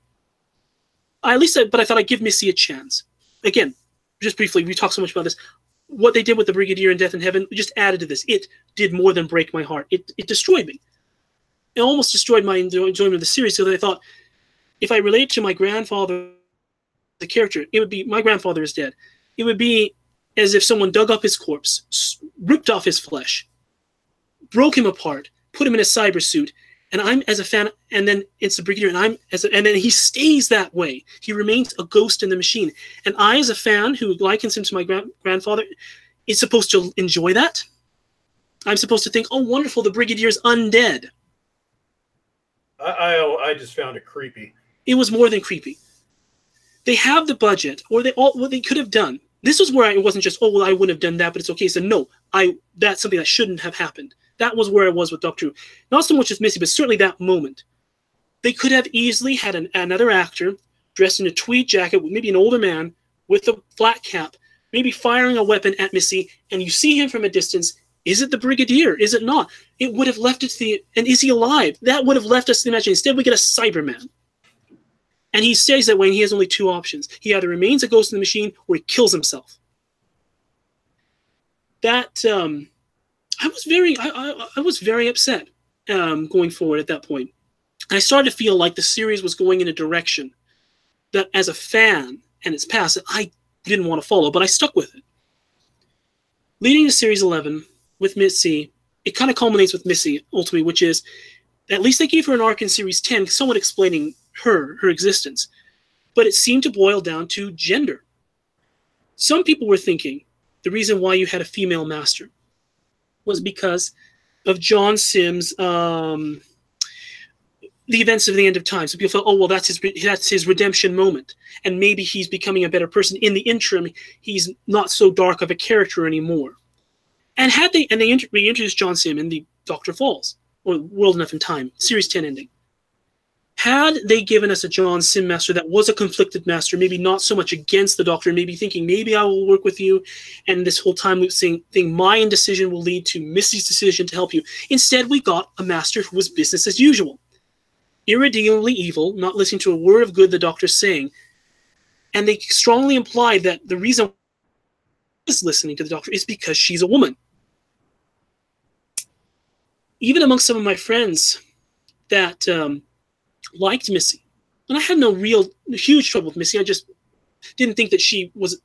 But I thought I'd give Missy a chance. Again, just briefly, we talked so much about this. What they did with the Brigadier in Death in Heaven just added to this. It did more than break my heart. It destroyed me. It almost destroyed my enjoyment of the series, so that I thought, if I relate to my grandfather, the character, it would be, my grandfather is dead. It would be as if someone dug up his corpse, ripped off his flesh, broke him apart, put him in a cyber suit, and I'm as a fan, and then it's the Brigadier, and then he stays that way. He remains a ghost in the machine, and I, as a fan who likens him to my grandfather, is supposed to enjoy that. I'm supposed to think, oh, wonderful, the Brigadier's undead. I just found it creepy. It was more than creepy. They have the budget, or what they could have done. This was where it wasn't just, oh, well, I wouldn't have done that, but it's okay. So no, that's something that shouldn't have happened. That was where I was with Doctor Who. Not so much with Missy, but certainly that moment. They could have easily had another actor dressed in a tweed jacket, maybe an older man, with a flat cap, maybe firing a weapon at Missy, and you see him from a distance. Is it the Brigadier? Is it not? It would have left it to and is he alive? That would have left us to imagine. Instead, we get a Cyberman. And he stays that way, and he has only two options. He either remains a ghost in the machine, or he kills himself. That, I was very upset going forward at that point. And I started to feel like the series was going in a direction that, as a fan and its past, I didn't want to follow, but I stuck with it. Leading to Series 11 with Missy, it kind of culminates with Missy, ultimately, which is, at least they gave her an arc in Series 10, somewhat explaining her existence. But it seemed to boil down to gender. Some people were thinking the reason why you had a female master was because of John Sims' the events of the end of time. So people felt, oh, well, that's his redemption moment. And maybe he's becoming a better person. In the interim, he's not so dark of a character anymore. And they reintroduced John Sim in the Dr. Falls, or World Enough in Time, Series 10 ending. Had they given us a John Sim master that was a conflicted master, maybe not so much against the Doctor, maybe thinking, maybe I will work with you, and this whole time loop thing, my indecision will lead to Missy's decision to help you. Instead, we got a master who was business as usual. Irredeemably evil, not listening to a word of good the Doctor's saying. And they strongly implied that the reason is listening to the Doctor is because she's a woman. Even amongst some of my friends that liked Missy, and I had no huge trouble with Missy, I just didn't think that she was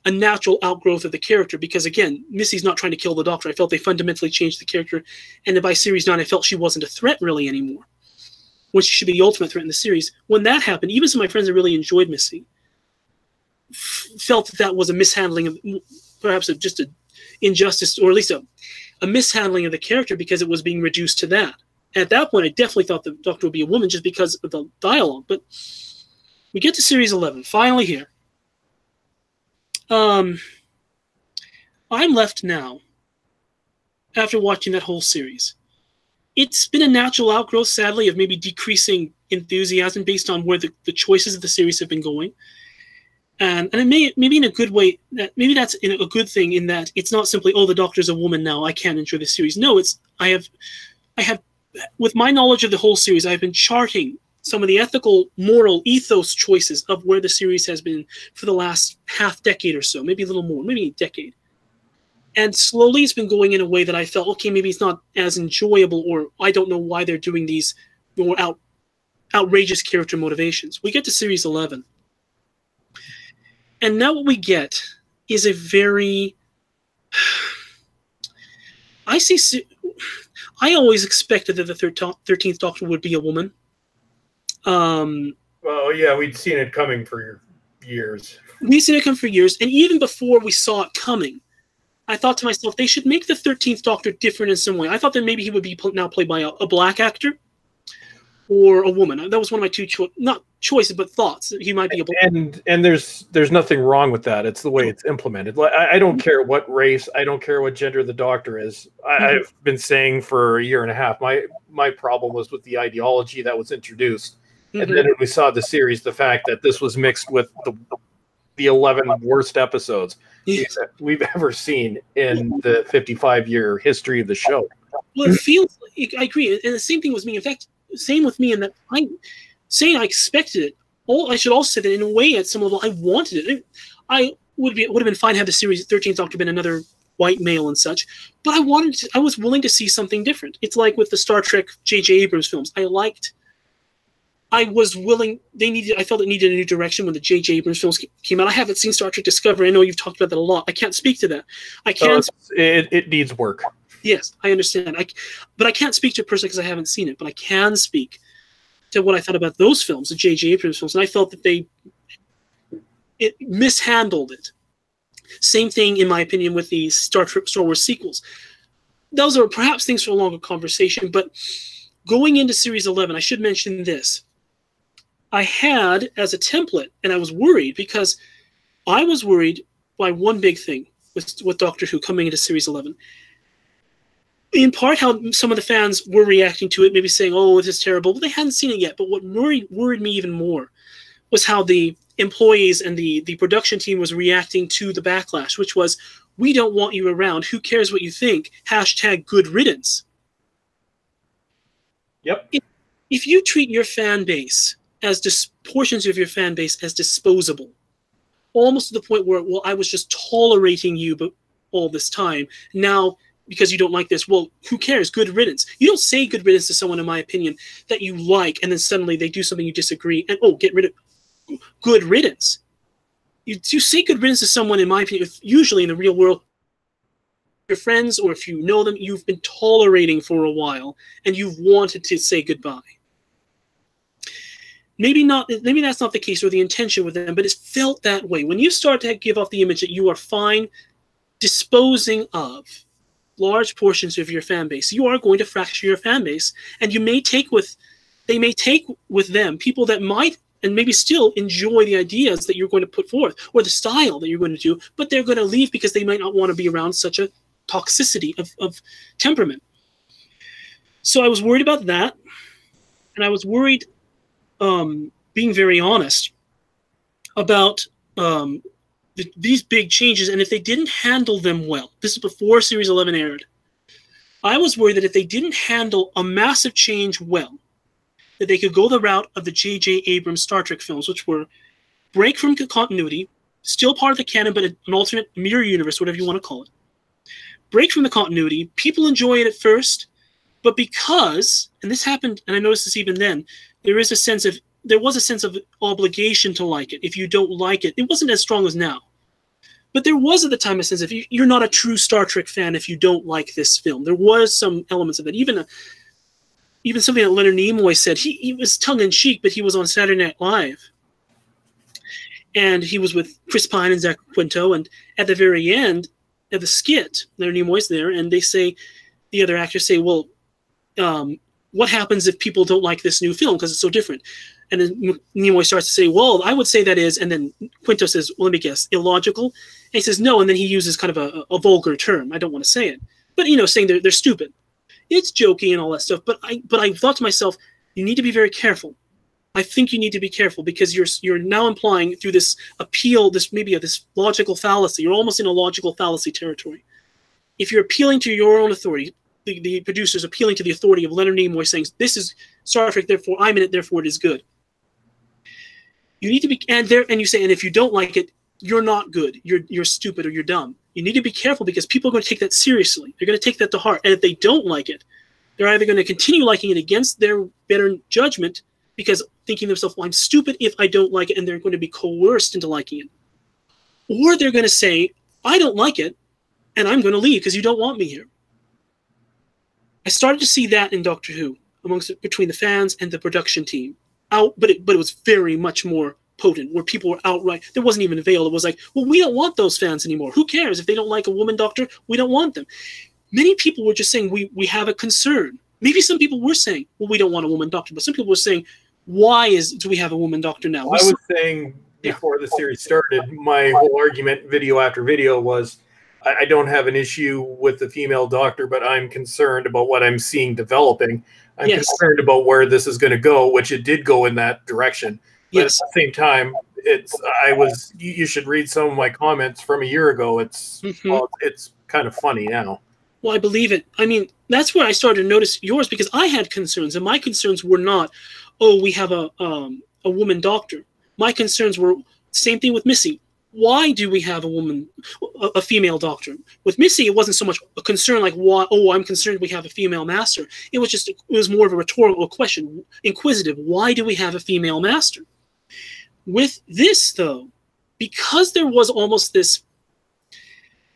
a natural outgrowth of the character, because again, Missy's not trying to kill the Doctor. I felt they fundamentally changed the character, and then by Series 9 I felt she wasn't a threat really anymore, when she should be the ultimate threat in the series. When that happened, even some of my friends that really enjoyed Missy felt that was a mishandling of, perhaps just an injustice, or at least a mishandling of the character, because it was being reduced to that. At that point, I definitely thought the Doctor would be a woman just because of the dialogue. But we get to Series 11, finally here. I'm left now, after watching that whole series. It's been a natural outgrowth, sadly, of maybe decreasing enthusiasm based on where the choices of the series have been going. And it maybe in a good way, maybe that's a good thing, in that it's not simply, oh, the Doctor's a woman now, I can't enjoy this series. No, I have, with my knowledge of the whole series, I've been charting some of the ethical, moral, ethos choices of where the series has been for the last half decade or so, maybe a little more, maybe a decade. And slowly it's been going in a way that I felt, okay, maybe it's not as enjoyable, or I don't know why they're doing these more outrageous character motivations. We get to Series 11. And now what we get is a very... I always expected that the 13th Doctor would be a woman. Well, yeah, we'd seen it coming for years. We'd seen it come for years, and even before we saw it coming, I thought to myself, they should make the 13th Doctor different in some way. I thought that maybe he would be now played by a black actor or a woman. That was one of my two not choices, but thoughts. He might be a black. And there's nothing wrong with that. It's the way it's implemented. I don't care what race, I don't care what gender the Doctor is. I've been saying for a year and a half, my problem was with the ideology that was introduced. And then when we saw the series, the fact that this was mixed with the 11 worst episodes we've ever seen in the 55-year history of the show. Well, it feels, I agree. And the same thing with me. In fact, same with me in that I expected it. I should also say that in a way, at some level, I wanted it. I would have been fine had the series 13th Doctor been another white male and such, but I was willing to see something different. It's like with the Star Trek J.J. Abrams films. I was willing. I felt it needed a new direction when the J.J. Abrams films came out. I haven't seen Star Trek Discovery. I know you've talked about that a lot. I can't speak to that. It needs work. Yes, I understand. But I can't speak to it personally because I haven't seen it. But I can speak to what I thought about those films, the J.J. Abrams films, and I felt that it mishandled it. Same thing, in my opinion, with the Star Wars sequels. Those are perhaps things for a longer conversation. But going into Series 11, I should mention this. I had as a template, and I was worried because I was worried by one big thing with Doctor Who coming into Series 11. In part, how some of the fans were reacting to it, maybe saying, "Oh, this is terrible." Well, they hadn't seen it yet. But what worried me even more was how the employees and the production team was reacting to the backlash, which was, "We don't want you around. Who cares what you think? # good riddance." Yep. If you treat your fan base as portions of your fan base as disposable, almost to the point where, well, I was just tolerating you but all this time. Now, because you don't like this, well, who cares? Good riddance. You don't say good riddance to someone, in my opinion, that you like, and then suddenly they do something you disagree, and, oh, get rid of good riddance. You say good riddance to someone, in my opinion, usually in the real world, your friends, or if you know them, you've been tolerating for a while, and you've wanted to say goodbye. Maybe that's not the case or the intention with them, but it felt that way. When you start to give off the image that you are fine disposing of large portions of your fan base, you are going to fracture your fan base, and they may take with them people that might and maybe still enjoy the ideas that you're going to put forth or the style that you're going to do, but they're going to leave because they might not want to be around such a toxicity of temperament. So I was worried about that, and I was worried, being very honest, about these big changes, and if they didn't handle them well. This is before Series 11 aired. I was worried that if they didn't handle a massive change well, that they could go the route of the J.J. Abrams Star Trek films, which were break from continuity, still part of the canon, but an alternate mirror universe, whatever you want to call it. Break from the continuity. People enjoy it at first, but because, and this happened, and I noticed this even then, there was a sense of obligation to like it. If you don't like it, it wasn't as strong as now. But there was at the time a sense of you're not a true Star Trek fan if you don't like this film. There was some elements of it. Even something that Leonard Nimoy said, he was tongue-in-cheek, but he was on Saturday Night Live. And he was with Chris Pine and Zach Quinto, and at the very end of the skit, Leonard Nimoy's there, and the other actors say, well, what happens if people don't like this new film because it's so different? And then Nimoy starts to say, well, I would say that is, and then Quinto says, well, let me guess, illogical? And he says, no, and then he uses kind of a vulgar term. I don't want to say it. But, saying they're stupid. It's jokey and all that stuff, but I thought to myself, you need to be very careful. I think you need to be careful because you're now implying through this appeal, this logical fallacy. You're almost in a logical fallacy territory. If you're appealing to your own authority, the producers appealing to the authority of Leonard Nimoy saying, this is Star Trek, therefore I'm in it, therefore it is good. You need to be, and you say, and if you don't like it, you're not good. You're stupid or you're dumb. You need to be careful because people are going to take that seriously. They're going to take that to heart. And if they don't like it, they're either going to continue liking it against their better judgment because thinking to themselves, well, I'm stupid if I don't like it, and they're going to be coerced into liking it. Or they're going to say, I don't like it, and I'm going to leave because you don't want me here. I started to see that in Doctor Who, between the fans and the production team. But it was very much more potent, where people were outright, there wasn't even a veil. It was like, well, we don't want those fans anymore. Who cares? If they don't like a woman doctor, we don't want them. Many people were just saying, we have a concern. Maybe some people were saying, well, we don't want a woman doctor. But some people were saying, why do we have a woman doctor now? I was saying before the series started, my whole argument, video after video, was I don't have an issue with the female doctor, but I'm concerned about what I'm seeing developing. I'm concerned about where this is going to go, which it did go in that direction. But at the same time, you should read some of my comments from a year ago. It's kind of funny now. Well, I believe it. I mean, that's where I started to notice yours, because I had concerns, and my concerns were not, oh, we have a woman doctor. My concerns were same thing with Missy. Why do we have a female doctor? With Missy, it wasn't so much a concern like, why? Oh, I'm concerned we have a female master. It was more of a rhetorical question, inquisitive. Why do we have a female master? With this, though, because there was almost this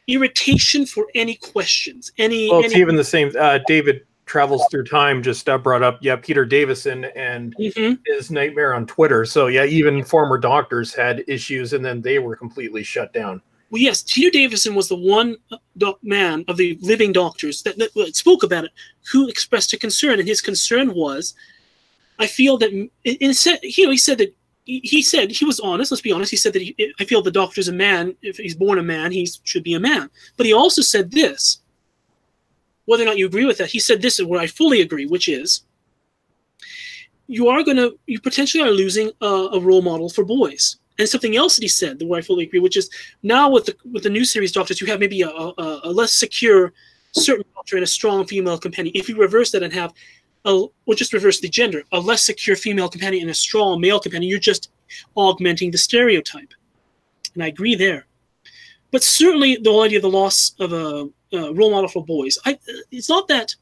irritation for any questions, it's even the same. David Travels Through Time just brought up, Peter Davison and his nightmare on Twitter. So even former doctors had issues, and then they were completely shut down. Well, yes, Peter Davison was the one man of the living doctors that spoke about it, who expressed a concern, and his concern was I feel that he said that he was honest. Let's be honest. He said that I feel the Doctor's a man. If he's born a man, he should be a man. But he also said this. Whether or not you agree with that, he said this is where I fully agree, which is you potentially are losing a role model for boys. And something else that he said, where I fully agree, which is now with the new series Doctors, you have maybe a less secure certain Doctor and a strong female companion. If you reverse that and have or just reverse the gender, a less secure female companion and a strong male companion, you're just augmenting the stereotype. And I agree there. But certainly the whole idea of the loss of a role model for boys, it's not that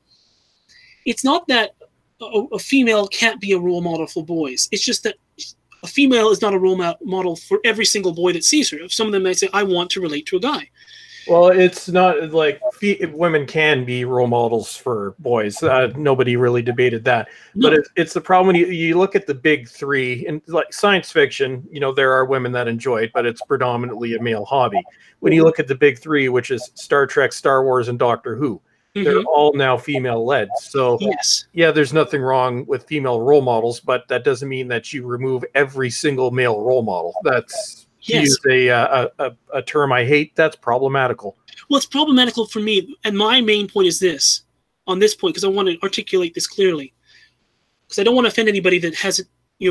a female can't be a role model for boys. It's just that a female is not a role model for every single boy that sees her. Some of them might say, I want to relate to a guy. Well, it's not like women can be role models for boys. Nobody really debated that. No. But it's the problem when you look at the big three, and like science fiction, there are women that enjoy it, but it's predominantly a male hobby. When you look at the big three, which is Star Trek, Star Wars, and Doctor Who, they're all now female-led. So, yes. Yeah, there's nothing wrong with female role models, but that doesn't mean that you remove every single male role model. That's... To use a term I hate, that's problematical. Well, it's problematical for me, and my main point is this, on this point, because I want to articulate this clearly, because I don't want to offend anybody that has a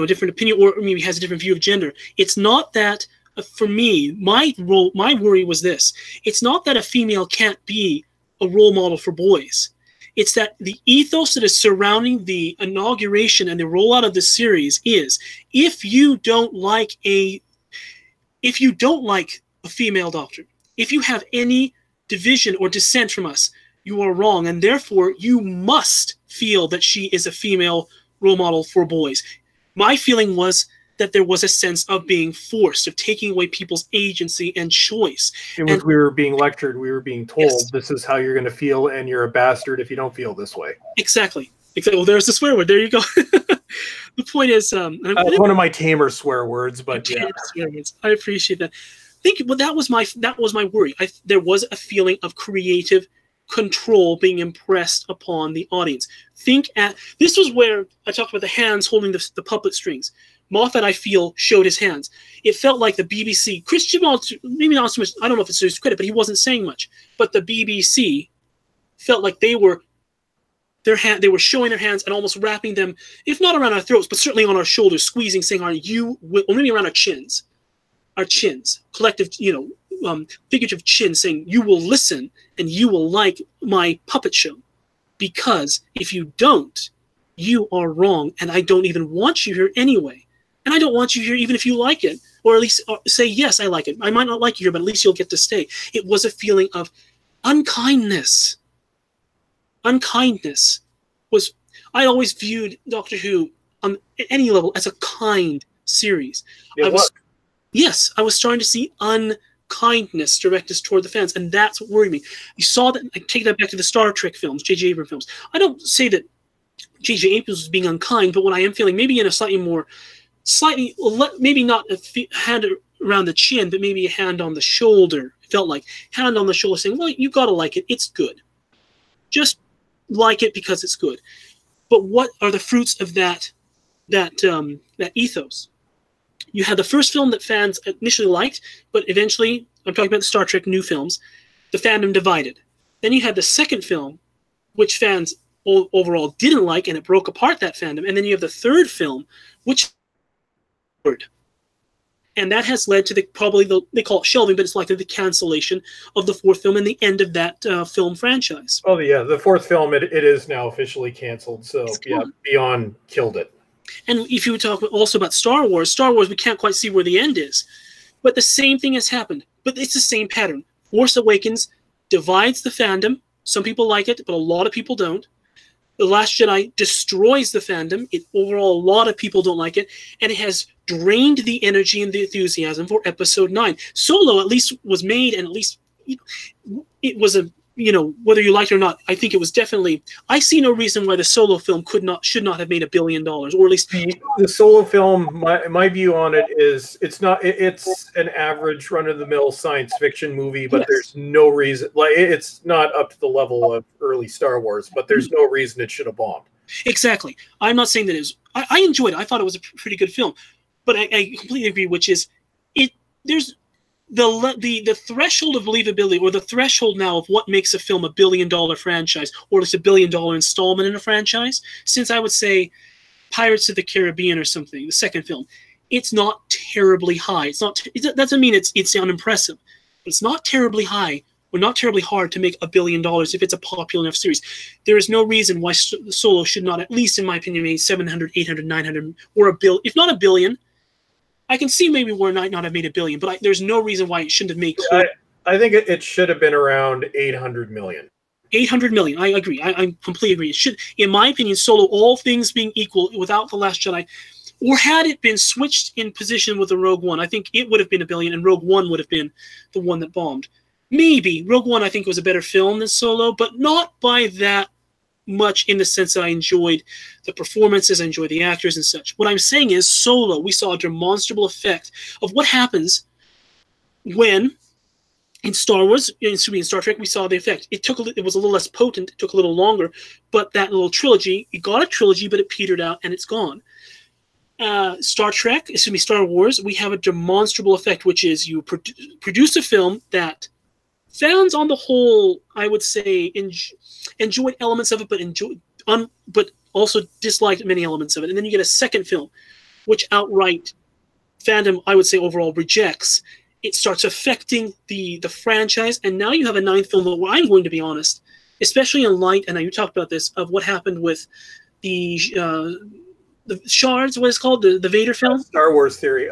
different opinion or maybe has a different view of gender. It's not that, for me, my worry was this. It's not that a female can't be a role model for boys. It's that the ethos that is surrounding the inauguration and the rollout of the series is, if you don't like a female Doctor, if you have any division or dissent from us, you are wrong, and therefore you must feel that she is a female role model for boys. My feeling was that there was a sense of being forced, of taking away people's agency and choice. We were being lectured, we were being told, yes, this is how you're going to feel, and you're a bastard if you don't feel this way. Exactly. Well, there's the swear word. There you go. The point is... one of my tamer swear words, but yeah. Swear words. I appreciate that. That was my worry. There was a feeling of creative control being impressed upon the audience. This was where I talked about the hands holding the puppet strings. Moffat, I feel, showed his hands. It felt like the BBC, Christian, maybe not so much, I don't know if it's his credit, but he wasn't saying much. But the BBC felt like they were showing their hands and almost wrapping them, if not around our throats, but certainly on our shoulders, squeezing, saying, or maybe around our chins, collective, figurative chin, saying, you will listen and you will like my puppet show. Because if you don't, you are wrong, and I don't even want you here anyway. And I don't want you here even if you like it, or at least say, yes, I like it. I might not like you here, but at least you'll get to stay. It was a feeling of unkindness. Unkindness was... I always viewed Doctor Who on any level as a kind series. Yes, I was starting to see unkindness directed toward the fans, and that's what worried me. You saw that. I take that back to the Star Trek films, J.J. Abrams films. I don't say that J.J. Abrams was being unkind, but what I am feeling, maybe in a maybe not a hand around the chin, but maybe a hand on the shoulder. It felt like hand on the shoulder, saying, "Well, you gotta like it. It's good. Just like it because it's good." But what are the fruits of that ethos? You had the first film that fans initially liked, but eventually, I'm talking about the Star Trek new films, the fandom divided. Then you had the second film, which fans overall didn't like, and it broke apart that fandom. And then you have the third film, which... And that has led to they call it shelving, but it's likely the cancellation of the fourth film and the end of that film franchise. Oh yeah, the fourth film, it is now officially canceled. So yeah, Beyond killed it. And if you talk also about Star Wars, we can't quite see where the end is. But the same thing has happened. But it's the same pattern. Force Awakens divides the fandom. Some people like it, but a lot of people don't. The Last Jedi destroys the fandom. Overall, a lot of people don't like it. And it has drained the energy and the enthusiasm for Episode 9. Solo at least was made, and at least it was a... whether you liked it or not, I think it was definitely... I see no reason why the Solo film should not have made $1 billion, or at least... The Solo film, my view on it is, it's an average run-of-the-mill science fiction movie, but yes, there's no reason... it's not up to the level of early Star Wars, but there's no reason it should have bombed. Exactly. I'm not saying that I enjoyed it. I thought it was a pretty good film, but I completely agree. Which is, there's the threshold of believability, or the threshold now of what makes a film $1 billion franchise, or it's $1 billion installment in a franchise. Since I would say Pirates of the Caribbean or something, the second film, it's not terribly high. That doesn't mean it's unimpressive, but it's not terribly high or not terribly hard to make $1 billion if it's a popular enough series. There is no reason why Solo should not, at least in my opinion, make 700, 800, 900, or $1 billion, if not $1 billion. I can see maybe where it might not have made $1 billion, but there's no reason why it shouldn't have made. I think it should have been around 800 million. 800 million. I agree. I completely agree. It should, in my opinion, Solo, all things being equal, without The Last Jedi, or had it been switched in position with the Rogue One, I think it would have been $1 billion, and Rogue One would have been the one that bombed. Maybe Rogue One, I think, was a better film than Solo, but not by that much, in the sense that I enjoyed the performances, I enjoyed the actors and such. What I'm saying is, Solo, we saw a demonstrable effect of what happens when, in Star Wars, in Star Trek, we saw the effect. It was a little less potent, it took a little longer, but that little trilogy, it got a trilogy, but it petered out and it's gone. Star Wars, we have a demonstrable effect, which is you produce a film that fans on the whole, I would say, enjoyed elements of it, but also disliked many elements of it. And then you get a second film, which outright fandom, I would say, overall rejects. It starts affecting the franchise, and now you have a ninth film that, I'm going to be honest, especially in light, and you talked about this, of what happened with the Shards, what is it called, the Vader film? Star Wars Theory.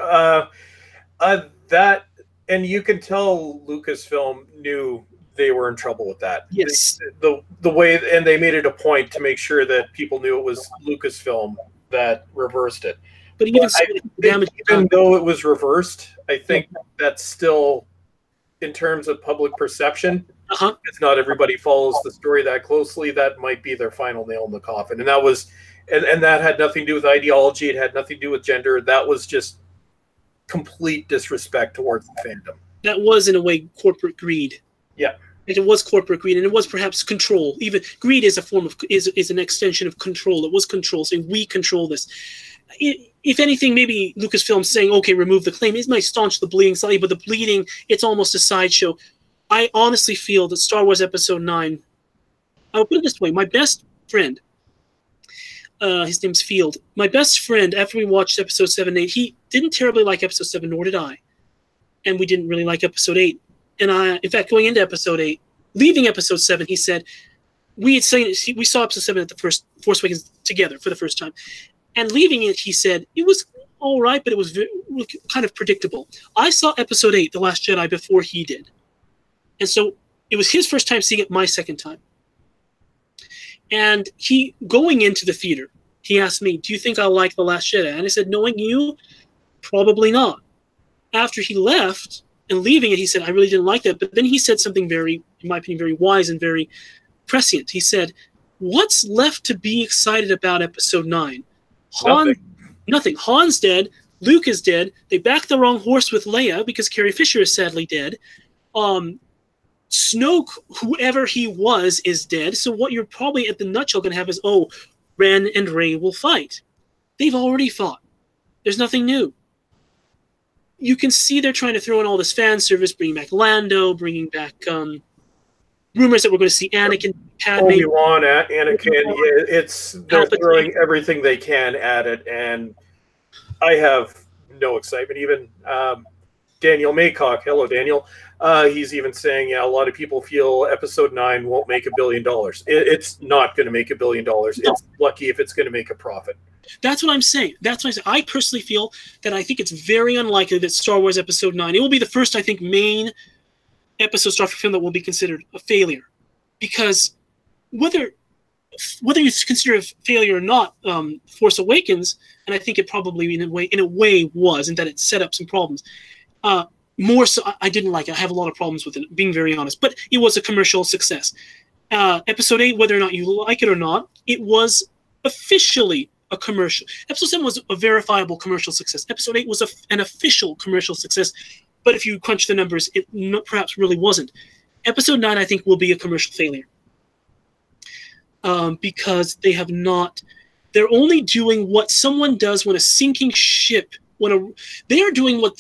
That, and you can tell Lucasfilm knew they were in trouble with that. Yes. The way, and they made it a point to make sure that people knew it was Lucasfilm that reversed it. But even though it was reversed, I think that's still, in terms of public perception, it's not everybody follows the story that closely. That might be their final nail in the coffin. And that was, and that had nothing to do with ideology. It had nothing to do with gender. That was just complete disrespect towards the fandom. That was, in a way, corporate greed. Yeah. It was corporate greed, and it was perhaps control. Even greed is a form of, is an extension of control. It was control, saying we control this. If anything, maybe Lucasfilm saying, okay, remove the claim, it might staunch the bleeding slightly, but the bleeding, it's almost a sideshow. I honestly feel that Star Wars Episode 9, I'll put it this way, my best friend, his name's Field, my best friend, after we watched Episode 7 and 8, he didn't terribly like Episode 7, nor did I. And we didn't really like Episode 8. And in fact, going into Episode 8, leaving Episode 7, he said, we saw Episode 7 at the first Force Awakens together for the first time. And leaving it, he said, it was all right, but it was kind of predictable. I saw Episode 8, The Last Jedi, before he did. And so it was his first time seeing it, my second time. And going into the theater, he asked me, do you think I'll like The Last Jedi? And I said, knowing you, probably not. After he left and leaving it, he said, I really didn't like that. But then he said something very, in my opinion, very wise and very prescient. He said, what's left to be excited about Episode 9? Nothing. Han's dead. Luke is dead. They backed the wrong horse with Leia because Carrie Fisher is sadly dead. Snoke, whoever he was, is dead. So what you're probably at the nutshell going to have is, Ren and Rey will fight. They've already fought. There's nothing new. You can see they're trying to throw in all this fan service, bringing back Lando, bringing back rumors that we're going to see Anakin, Padme. Obi-Wan, Anakin, they're throwing everything they can at it, and I have no excitement. Even Daniel Maycock, hello Daniel, he's even saying, a lot of people feel Episode 9 won't make $1 billion. It's not going to make $1 billion. No. It's lucky if it's going to make a profit. That's what I'm saying. I personally feel that I think it's very unlikely that Star Wars Episode 9, it will be the first, I think, main episode Star Trek film that will be considered a failure. Because whether you consider it a failure or not, Force Awakens, and I think it probably in a way was, in that it set up some problems. More so, I didn't like it. I have a lot of problems with it, being very honest. But it was a commercial success. Episode 8, whether or not you like it or not, it was officially a commercial. Episode 7 was a verifiable commercial success. Episode 8 was an official commercial success. But if you crunch the numbers, it perhaps really wasn't. Episode 9, I think, will be a commercial failure. Because they have not They're only doing what someone does when a sinking ship, they are doing what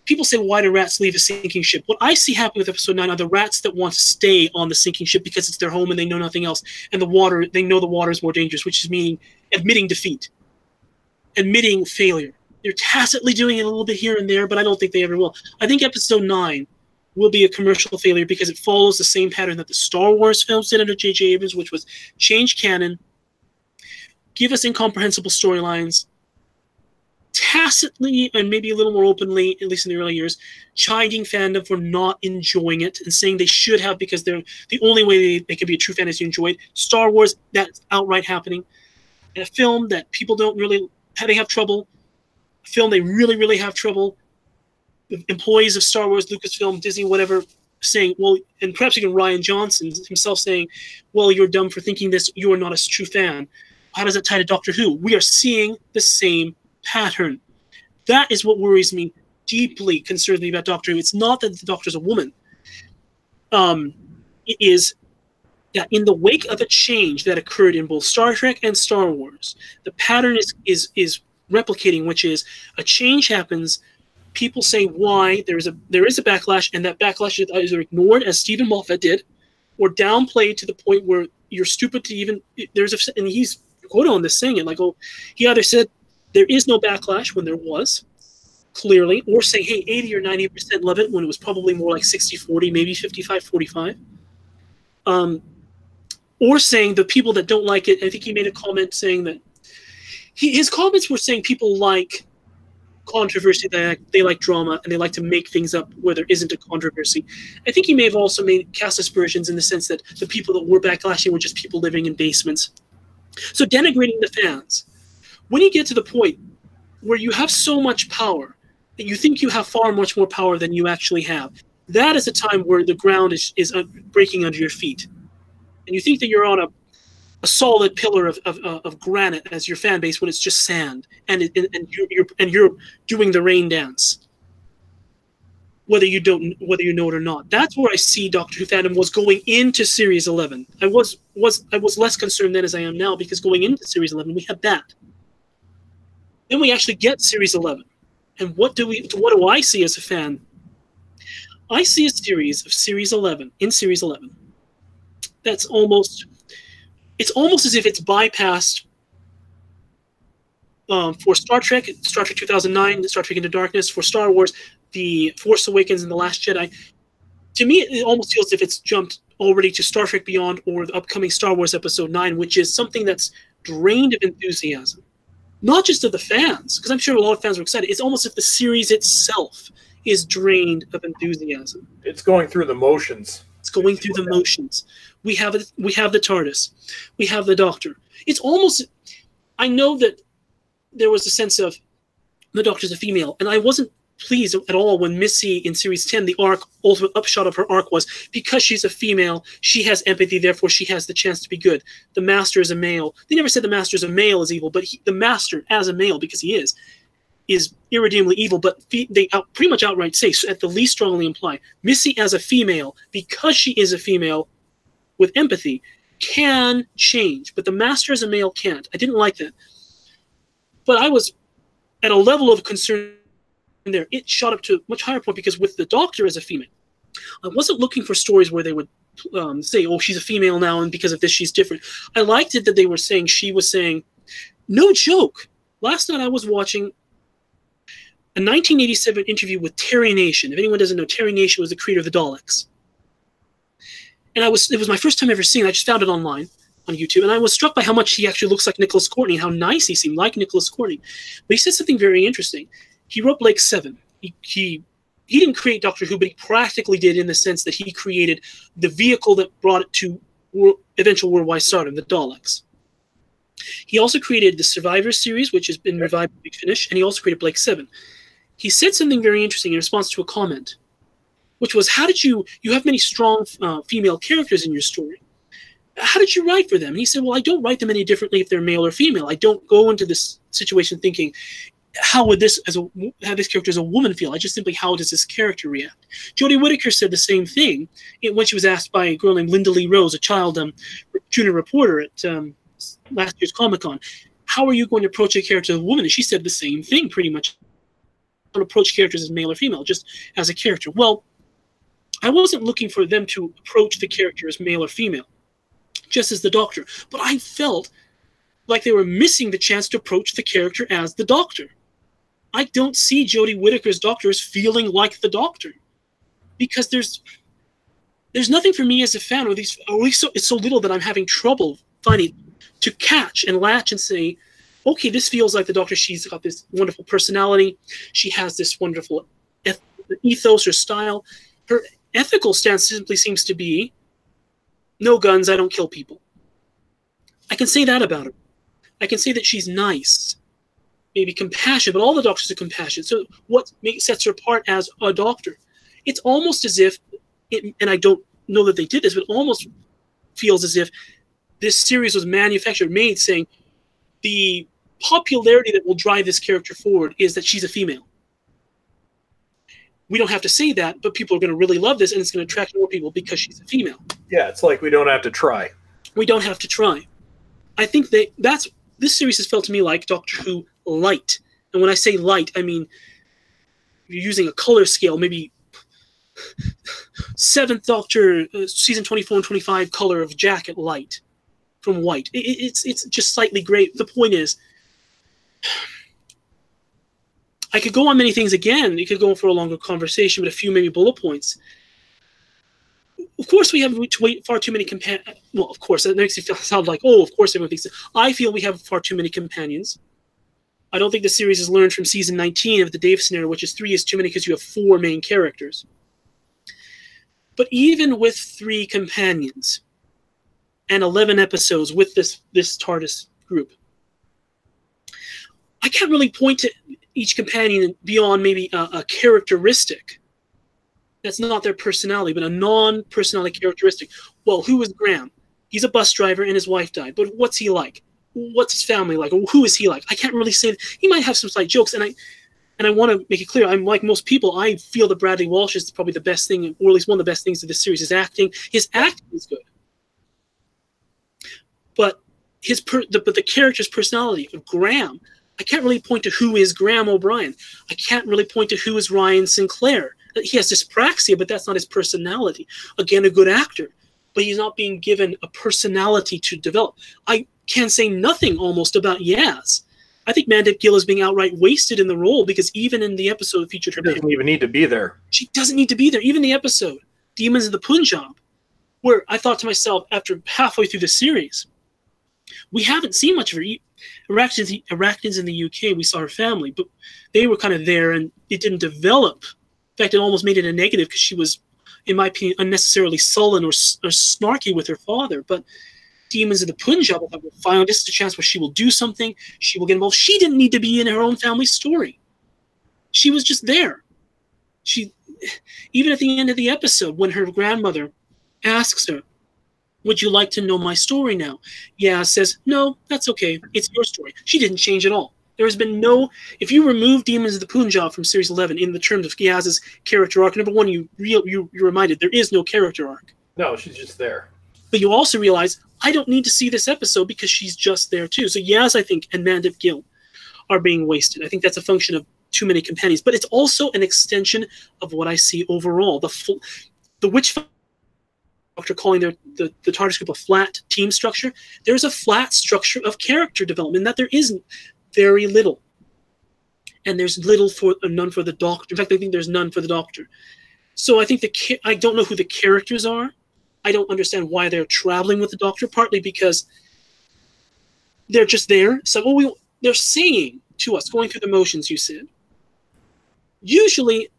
people say, why do rats leave a sinking ship? What I see happen with episode 9 are the rats that want to stay on the sinking ship because it's their home and they know nothing else. And they know the water is more dangerous, which is meaning admitting defeat, admitting failure. They're tacitly doing it a little bit here and there, but I don't think they ever will. I think episode 9 will be a commercial failure because it follows the same pattern that the Star Wars films did under J.J. Abrams, which was change canon, give us incomprehensible storylines, tacitly and maybe a little more openly, at least in the early years, chiding fandom for not enjoying it and saying they should have because they're the only way they can be a true fan is to enjoy it. Star Wars, that's outright happening. And a film that people don't really they have trouble, a film they really, really have trouble, the employees of Star Wars, Lucasfilm, Disney, whatever, saying, well, and perhaps even Rian Johnson himself saying, well, you're dumb for thinking this, you are not a true fan. How does that tie to Doctor Who? We are seeing the same pattern. That is what worries me, deeply concerns me about Doctor Who. It's not that the Doctor's a woman. It is that in the wake of a change that occurred in both Star Trek and Star Wars, the pattern is replicating, which is a change happens, people say why, there is a backlash, and that backlash is either ignored, as Stephen Moffat did, or downplayed to the point where you're stupid to even, and he's quoted on this saying it, like, oh, he either said there is no backlash when there was, clearly, or saying, hey, 80 or 90% love it when it was probably more like 60-40, maybe 55-45. Or saying the people that don't like it, I think he made a comment saying that his comments were saying people like controversy, they like drama, and they like to make things up where there isn't a controversy. I think he may have also cast aspersions in the sense that the people that were backlashing were just people living in basements. So denigrating the fans. When you get to the point where you have so much power that you think you have far much more power than you actually have, that is a time where the ground is breaking under your feet. And you think that you're on a solid pillar of granite as your fan base when it's just sand, and you're doing the rain dance, whether you know it or not. That's where I see Doctor Who fandom was going into Series 11. I was less concerned then as I am now, because going into Series 11 we had that. Then we actually get Series 11, and what do I see as a fan? I see a series of Series 11 in Series 11. It's almost as if it's bypassed for Star Trek 2009, Star Trek Into Darkness, for Star Wars, The Force Awakens and The Last Jedi. To me, it almost feels as if it's jumped already to Star Trek Beyond or the upcoming Star Wars Episode 9, which is something that's drained of enthusiasm. Not just of the fans, because I'm sure a lot of fans were excited. It's almost as if the series itself is drained of enthusiasm. It's going through the motions. It's going through the motions. We have the TARDIS. We have the Doctor. It's almost, I know that there was a sense of the Doctor's a female, and I wasn't pleased at all when Missy in Series 10, the ultimate upshot of her arc was, because she's a female, she has empathy, therefore she has the chance to be good. The Master is a male. They never said the Master is a male is evil, but the Master as a male, because he is irredeemably evil, but they pretty much outright say, so at the least strongly imply, Missy as a female, because she is a female with empathy, can change, but the Master as a male can't. I didn't like that. But I was at a level of concern there. It shot up to a much higher point, because with the Doctor as a female, I wasn't looking for stories where they would say, oh, she's a female now, and because of this, she's different. I liked it that they were saying, she was saying, no joke. Last night I was watching a 1987 interview with Terry Nation. If anyone doesn't know, Terry Nation was the creator of the Daleks. And it was my first time ever seeing it. I just found it online on YouTube, and I was struck by how much he actually looks like Nicholas Courtney, and how nice he seemed like Nicholas Courtney. But he said something very interesting. He wrote Blake 7. He didn't create Doctor Who, but he practically did, in the sense that he created the vehicle that brought it to eventual worldwide stardom, the Daleks. He also created the Survivor series, which has been revived by Big Finish, and he also created Blake 7. He said something very interesting in response to a comment, which was, how did you have many strong female characters in your story. How did you write for them? And he said, well, I don't write them any differently if they're male or female. I don't go into this situation thinking, how would this character as a woman feel? I just simply, how does this character react? Jodie Whittaker said the same thing when she was asked by a girl named Linda Lee Rose, a child junior reporter at last year's Comic-Con. how are you going to approach a character as a woman? And she said the same thing pretty much. Don't approach characters as male or female, just as a character. Well, I wasn't looking for them to approach the character as male or female, just as the Doctor. But I felt like they were missing the chance to approach the character as the Doctor. I don't see Jodie Whittaker's Doctor as feeling like the Doctor, because there's nothing for me as a fan, or at least it's so little that I'm having trouble finding to catch and latch and say, okay, this feels like the Doctor. She's got this wonderful personality. She has this wonderful ethos or style. Her ethical stance simply seems to be, no guns, I don't kill people. I can say that about her. I can say that she's nice, maybe compassionate, but all the Doctors are compassionate. So what sets her apart as a Doctor? It's almost as if, and I don't know that they did this, but it almost feels as if this series was made saying the popularity that will drive this character forward is that she's a female. We don't have to say that, but people are going to really love this, and it's going to attract more people because she's a female. Yeah, it's like we don't have to try. We don't have to try. I think this series has felt to me like Doctor Who light. And when I say light, I mean you're using a color scale, maybe 7th Doctor, season 24 and 25 color of jacket light from white. It's just slightly gray. The point is, I could go on many things again. You could go on for a longer conversation, but a few maybe bullet points. Of course, we have far too many companions. Well, of course, that makes it sound like, oh, of course everyone thinks that. I feel we have far too many companions. I don't think the series has learned from season 19 of the Davison era, which is 3 is too many because you have 4 main characters. But even with 3 companions and 11 episodes with this TARDIS group, I can't really point to each companion beyond maybe a characteristic that's not their personality, but a non-personality characteristic. Well, who is Graham? He's a bus driver and his wife died, but what's he like? What's his family like? Or who is he like? I can't really say that. He might have some slight jokes, and I want to make it clear, I'm like most people, I feel that Bradley Walsh is probably the best thing, or at least one of the best things of this series, is acting. His acting is good. But the character's personality of Graham, I can't really point to who is Graham O'Brien. I can't really point to who is Ryan Sinclair. He has dyspraxia, but that's not his personality. Again, a good actor, but he's not being given a personality to develop. I can say nothing almost about Yaz. I think Mandip Gill is being outright wasted in the role, because even in the episode that featured her, she doesn't even need to be there. She doesn't need to be there. Even the episode, Demons of the Punjab, where I thought to myself after halfway through the series, we haven't seen much of her. Arachnids in the UK, we saw her family, but they were kind of there, and it didn't develop. In fact, it almost made it a negative because she was, in my opinion, unnecessarily sullen or snarky with her father. But Demons of the Punjab, I thought, well, finally, this is a chance where she will do something. She will get involved. She didn't need to be in her own family story. She was just there. Even at the end of the episode, when her grandmother asks her, would you like to know my story now? Yaz says, no, that's okay. It's your story. She didn't change at all. There has been no... If you remove Demons of the Punjab from Series 11 in the terms of Yaz's character arc, number one, you're reminded there is no character arc. No, she's just there. But you also realize, I don't need to see this episode because she's just there too. So Yaz, I think, and Mandip Gill are being wasted. I think that's a function of too many companions. But it's also an extension of what I see overall. The Witch Doctor calling the TARDIS group a flat team structure. There's a flat structure of character development that there isn't very little. And there's none for the Doctor. In fact, I think there's none for the Doctor. So I think I don't know who the characters are. I don't understand why they're traveling with the Doctor, partly because they're just there. So they're saying to us, going through the motions, you said. Usually,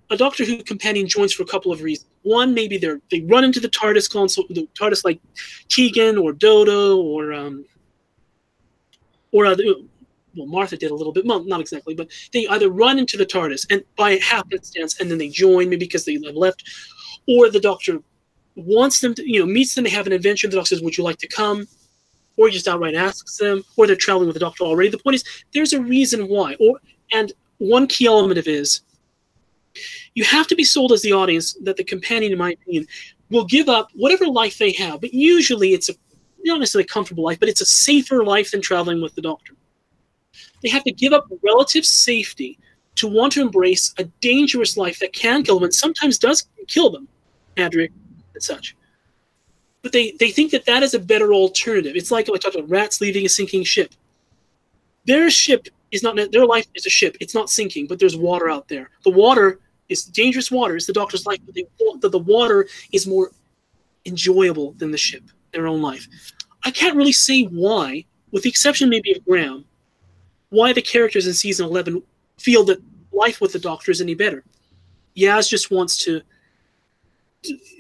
a Doctor Who companion joins for a couple of reasons. One, maybe they run into the TARDIS console, the TARDIS like Tegan or Dodo or Martha did a little bit, well, not exactly, but they either run into the TARDIS and by happenstance, and then they join, maybe because they have left, or the Doctor wants them to, meets them, they have an adventure, the Doctor says, would you like to come? Or just outright asks them, or they're traveling with the Doctor already. The point is, there's a reason why. And one key element of it is, you have to be sold as the audience that the companion, in my opinion, will give up whatever life they have, but usually it's not necessarily a comfortable life, but it's a safer life than traveling with the Doctor. They have to give up relative safety to want to embrace a dangerous life that can kill them and sometimes does kill them, Adric and such. But they think that that is a better alternative. It's like I talked about rats leaving a sinking ship. Their ship is not, their life is a ship. It's not sinking, but there's water out there. The water is dangerous water. It's the Doctor's life, but the water is more enjoyable than the ship, their own life. I can't really say why, with the exception maybe of Graham, why the characters in season 11 feel that life with the Doctor is any better. Yaz just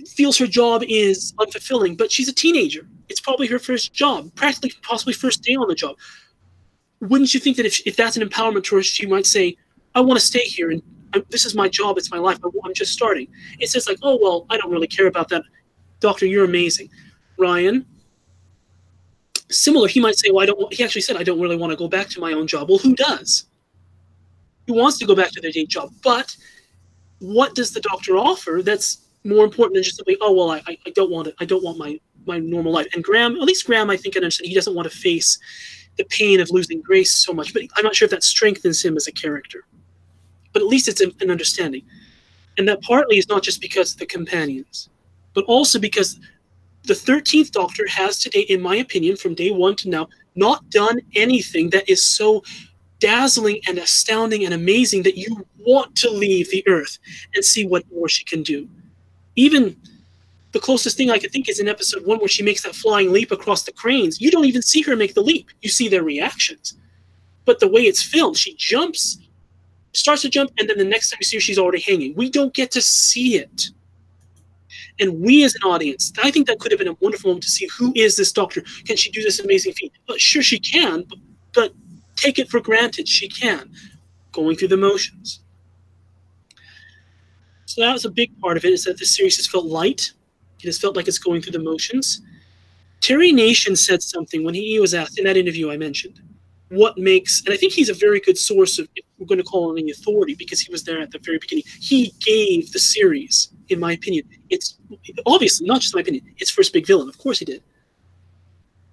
feels her job is unfulfilling, but she's a teenager. It's probably her first job, practically, possibly first day on the job. Wouldn't you think that if that's an empowerment to her, she might say, I want to stay here, and this is my job, it's my life, I'm just starting. It says like, oh, well, I don't really care about that. Doctor, you're amazing. Ryan, similar, he might say, well, he actually said, I don't really want to go back to my own job. Well, who does? Who wants to go back to their day job? But what does the Doctor offer that's more important than just simply, oh, well, I don't want it. I don't want my normal life. And Graham, at least Graham, I think I understand, he doesn't want to face the pain of losing Grace so much, but I'm not sure if that strengthens him as a character. But at least it's an understanding. And that partly is not just because of the companions, but also because the 13th Doctor has today, in my opinion, from day one to now, not done anything that is so dazzling and astounding and amazing that you want to leave the Earth and see what more she can do. Even the closest thing I could think is in episode 1 where she makes that flying leap across the cranes. You don't even see her make the leap. You see their reactions. But the way it's filmed, she jumps, starts to jump, and then the next time you see her, she's already hanging. We don't get to see it. And we as an audience, I think that could have been a wonderful moment to see who is this Doctor. Can she do this amazing feat? But sure she can, but take it for granted she can, going through the motions. So that was a big part of it, is that the series has felt light. It has felt like it's going through the motions. Terry Nation said something when he was asked in that interview I mentioned. What makes, and I think he's a very good source of, if we're going to call him the authority, because he was there at the very beginning. He gave the series, in my opinion, it's obviously not just my opinion, its first big villain. Of course he did.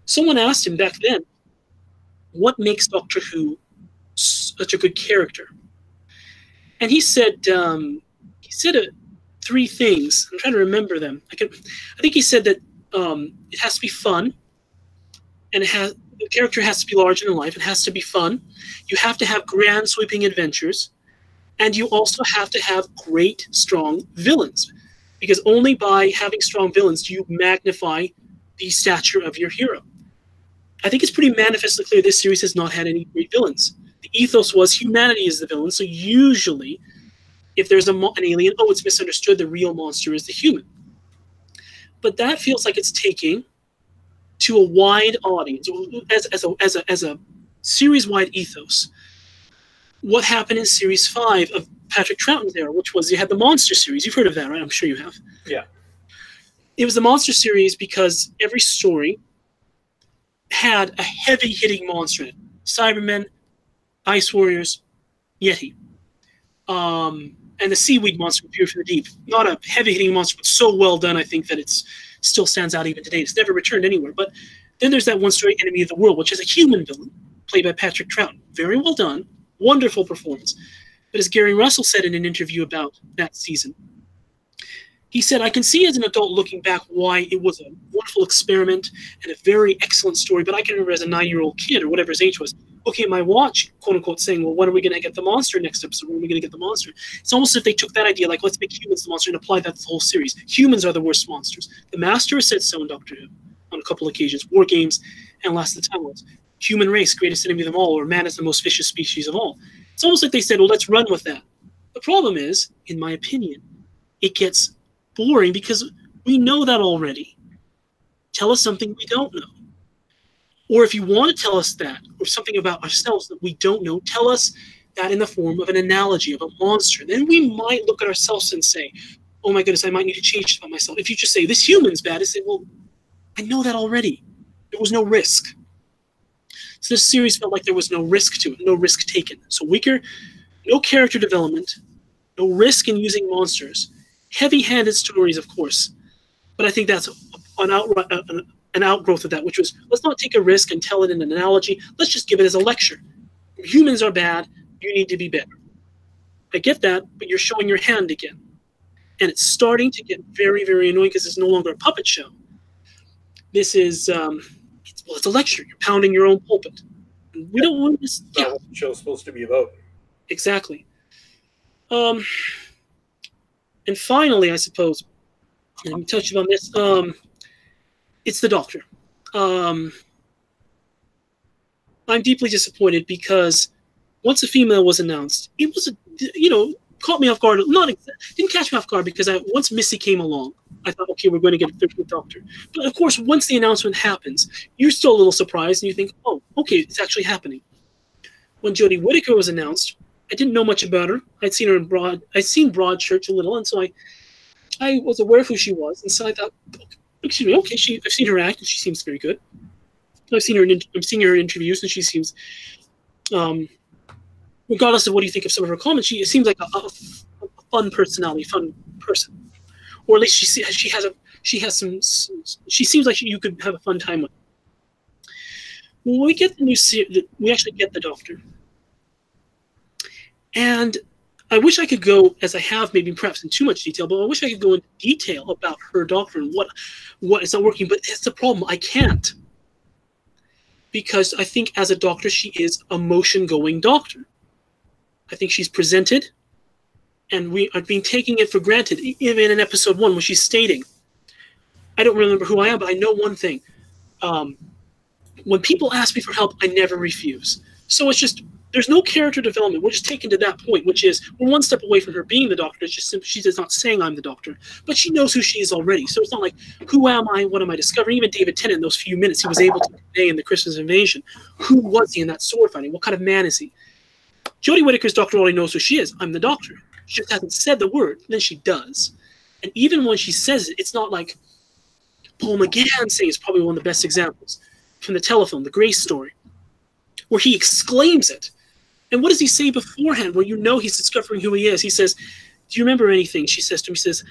Someone asked him back then, what makes Doctor Who such a good character? And he said, three things. I'm trying to remember them. I think he said that it has to be fun, and the character has to be larger than life. It has to be fun. You have to have grand sweeping adventures, and you also have to have great, strong villains, because only by having strong villains do you magnify the stature of your hero. I think it's pretty manifestly clear this series has not had any great villains. The ethos was humanity is the villain, so usually if there's an alien, oh, it's misunderstood, the real monster is the human. But that feels like it's taking to a wide audience, as a series-wide ethos. What happened in Series 5 of Patrick Troughton's era, which was, you had the Monster series. You've heard of that, right? I'm sure you have. Yeah. It was the Monster series because every story had a heavy-hitting monster in it. Cybermen, Ice Warriors, Yeti. And the seaweed monster appeared from the deep. Not a heavy-hitting monster, but so well done, I think, that it's still stands out even today. It's never returned anywhere. But then there's that one story, Enemy of the World, which is a human villain, played by Patrick Troughton. Very well done. Wonderful performance. But as Gary Russell said in an interview about that season, he said, I can see as an adult looking back why it was a wonderful experiment and a very excellent story, but I can remember as a 9-year-old kid or whatever his age was, looking at my watch, quote unquote, saying, well, when are we going to get the monster next episode? When are we going to get the monster? It's almost as if they took that idea, like, let's make humans the monster and apply that to the whole series. Humans are the worst monsters. The Master has said so in Doctor Who on a couple occasions, War Games and Last of the Time Lords. Human race, greatest enemy of them all, or man is the most vicious species of all. It's almost like they said, well, let's run with that. The problem is, in my opinion, it gets boring because we know that already. Tell us something we don't know. Or if you want to tell us that, or something about ourselves that we don't know, tell us that in the form of an analogy, of a monster. Then we might look at ourselves and say, oh my goodness, I might need to change about myself. If you just say, this human's bad, I say, well, I know that already. There was no risk. So this series felt like there was no risk to it, no risk taken. So weaker, no character development, no risk in using monsters. Heavy-handed stories, of course. But I think that's an an outgrowth of that, which was, let's not take a risk and tell it in an analogy. Let's just give it as a lecture. Humans are bad. You need to be better. I get that, but you're showing your hand again. And it's starting to get very, very annoying because it's no longer a puppet show. This is, it's a lecture. You're pounding your own pulpit. We don't want this. That's not what the show's supposed to be about. Exactly. And finally, I suppose, let me touch on this. It's the Doctor. I'm deeply disappointed because once a female was announced, it was caught me off guard. Didn't catch me off guard because once Missy came along, I thought, okay, we're going to get a 13th Doctor. But of course, once the announcement happens, you're still a little surprised and you think, oh, okay, it's actually happening. When Jodie Whittaker was announced, I didn't know much about her. I'd seen her I'd seen Broadchurch a little, and so I was aware of who she was, and so I thought, excuse me, okay, I've seen her act, and she seems very good. I'm seeing her in interviews, and she seems, regardless of what you think of some of her comments, she seems like a fun personality, fun person, or at least she seems like you could have a fun time with. When we get the new series, we actually get the Doctor, and I wish I could go, as I have, maybe perhaps in too much detail, but I wish I could go into detail about her Doctor and what is not working. But it's the problem. I can't. Because I think as a Doctor, she is a motion-going Doctor. I think she's presented, and we are being taking it for granted, even in episode 1, when she's stating, I don't remember who I am, but I know one thing. When people ask me for help, I never refuse. So it's just, there's no character development. We're just taken to that point, which is we're one step away from her being the Doctor. It's just simply, she's not saying I'm the Doctor, but she knows who she is already. So it's not like, who am I? What am I discovering? Even David Tennant, in those few minutes he was able to convey in the Christmas Invasion, who was he in that sword fighting? What kind of man is he? Jodie Whittaker's Doctor already knows who she is. I'm the Doctor. She just hasn't said the word. Then she does. And even when she says it, it's not like Paul McGann saying, it's probably one of the best examples from the telefilm, the Grace story, where he exclaims it. And what does he say beforehand where you know he's discovering who he is? He says, do you remember anything? She says to him, he says,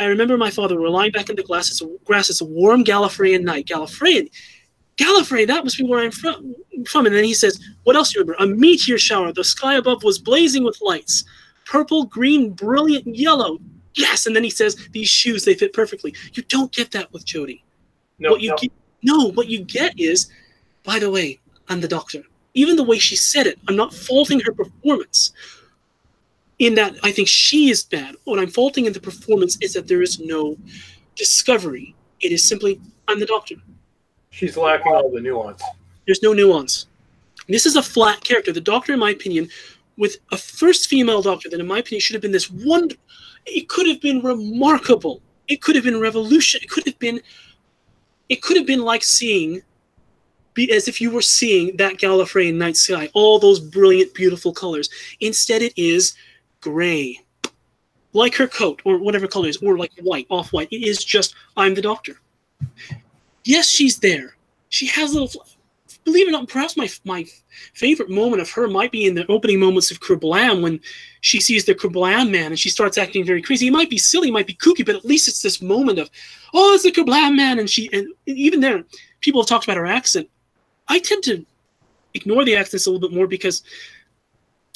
I remember my father were lying back in the grass. It's a warm Gallifreyan night. Gallifreyan, that must be where I'm from. And then he says, what else do you remember? A meteor shower. The sky above was blazing with lights. Purple, green, brilliant, yellow. Yes. And then he says, these shoes, they fit perfectly. You don't get that with Jodie. What you get is, by the way, I'm the Doctor. Even the way she said it, I'm not faulting her performance. In that, I think she is bad. What I'm faulting in the performance is that there is no discovery. It is simply, I'm the Doctor. She's lacking all the nuance. There's no nuance. This is a flat character. The Doctor, in my opinion, with a first female Doctor, that in my opinion should have been this one. It could have been remarkable. It could have been revolution. It could have been like seeing, as if you were seeing that Gallifreyan night sky, all those brilliant, beautiful colors. Instead, it is gray, like her coat, or whatever color it is, or like white, off-white. It is just, I'm the Doctor. Yes, she's there. She has a little, believe it or not, perhaps my favorite moment of her might be in the opening moments of Kerblam, when she sees the Kerblam man and she starts acting very crazy. It might be silly, it might be kooky, but at least it's this moment of, oh, it's the Kerblam man. And even there, people have talked about her accent. I tend to ignore the accents a little bit more because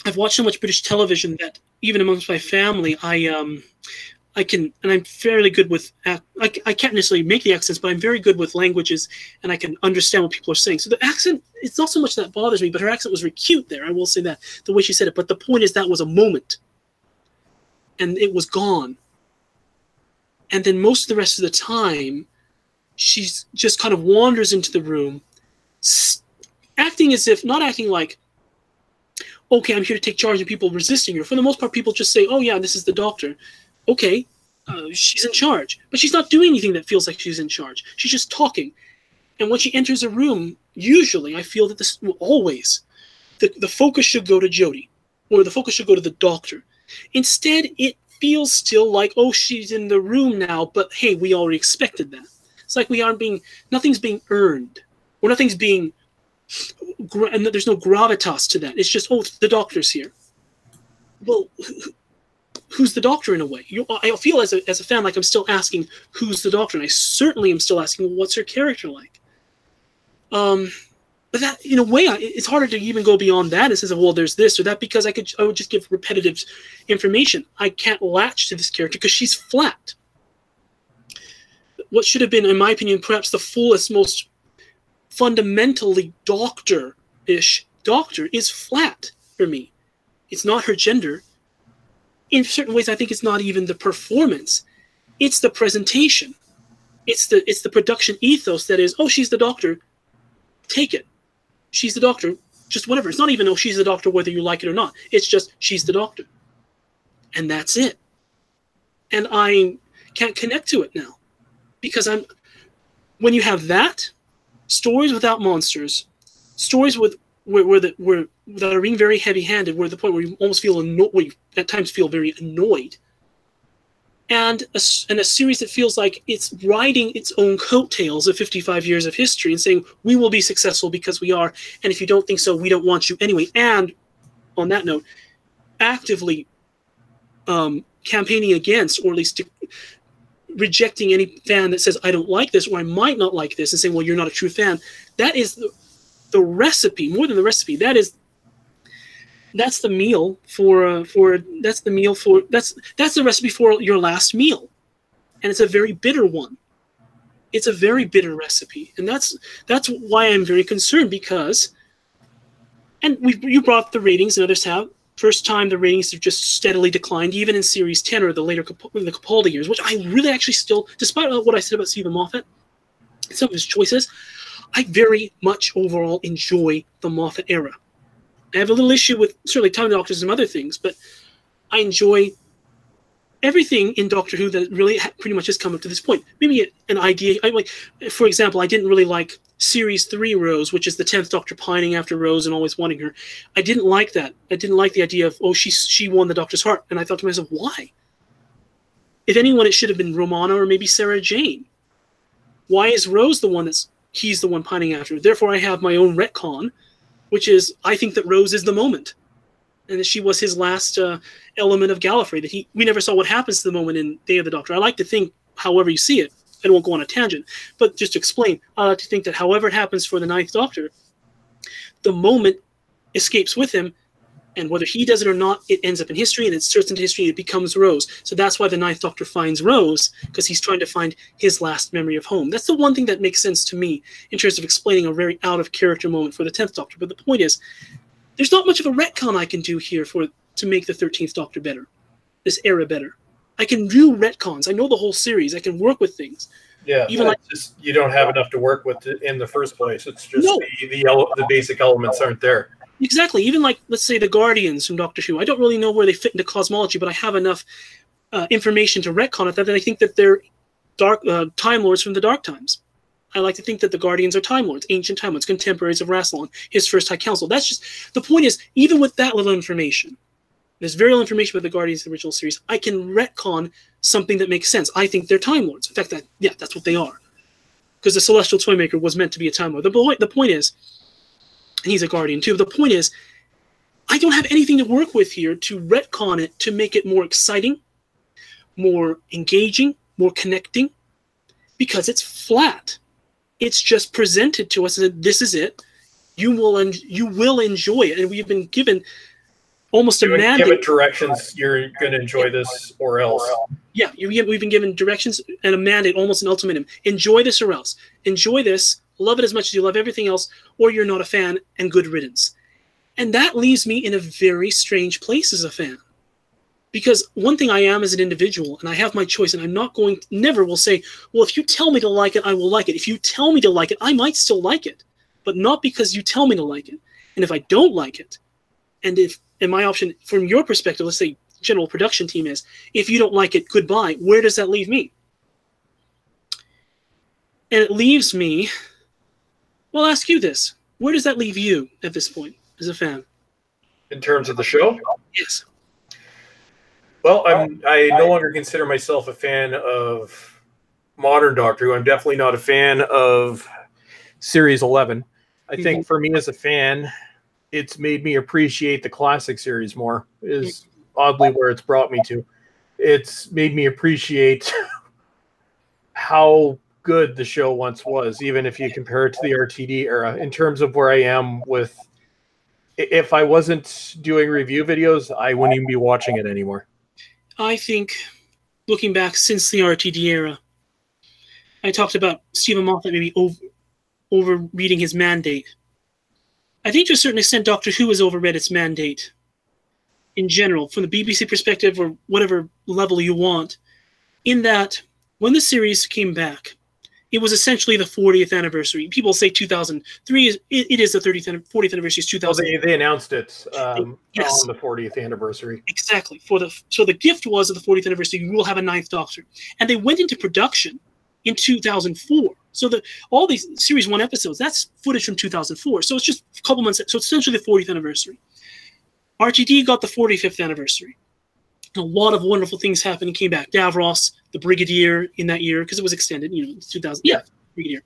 I've watched so much British television that even amongst my family, I can, and I'm fairly good with, I can't necessarily make the accents, but I'm very good with languages, and I can understand what people are saying. So the accent, it's not so much that bothers me, but her accent was very cute there. I will say that, the way she said it. But the point is that was a moment, and it was gone. And then most of the rest of the time, she's just kind of wanders into the room, acting as if, not acting like, okay, I'm here to take charge of people resisting her. For the most part, people just say, oh yeah, this is the Doctor. Okay, she's in charge. But she's not doing anything that feels like she's in charge. She's just talking. And when she enters a room, usually, I feel that this, well, always, the focus should go to Jodie, or the focus should go to the Doctor. Instead, it feels still like, oh, she's in the room now, but hey, we already expected that. It's like nothing's being earned, or nothing's being, and there's no gravitas to that. It's just, oh, the Doctor's here. Well, who's the Doctor in a way. I feel as a fan like I'm still asking who's the Doctor, and I certainly am still asking, well, what's her character like. But that, in a way, it's harder to even go beyond that and say, well, there's this or that, because I would just give repetitive information. I can't latch to this character because she's flat. What should have been, in my opinion, perhaps the fullest, most fundamentally Doctor-ish Doctor is flat for me. It's not her gender. In certain ways, I think it's not even the performance. It's the presentation. It's the production ethos that is, oh, she's the Doctor. Take it. She's the Doctor. Just whatever. It's not even, oh, she's the Doctor whether you like it or not. It's just, she's the Doctor. And that's it. And I can't connect to it now. Because when you have that, stories without monsters, stories that are being very heavy-handed, where the point where you almost feel where you at times feel very annoyed, and a series that feels like it's riding its own coattails of 55 years of history and saying, we will be successful because we are, and if you don't think so, we don't want you anyway. And on that note, actively campaigning against, or at least rejecting any fan that says, I don't like this, or I might not like this, and saying, well, you're not a true fan. That is the recipe, more than the recipe. That's the meal that's the recipe for your last meal. And it's a very bitter one. It's a very bitter recipe. And that's why I'm very concerned, because, and you brought up the ratings, and others have. First time the ratings have just steadily declined, even in Series 10 or the later the Capaldi years, which I really actually still, despite what I said about Stephen Moffat and some of his choices, I very much overall enjoy the Moffat era. I have a little issue with certainly Time Doctors and other things, but I enjoy everything in Doctor Who that really pretty much has come up to this point. Maybe an idea, for example, I didn't really like Series 3 Rose, which is the 10th Doctor pining after Rose and always wanting her. I didn't like that. I didn't like the idea of, oh, she won the Doctor's heart. And I thought to myself, why? If anyone, it should have been Romana or maybe Sarah Jane. Why is Rose the one he's the one pining after? Therefore, I have my own retcon, which is, I think that Rose is the moment. And that she was his last element of Gallifrey, that we never saw what happens to the moment in Day of the Doctor. I like to think, however you see it, I won't go on a tangent, but just to explain, I like to think that however it happens for the Ninth Doctor, the moment escapes with him, and whether he does it or not, it ends up in history, and it starts into history, and it becomes Rose. So that's why the Ninth Doctor finds Rose, because he's trying to find his last memory of home. That's the one thing that makes sense to me in terms of explaining a very out-of-character moment for the 10th Doctor. But the point is, there's not much of a retcon I can do here to make the 13th Doctor better, this era better. I can do retcons. I know the whole series. I can work with things. Yeah, even just, you don't have enough to work with in the first place. It's just the basic elements aren't there. Exactly. Even let's say the Guardians from Doctor Who. I don't really know where they fit into cosmology, but I have enough information to retcon it that I think that they're Time Lords from the Dark Times. I like to think that the Guardians are Time Lords, ancient Time Lords, contemporaries of Rassilon, his first High Council. That's just, the point is, even with that little information, there's very little information about the Guardians of the original series, I can retcon something that makes sense. I think they're Time Lords. In fact, that's what they are. Because the Celestial Toymaker was meant to be a Time Lord. The point is, and he's a Guardian too, the point is, I don't have anything to work with here to retcon it to make it more exciting, more engaging, more connecting, because it's flat. It's just presented to us that this is it. You will enjoy it. And we've been given almost a mandate. Give it directions. You're going to enjoy this or else. Yeah, we've been given directions and a mandate, almost an ultimatum. Enjoy this or else. Enjoy this. Love it as much as you love everything else, or you're not a fan, and good riddance. And that leaves me in a very strange place as a fan. Because one thing I am as an individual, and I have my choice, and I'm not going, never will say, well, if you tell me to like it, I will like it. If you tell me to like it, I might still like it. But not because you tell me to like it. And if I don't like it, and my option, from your perspective, let's say general production team is, if you don't like it, goodbye, where does that leave me? And it leaves me, well, I'll ask you this. Where does that leave you at this point as a fan? In terms of the show? Yes. Well, I no longer consider myself a fan of modern Doctor Who. I'm definitely not a fan of Series 11. I think for me as a fan, it's made me appreciate the classic series more, is oddly where it's brought me to. it's made me appreciate how good the show once was, even if you compare it to the RTD era, in terms of where I am with. If I wasn't doing review videos, I wouldn't even be watching it anymore. I think, looking back since the RTD era, I talked about Stephen Moffat maybe overreading his mandate. I think to a certain extent, Doctor Who has overread its mandate in general, from the BBC perspective or whatever level you want, in that when the series came back, it was essentially the 40th anniversary. People say 2003. It is the 40th anniversary. Is 2000. Well, they announced it yes. on the 40th anniversary. Exactly. So the gift was of the 40th anniversary, we will have a 9th Doctor. And they went into production in 2004. So all these Series 1 episodes, that's footage from 2004. So it's just a couple months. So it's essentially the 40th anniversary. RTD got the 45th anniversary. A lot of wonderful things happened and came back. Davros, the Brigadier in that year, because it was extended, 2000. Yeah, Brigadier.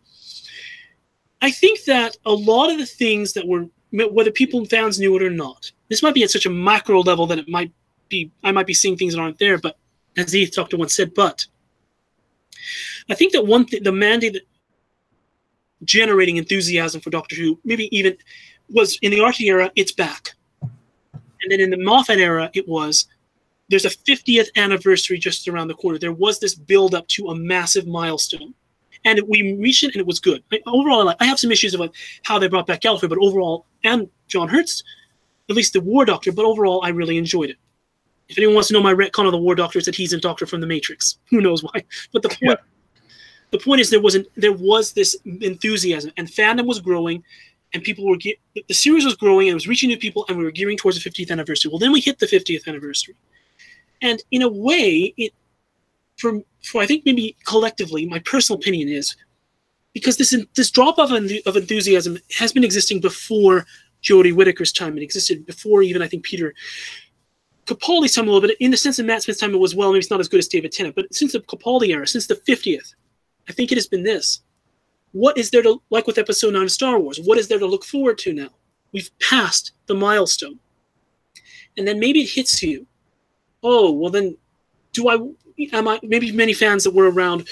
I think that a lot of the things that were, whether people and fans knew it or not, this might be at such a macro level that I might be seeing things that aren't there, but as the 8th Doctor once said, but I think that one thing, the mandate that generating enthusiasm for Doctor Who, maybe even was in the RTD era, it's back. And then in the Moffat era, it was, there's a 50th anniversary just around the corner. There was this build up to a massive milestone. And we reached it, and it was good. Overall, I have some issues about how they brought back Gallifrey, but overall, and John Hurst, at least the War Doctor, but overall, I really enjoyed it. If anyone wants to know my retcon of the War Doctor, it's that he's a Doctor from the Matrix. Who knows why? But the point is, there was this enthusiasm, and fandom was growing, and the series was growing, and it was reaching new people, and we were gearing towards the 50th anniversary. Well, then we hit the 50th anniversary. And in a way, for I think maybe collectively, my personal opinion is, because this drop-off of enthusiasm has been existing before Jodie Whittaker's time. It existed before even, I think, Peter Capaldi's time a little bit. In the sense of Matt Smith's time, it was, well, maybe it's not as good as David Tennant. But since the Capaldi era, since the 50th, I think it has been this. What is there to, like with Episode 9 of Star Wars, what is there to look forward to now? We've passed the milestone. And then maybe it hits you. Oh, well then, maybe many fans that were around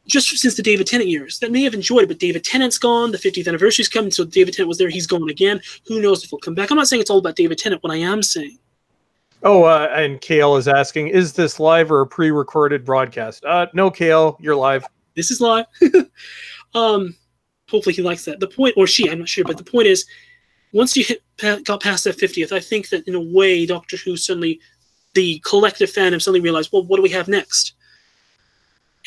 just since the David Tennant years that may have enjoyed it, but David Tennant's gone, the 50th anniversary's coming, so David Tennant was there, he's gone again. Who knows if he'll come back? I'm not saying it's all about David Tennant. What I am saying. Oh, and Kale is asking, is this live or a pre-recorded broadcast? No, Kale, you're live. This is live. Hopefully he likes that. The point, or she, I'm not sure, but the point is, once you got past that 50th, I think that in a way, Doctor Who suddenly, the collective fandom suddenly realized, well, what do we have next?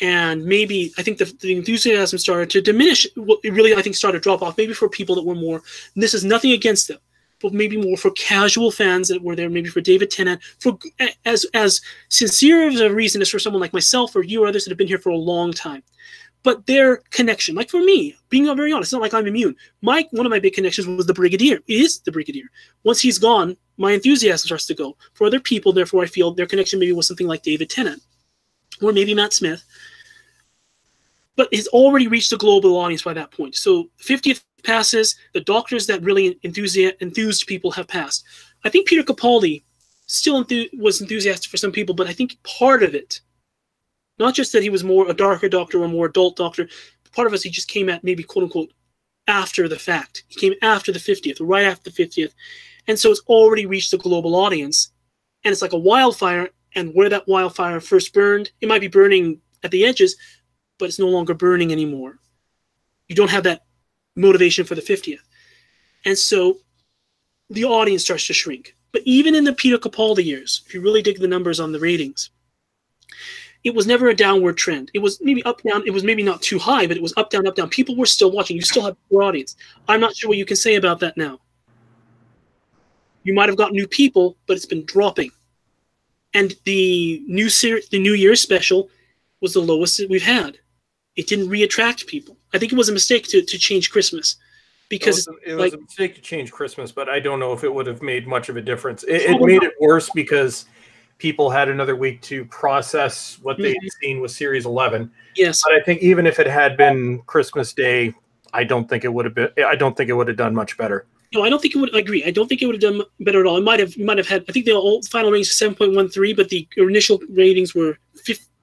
And maybe I think the enthusiasm started to diminish. Well, it really, I think, started to drop off. Maybe for people that were more, and this is nothing against them, but maybe more for casual fans that were there. Maybe for David Tennant, for as sincere of a reason as for someone like myself or you or others that have been here for a long time. But their connection, like for me, being very honest, it's not like I'm immune. One of my big connections was the Brigadier. It is the Brigadier. Once he's gone, my enthusiasm starts to go. For other people, therefore, I feel their connection maybe was something like David Tennant, or maybe Matt Smith. But it's already reached a global audience by that point. So 50th passes, the Doctors that really enthused people have passed. I think Peter Capaldi still was enthusiastic for some people, but I think part of it, not just that he was more a darker Doctor or a more adult Doctor, part of us he just came at maybe quote-unquote after the fact. He came after the 50th, or right after the 50th. And so it's already reached a global audience. And it's like a wildfire, and where that wildfire first burned, it might be burning at the edges, but it's no longer burning anymore. You don't have that motivation for the 50th. And so the audience starts to shrink. But even in the Peter Capaldi years, if you really dig the numbers on the ratings, it was never a downward trend. It was maybe up, down. It was maybe not too high, but it was up, down, up, down. People were still watching. You still have your audience. I'm not sure what you can say about that now. You might have got new people, but it's been dropping. And the New Year's special was the lowest that we've had. It didn't re-attract people. I think it was a mistake to change Christmas. Because it was a mistake to change Christmas, but I don't know if it would have made much of a difference. It made it worse because people had another week to process what they'd seen with Series 11. Yes, but I think even if it had been Christmas Day, I don't think it would have done much better. No, I don't think it would. I agree. I don't think it would have done better at all. It might have had. I think the old final ratings were 7.13, but the initial ratings were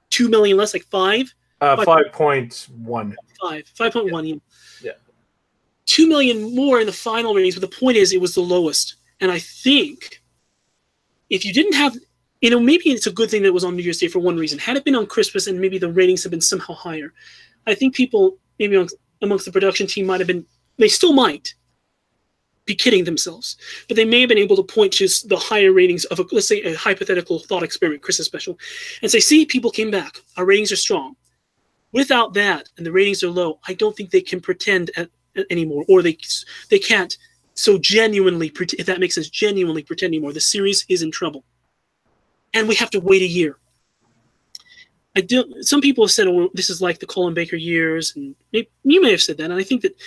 2 million less, like 5. 5.1. 5.1. Yeah. 2 million more in the final ratings, but the point is, it was the lowest. And I think if you didn't have, maybe it's a good thing that it was on New Year's Day for one reason. Had it been on Christmas and maybe the ratings have been somehow higher, I think people maybe amongst the production team might have been. They still might be kidding themselves, but they may have been able to point to the higher ratings of, let's say, a hypothetical thought experiment Christmas special and say, see, people came back. Our ratings are strong. Without that, and the ratings are low, I don't think they can pretend anymore, or they can't so genuinely, if that makes sense, genuinely pretend anymore. The series is in trouble. And we have to wait a year. Some people have said, oh, this is like the Colin Baker years, and you may have said that, and I think that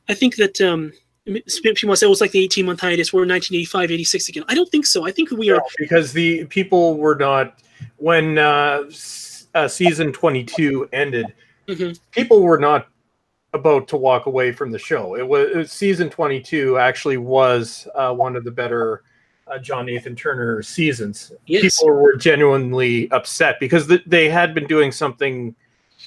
people might say, oh, it's like the 18-month hiatus. We're in 1985, 86 again. I don't think so. I think we are. Because the people were not, when season 22 ended, people were not about to walk away from the show. It was season 22 actually was one of the better John Nathan Turner seasons. Yes. People were genuinely upset because they had been doing something.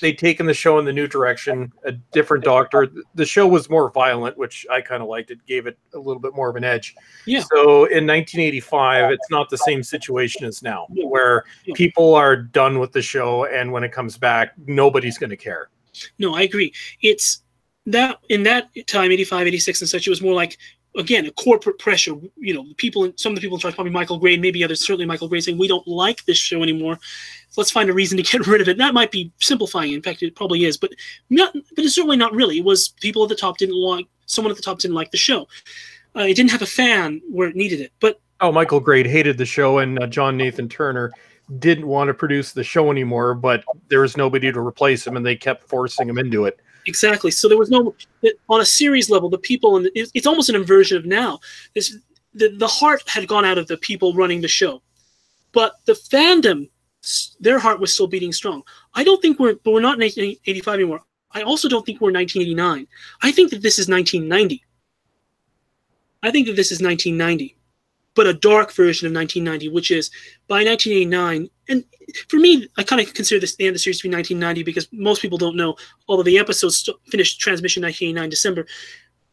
They'd taken the show in the new direction, a different doctor. The show was more violent, which I kind of liked. It gave it a little bit more of an edge. Yeah. So in 1985, it's not the same situation as now, where people are done with the show, and when it comes back, nobody's going to care. No, I agree. It's that in that time, 85, 86 and such, it was more like, again, a corporate pressure. Some of the people in charge, probably Michael Gray, maybe others, certainly Michael Gray, saying, we don't like this show anymore. Let's find a reason to get rid of it. That might be simplifying. In fact, it probably is, but it's certainly not really. It was people at the top someone at the top didn't like the show. It didn't have a fan where it needed it. But Michael Gray hated the show, and John Nathan Turner didn't want to produce the show anymore, but there was nobody to replace him, and they kept forcing him into it. Exactly. So there was no, on a series level, the people, and it's almost an inversion of now. The heart had gone out of the people running the show, but the fandom, their heart was still beating strong. I don't think we're not in 1985 anymore. I also don't think we're in 1989. I think that this is 1990. But a dark version of 1990, which is by 1989. And for me, I kind of consider this the end of the series to be 1990 because most people don't know, although the episodes finished transmission 1989 December,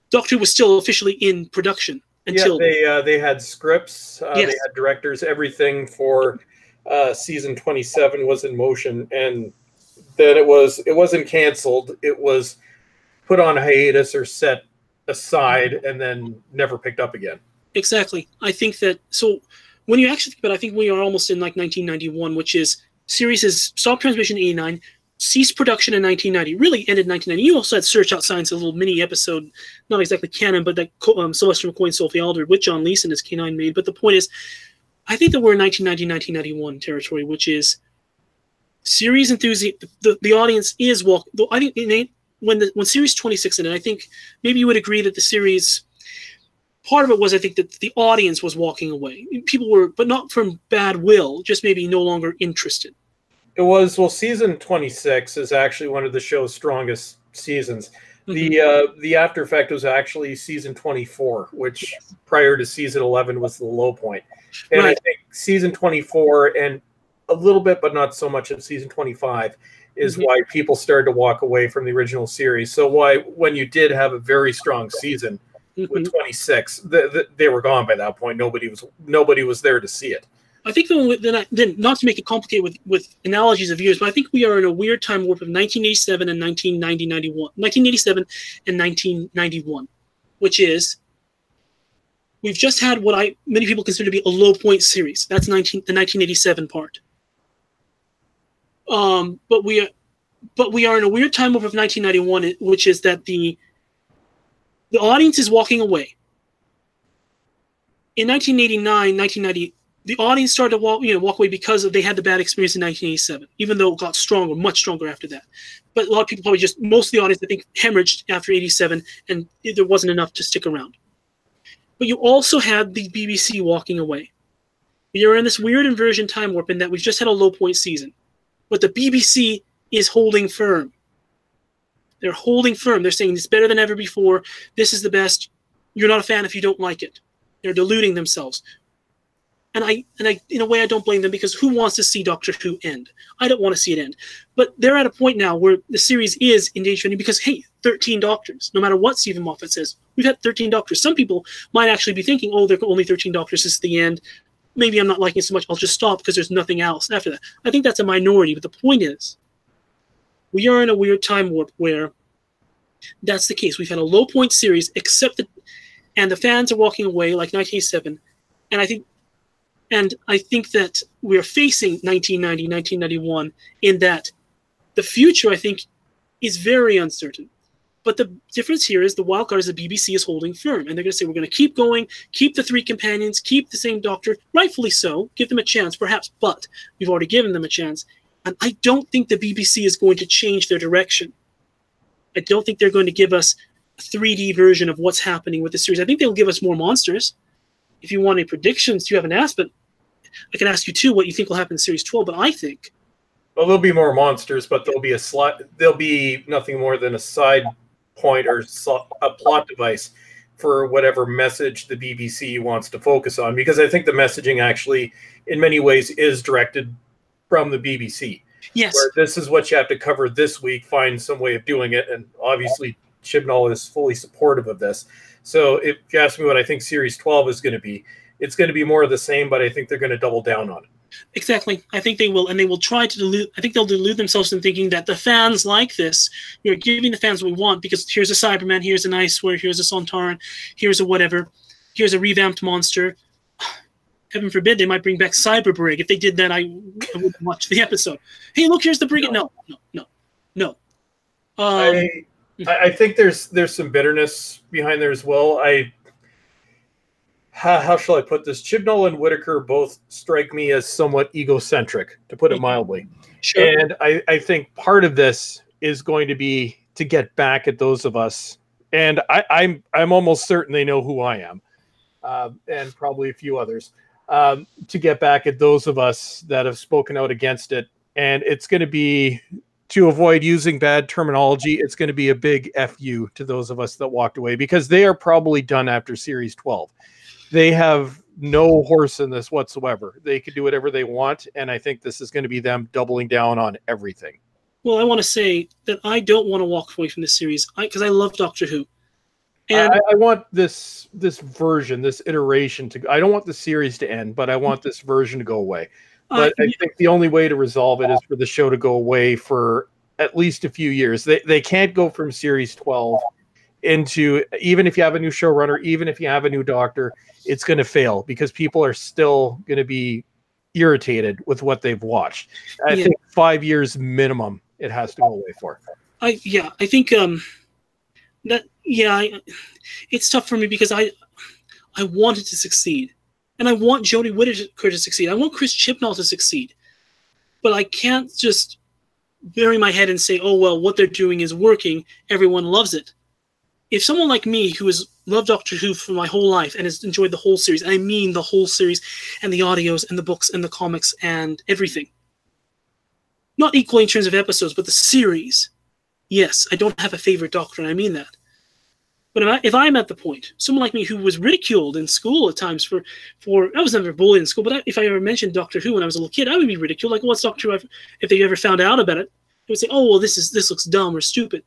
Doctor Who was still officially in production until they had scripts, yes. They had directors, everything for season 27 was in motion, and then it wasn't canceled. It was put on hiatus or set aside and then never picked up again. Exactly. I think that, so when you actually think about it, I think we are almost in like 1991, which is series has stopped transmission in 89, ceased production in 1990, really ended in 1990. You also had Search Out Science, a little mini episode, not exactly canon, but that Sylvester McCoy and Sophie Aldred with John Leeson as K9 made. But the point is, I think that we're in 1990, 1991 territory, which is series enthusiast. The audience is I think when series 26 ended, I think maybe you would agree that the series, part of it was, I think, that the audience was walking away. People were, but not from bad will, just maybe no longer interested. It was, season 26 is actually one of the show's strongest seasons. The after effect was actually season 24, which prior to season 11 was the low point. And I think season 24 and a little bit, but not so much of season 25 is why people started to walk away from the original series. So when you did have a very strong season with 26, they were gone by that point. Nobody was there to see it. I think then not to make it complicated with analogies of years, but I think we are in a weird time warp of 1987 and 1987 and 1991, which is we've just had what many people consider to be a low point series. That's the 1987 part. But we are in a weird time warp of 1991, which is that the audience is walking away. In 1989, 1990. The audience started to walk away because they had the bad experience in 1987, even though it got stronger, much stronger after that. But a lot of people probably most of the audience, I think, hemorrhaged after 87, and there wasn't enough to stick around. But you also had the BBC walking away. You're in this weird inversion time warp in that we've just had a low point season. But the BBC is holding firm. They're holding firm. They're saying it's better than ever before. This is the best. you're not a fan if you don't like it. They're deluding themselves. And I, in a way, I don't blame them, because who wants to see Doctor Who end? I don't want to see it end. But they're at a point now where the series is in danger of ending because, hey, 13 Doctors. No matter what Stephen Moffat says, we've had 13 Doctors. Some people might actually be thinking, oh, there are only 13 Doctors. This is the end. Maybe I'm not liking it so much. I'll just stop because there's nothing else after that. I think that's a minority. But the point is, we are in a weird time warp where that's the case. We've had a low point series, and the fans are walking away like 1987. And I think that we're facing 1990, 1991 in that the future, I think, is very uncertain. But the difference here is the wild card is the BBC is holding firm. And they're going to say, we're going to keep going, keep the 3 companions, keep the same Doctor, rightfully so, give them a chance, perhaps, but we've already given them a chance. And I don't think the BBC is going to change their direction. I don't think they're going to give us a 3D version of what's happening with the series. I think they'll give us more monsters. If you want any predictions, you haven't asked, but I can ask you too what you think will happen in Series 12. But I think, well, there'll be more monsters, but there'll be nothing more than a side point or a plot device for whatever message the BBC wants to focus on. Because I think the messaging actually, in many ways, is directed from the BBC. Yes. Where this is what you have to cover this week, find some way of doing it, and obviously Chibnall is fully supportive of this. So if you ask me what I think Series 12 is going to be, it's going to be more of the same, but I think they're going to double down on it. Exactly. I think they will, and they will try to delude. I think they'll delude themselves in thinking that the fans like this. You're giving the fans what we want, because here's a Cyberman, here's an Icewear, here's a Sontaran, here's a whatever, here's a revamped monster. Heaven forbid they might bring back Cyberbrig. If they did that, I wouldn't watch the episode. Hey, look, here's the Brigand. No. I think there's some bitterness behind there as well. How shall I put this? Chibnall and Whittaker both strike me as somewhat egocentric, to put it mildly. Sure. And I think part of this is going to be to get back at those of us. And I'm almost certain they know who I am, and probably a few others, to get back at those of us that have spoken out against it. And it's going to be, to avoid using bad terminology, it's going to be a big FU to those of us that walked away, because they are probably done after Series 12. They have no horse in this whatsoever. They can do whatever they want, and I think this is going to be them doubling down on everything. Well, I want to say that I don't want to walk away from this series because I love Doctor Who. And I want this version, this iteration to. I don't want the series to end, but I want this version to go away. But I think the only way to resolve it is for the show to go away for at least a few years. They can't go from Series 12 into, even if you have a new showrunner, even if you have a new Doctor, it's going to fail because people are still going to be irritated with what they've watched. I think 5 years minimum it has to go away for. I think it's tough for me because I wanted to succeed. And I want Jodie Whittaker to succeed. I want Chris Chibnall to succeed. But I can't just bury my head and say, oh, well, what they're doing is working. Everyone loves it. If someone like me, who has loved Doctor Who for my whole life and has enjoyed the whole series, I mean the whole series and the audios and the books and the comics and everything. Not equally in terms of episodes, but the series. Yes, I don't have a favorite Doctor, and I mean that. But if I'm at the point, someone like me who was ridiculed in school at times for I was never bullied in school, but if I ever mentioned Doctor Who when I was a little kid, I would be ridiculed. Like, what's Doctor Who? If they ever found out about it, they would say, oh, well, this looks dumb or stupid.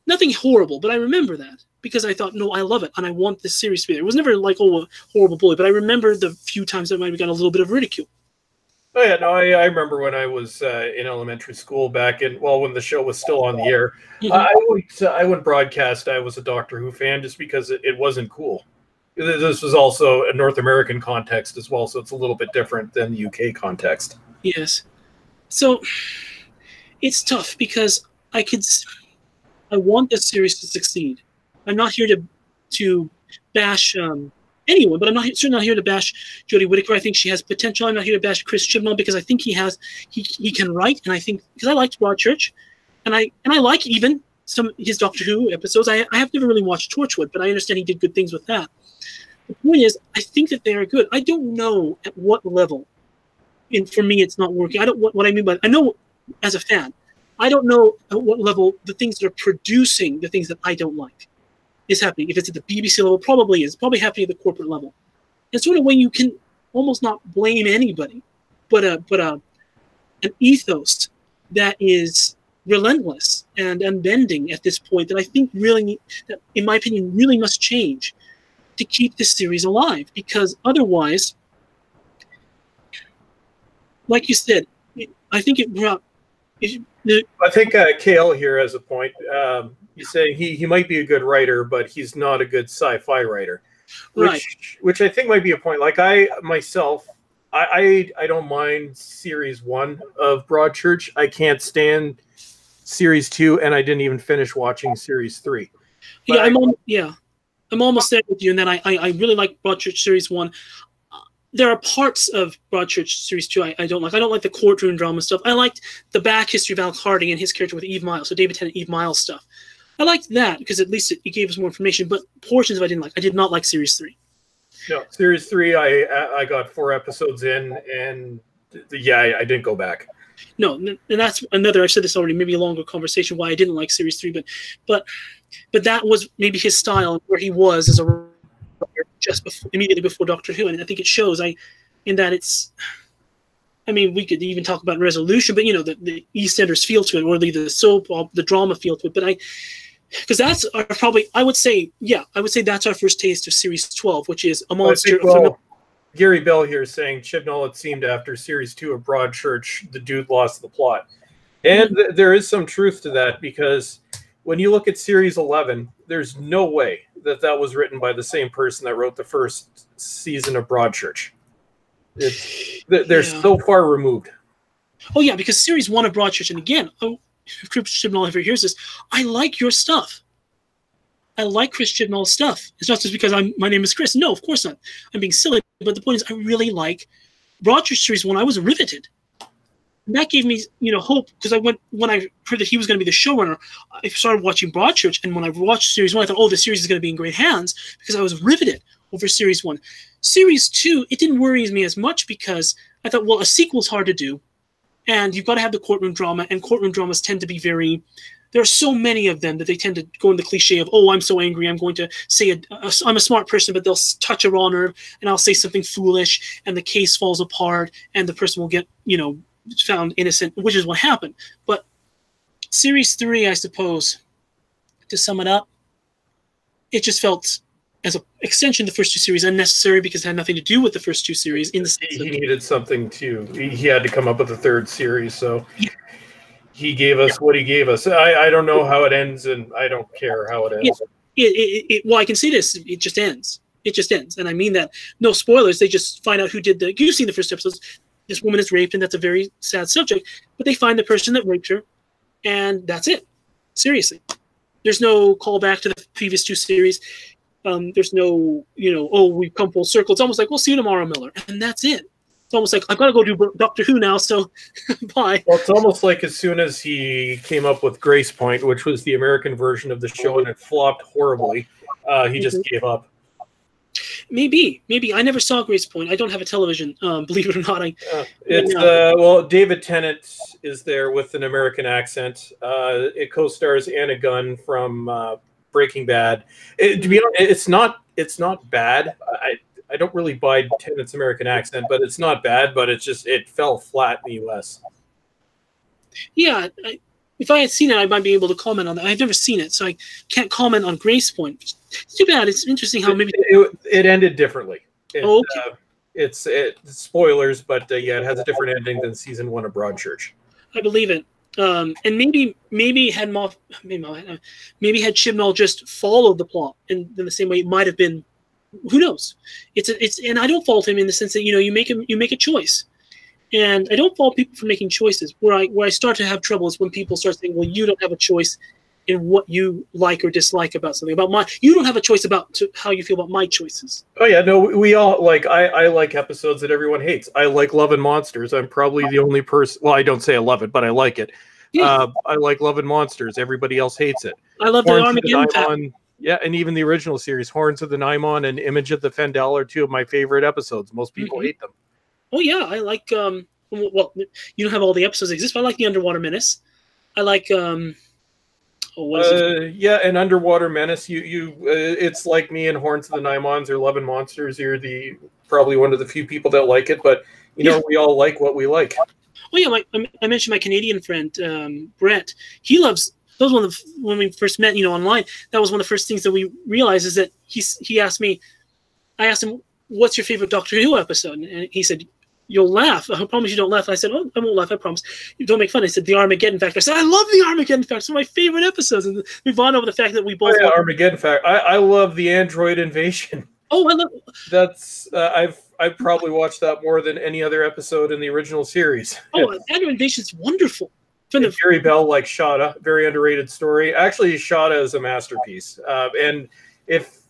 Nothing horrible, but I remember that because I thought, no, I love it, and I want this series to be there. It was never like, oh, a horrible bully, but I remember the few times I might have gotten a little bit of ridicule. Oh yeah, no, I remember when I was in elementary school back in, well, when the show was still on the air. Mm-hmm. I wouldn't broadcast I was a Doctor Who fan just because it wasn't cool. This was also a North American context as well, so it's a little bit different than the UK context. Yes. So it's tough because I want this series to succeed. I'm not here to bash anyone, but I'm certainly not here to bash Jodie Whittaker. I think she has potential. I'm not here to bash Chris Chibnall because I think he can write, and I think because I liked Broadchurch, and I like even some of his Doctor Who episodes. I have never really watched Torchwood, but I understand he did good things with that. The point is, I think that they are good. I don't know at what level, and for me, it's not working. I don't what I mean by I know as a fan. I don't know at what level the things that are producing the things that I don't like. is happening. If it's at the BBC level, probably is. Probably happening at the corporate level. It's sort of when you can almost not blame anybody, but an ethos that is relentless and unbending at this point that I think really, that in my opinion, really must change to keep this series alive. Because otherwise, like you said, I think it brought. I think KL here has a point. He's saying he might be a good writer, but he's not a good sci-fi writer. Which I think might be a point. Like I myself, I don't mind series 1 of Broadchurch. I can't stand series 2, and I didn't even finish watching series 3. But I'm almost there with you in that I really like Broadchurch series 1. There are parts of Broadchurch series 2 I don't like. I don't like the courtroom drama stuff. I liked the back history of Alex Harding and his character with Eve Miles, so David Tennant, Eve Miles stuff. I liked that because at least it gave us more information, but portions of I didn't like. I did not like series 3. No, series 3, I got 4 episodes in, and I didn't go back. No, and that's another. I've said this already. Maybe a longer conversation why I didn't like series 3, but that was maybe his style and where he was as a writer just immediately before Doctor Who, and I think it shows. In that it's. I mean, we could even talk about Resolution, but the EastEnders feel to it, or the soap, the drama feel to it. But because that's probably, I would say that's our first taste of series 12, which is a monster. Gary Bell here is saying Chibnall, it seemed after series 2 of Broadchurch, the dude lost the plot. And there is some truth to that, because when you look at series 11, there's no way that was written by the same person that wrote the first season of Broadchurch. They're so far removed. Oh, yeah, because series 1 of Broadchurch, and again, if Chris Chibnall ever hears this, I like your stuff. I like Chris Chibnall's stuff. It's not just because my name is Chris. No, of course not. I'm being silly. But the point is, I really like Broadchurch series 1. I was riveted. And that gave me, hope, because when I heard that he was going to be the showrunner, I started watching Broadchurch, and when I watched series 1, I thought, oh, the series is going to be in great hands, because I was riveted over series 1. Series 2, it didn't worry me as much because I thought, well, a sequel's hard to do, and you've got to have the courtroom drama, and courtroom dramas tend to be there are so many of them that they tend to go in the cliche of, oh, I'm so angry, I'm going to say, I'm a smart person, but they'll touch a raw nerve, and I'll say something foolish, and the case falls apart, and the person will get, found innocent, which is what happened. But series 3, I suppose, to sum it up, it just felt, as an extension of the first 2 series, unnecessary because it had nothing to do with the first 2 series. In the sense he needed something to. He had to come up with a 3rd series, so he gave us what he gave us. I don't know how it ends, and I don't care how it ends. Well, I can see this. It just ends. It just ends, and I mean that. No spoilers. They just find out who did the. You've seen the first episodes. This woman is raped, and that's a very sad subject. But they find the person that raped her, and that's it. Seriously, there's no callback to the previous 2 series. There's no, oh, we've come full circle. It's almost like, we'll see you tomorrow, Miller. And that's it. It's almost like, I've got to go do Doctor Who now, so bye. Well, it's almost like as soon as he came up with Grace Point, which was the American version of the show, and it flopped horribly, he just gave up. Maybe. I never saw Grace Point. I don't have a television, believe it or not. Well, David Tennant is there with an American accent. It co-stars Anna Gunn from Breaking Bad. To be honest, it's not bad. I don't really buy Tennant's American accent, but it's not bad. But it fell flat in the U.S. Yeah, if I had seen it, I might be able to comment on that. I've never seen it, so I can't comment on Grace Point. It's too bad. It's interesting how maybe it ended differently. Okay. It's spoilers, but it has a different ending than season 1 of Broadchurch. I believe it. And maybe had Chibnall just followed the plot in the same way it might have been. Who knows? And I don't fault him in the sense that you make a choice, and I don't fault people for making choices. Where I start to have trouble is when people start saying, "Well, you don't have a choice in what you like or dislike about something. You don't have a choice about how you feel about my choices." Oh yeah, no, we all like. I like episodes that everyone hates. I like Love and Monsters. I'm probably the only person. Well, I don't say I love it, but I like it. Yeah. I like Love and Monsters. Everybody else hates it. I love the Armageddon. Yeah, and even the original series, Horns of the Nimon and Image of the Fendel, are 2 of my favorite episodes. Most people hate them. Oh yeah, I like. Well, you don't have all the episodes exist, but I like the Underwater Menace. I like. Oh, what is it? Yeah, and Underwater Menace. It's like me and Horns of the Nimons or Love and Monsters. You're probably one of the few people that like it, but you know we all like what we like. Oh yeah, I mentioned my Canadian friend Brett. He loves. That was one of the, when we first met, online. That was one of the first things that we realized is that he asked me. I asked him, "What's your favorite Doctor Who episode?" And he said, "You'll laugh. I promise you don't laugh." I said, "Oh, I won't laugh. I promise. You don't make fun." I said, "The Armageddon Factor." I said, "I love the Armageddon Factor. It's one of my favorite episodes." And we bond over the fact that we both. Oh, yeah, Armageddon Factor. I love the Android Invasion. Oh, I love. That's I've probably watched that more than any other episode in the original series. Oh, Android Invasion is wonderful. From the Gary Bell, like Shada, very underrated story. Actually, Shada is a masterpiece. And if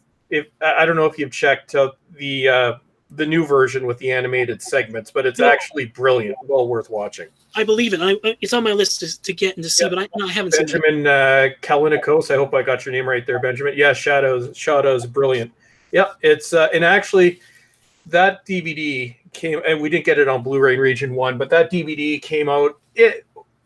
I don't know if you've checked out the new version with the animated segments, but it's actually brilliant, well worth watching. I believe it. It's on my list to get and to see, but I haven't seen it. Benjamin Kalinikos, I hope I got your name right there, Benjamin. Yeah, Shada is brilliant. Yeah, it's and actually that DVD came, and we didn't get it on Blu-ray Region 1, but that DVD came out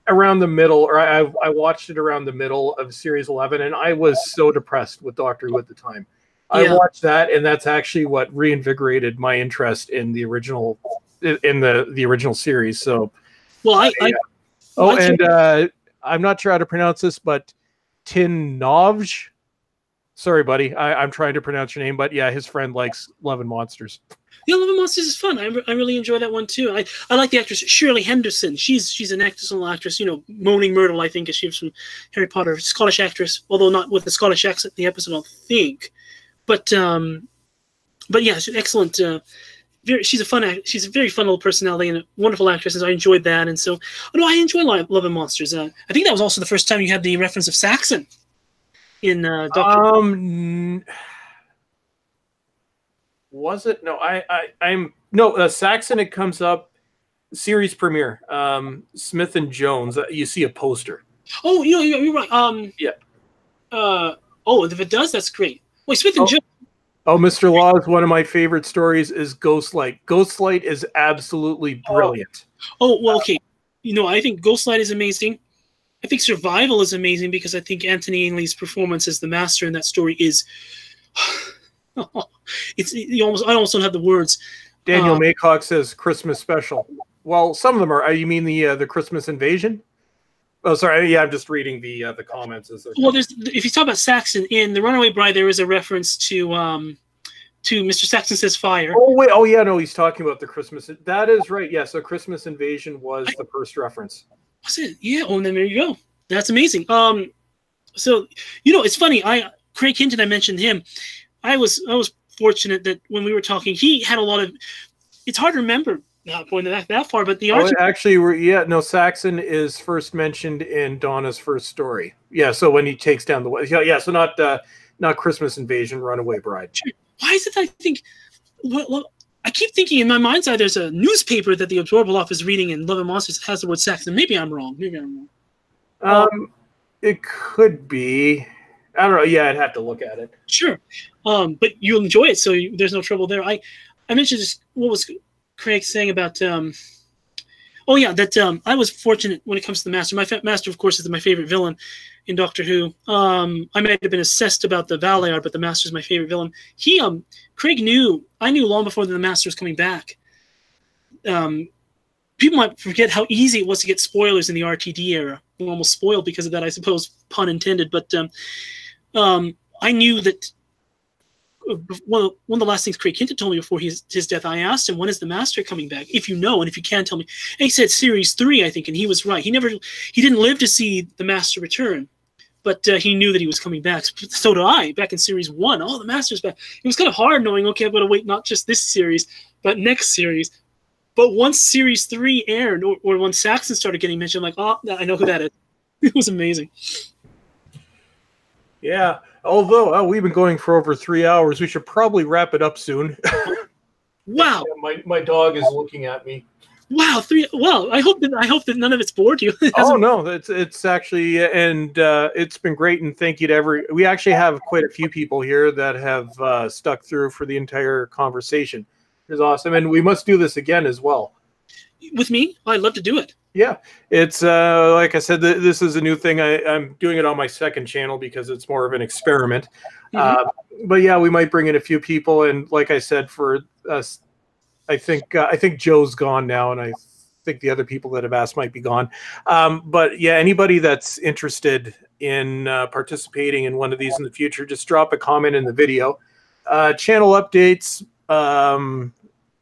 around the middle, or I watched it around the middle of Series 11, and I was so depressed with Doctor Who at the time. I watched that, and that's actually what reinvigorated my interest in the original series. So, well, I'm not sure how to pronounce this, but Tin Novj. Sorry, buddy. I'm trying to pronounce your name, but yeah, his friend likes Love and Monsters. Yeah, Love and Monsters is fun. I really enjoy that one too. I like the actress Shirley Henderson. She's an excellent actress. Moaning Myrtle, I think, is she from Harry Potter. Scottish actress, although not with the Scottish accent in the episode, I don't think. But yeah, she's excellent. She's a very fun little personality and a wonderful actress. And I enjoyed that, and so I enjoy Love and Monsters. I think that was also the first time you had the reference of Saxon in Doctor. Was it? No, I'm no Saxon. It comes up series premiere. Smith and Jones. You see a poster. Oh, you're right. Yeah. If it does, that's great. Wait, Smith and Jones. Oh, Mr. Laws, one of my favorite stories is Ghostlight. Ghostlight is absolutely brilliant. Oh, well, okay. I think Ghostlight is amazing. I think Survival is amazing because I think Anthony Ainley's performance as the Master in that story is... I almost don't have the words. Daniel Maycock says Christmas special. Well, some of them are. You mean the Christmas Invasion? Oh, sorry. Yeah, I'm just reading the comments. Well, if you talk about Saxon in The Runaway Bride, there is a reference to Mr. Saxon Says Fire. Oh wait. Oh yeah. No, he's talking about the Christmas. That is right. Yeah. So Christmas Invasion was the first reference. Was it? Yeah. Oh, and then there you go. That's amazing. So it's funny. Craig Hinton, I mentioned him. I was fortunate that when we were talking, he had a lot of. It's hard to remember. Not going that far, but the Saxon is first mentioned in Donna's first story. Yeah, so when he takes down the so not Christmas Invasion, Runaway Bride. Why is it that I think? Well, I keep thinking in my mind's eye there's a newspaper that the Absorbaloff is reading in Love and Monsters has the word Saxon. Maybe I'm wrong. It could be. I don't know. Yeah, I'd have to look at it. Sure, but you'll enjoy it, so there's no trouble there. I mentioned this. What was Craig saying about I was fortunate when it comes to the Master. My Master, of course, is my favorite villain in Doctor Who. I might have been obsessed about the Valar, but the Master is my favorite villain. Craig I knew long before the Master was coming back. People might forget how easy it was to get spoilers in the RTD era. We're almost spoiled because of that, I suppose, pun intended. But I knew that one of the last things Craig Hinton told me before his death, I asked him, when is the Master coming back? If you know, and if you can tell me. And he said Series 3, I think, and he was right. He didn't live to see the Master return, but he knew that he was coming back. So did I, back in Series 1. Oh, the Master's back. It was kind of hard knowing, okay, I've got to wait not just this series, but next series. But once Series 3 aired, or when Saxon started getting mentioned, I'm like, oh, I know who that is. It was amazing. Yeah. Although we've been going for over 3 hours, we should probably wrap it up soon. Wow. My dog is looking at me. Wow. I hope that none of it's bored you. Oh no, it's actually, and it's been great. And thank you to we actually have quite a few people here that have stuck through for the entire conversation. It's awesome, and we must do this again as well. With me, I'd love to do it. Yeah, it's like I said, this is a new thing. I'm doing it on my second channel because it's more of an experiment. But yeah, we might bring in a few people, and like I said, for us, I think Joe's gone now, and I think the other people that have asked might be gone. But yeah, anybody that's interested in participating in one of these in the future, just drop a comment in the video. Channel updates.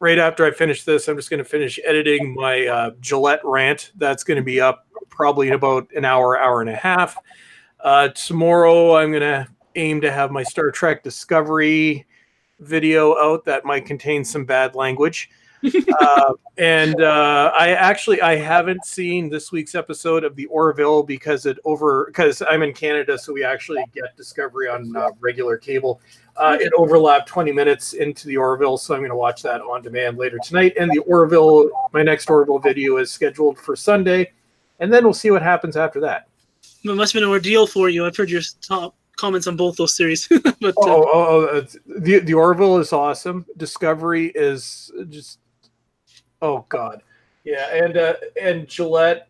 Right after I finish this, I'm just going to finish editing my Gillette rant. That's going to be up probably in about an hour, hour and a half. Tomorrow, I'm going to aim to have my Star Trek Discovery video out that might contain some bad language. I haven't seen this week's episode of the Orville because I'm in Canada, so we actually get Discovery on regular cable. It overlapped 20 minutes into the Orville, so I'm going to watch that on demand later tonight. And the Orville, my next Orville video is scheduled for Sunday, and then we'll see what happens after that. It must have been an ordeal for you. I've heard your top comments on both those series. But, the Orville is awesome. Discovery is just, oh god, yeah. And Gillette,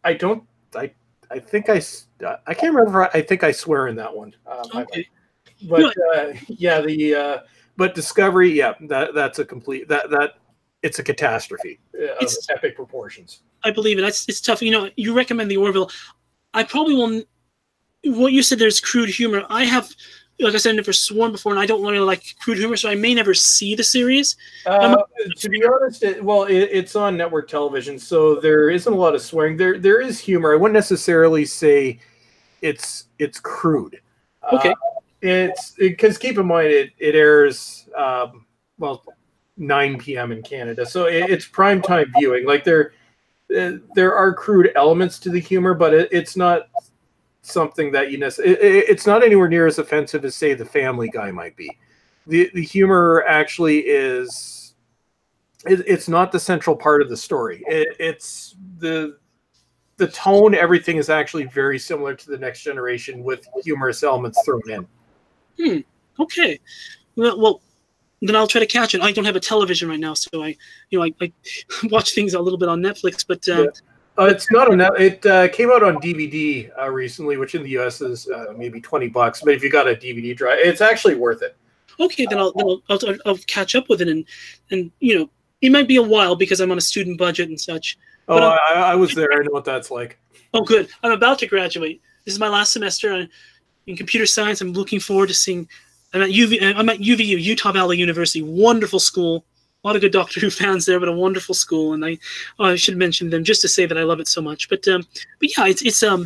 I think I can't remember. I think I swear in that one. Okay. But but Discovery, yeah, that's a complete that it's a catastrophe of epic proportions. I believe it. It's tough. You recommend the Orville. I probably will. What you said, there's crude humor. I have, like I said, never sworn before, and I don't really like crude humor, so I may never see the series. To be honest, it's on network television, so there isn't a lot of swearing. There is humor. I wouldn't necessarily say it's crude. Okay. It's because keep in mind it airs 9 p.m. in Canada, so it's prime time viewing. Like there are crude elements to the humor, but it's not something that it's not anywhere near as offensive as say the Family Guy might be. The humor actually is it's not the central part of the story. It's the tone. Everything is actually very similar to the Next Generation with humorous elements thrown in. Okay. Well, then I'll try to catch it. I don't have a television right now, so I watch things a little bit on Netflix. But it's not on. It came out on DVD recently, which in the US is maybe $20. But if you got a DVD drive, it's actually worth it. Okay, then I'll catch up with it, and it might be a while because I'm on a student budget and such. But I was there. I know what that's like. Oh, good. I'm about to graduate. This is my last semester in computer science. I'm looking forward to seeing. I'm at UVU, Utah Valley University. Wonderful school. A lot of good Doctor Who fans there, but a wonderful school. And I should mention them just to say that I love it so much. But yeah, it's I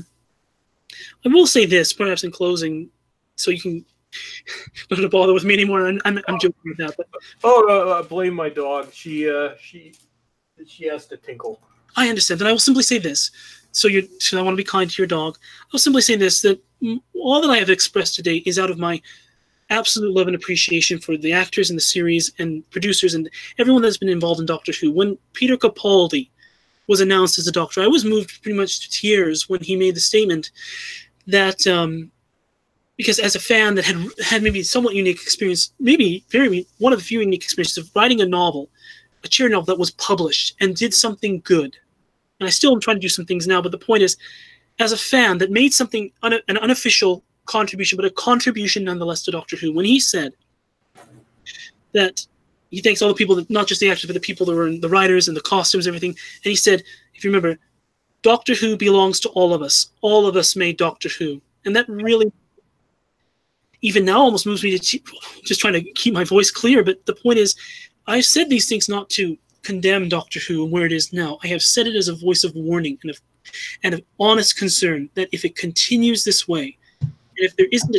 will say this, perhaps in closing, so you can don't bother with me anymore. I'm joking with that. But blame my dog. She has to tinkle. I understand. And I will simply say this. So I want to be kind to your dog. I'll simply say this, that all that I have expressed today is out of my absolute love and appreciation for the actors in the series and producers and everyone that's been involved in Doctor Who. When Peter Capaldi was announced as a Doctor, I was moved pretty much to tears when he made the statement that because as a fan that had maybe somewhat unique experience, maybe one of the few unique experiences of writing a novel, a cherry novel that was published and did something good. And I still am trying to do some things now, but the point is, as a fan that made something, an unofficial contribution, but a contribution nonetheless to Doctor Who, when he said that he thanks all the people, that, not just the actors, but the people that were in the writers and the costumes, everything, and he said, if you remember, Doctor Who belongs to all of us. All of us made Doctor Who. And that really, even now, almost moves me to just trying to keep my voice clear, but the point is, I've said these things not to condemn Doctor Who and where it is now. I have said it as a voice of warning and of honest concern that if it continues this way, and if there isn't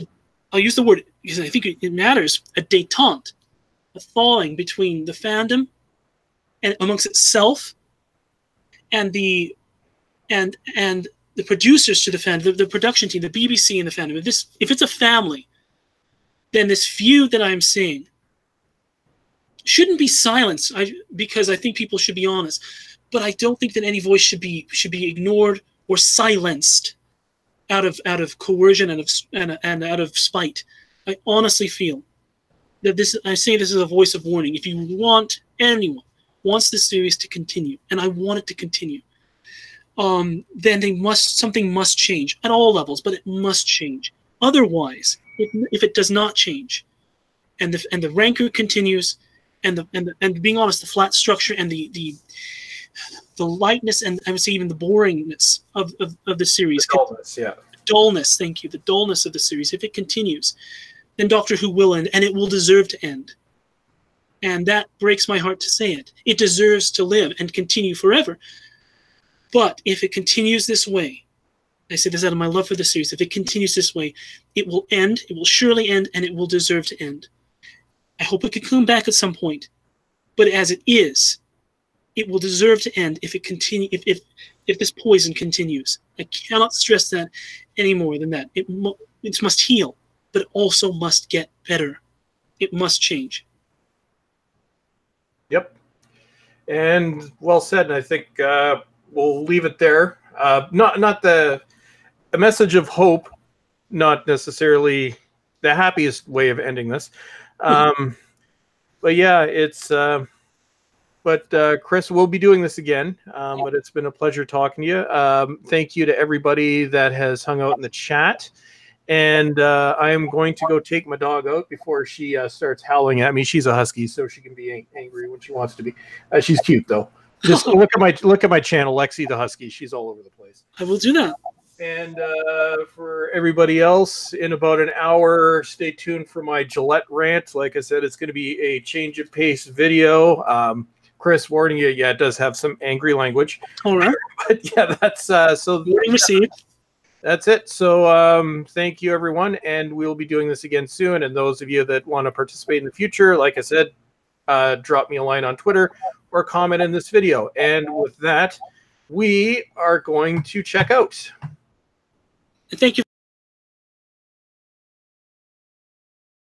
I'll use the word because I think it matters, a détente, a thawing between the fandom and amongst itself and the producers to the fandom, the production team, the BBC and the fandom. If it's a family, then this feud that I'm seeing shouldn't be silenced, because I think people should be honest. But I don't think that any voice should be ignored or silenced out of coercion and out of spite. I honestly feel that I say this is a voice of warning. If you want anyone wants the series to continue, and I want it to continue, then something must change at all levels, but it must change. Otherwise, if it does not change, and the rancor continues, and being honest, the flat structure and the lightness, and I would say even the boringness of the series, the dullness, dullness. Thank you, the dullness of the series. If it continues, then Doctor Who will end, and it will deserve to end. And that breaks my heart to say it. It deserves to live and continue forever. But if it continues this way, I say this out of my love for the series, if it continues this way, it will end, it will surely end, and it will deserve to end. I hope it can come back at some point. But as it is, it will deserve to end if it continue, if this poison continues. I cannot stress that any more than that. It must heal, but it also must get better. It must change. Yep. And well said. And I think we'll leave it there. Not a message of hope, not necessarily the happiest way of ending this. But yeah, it's. But Chris, we'll be doing this again. But it's been a pleasure talking to you. Thank you to everybody that has hung out in the chat. And I am going to go take my dog out before she starts howling at me. She's a husky, so she can be angry when she wants to be. She's cute though. Just look at my channel, Lexi the husky. She's all over the place. I will do that. And for everybody else, in about an hour, stay tuned for my Gillette rant. Like I said, it's going to be a change of pace video. Chris, warning you, yeah, it does have some angry language. All right. But yeah, that's so. Warning received. That's it. So thank you, everyone. And we'll be doing this again soon. And those of you that want to participate in the future, like I said, drop me a line on Twitter or comment in this video. And with that, we are going to check out. And thank you.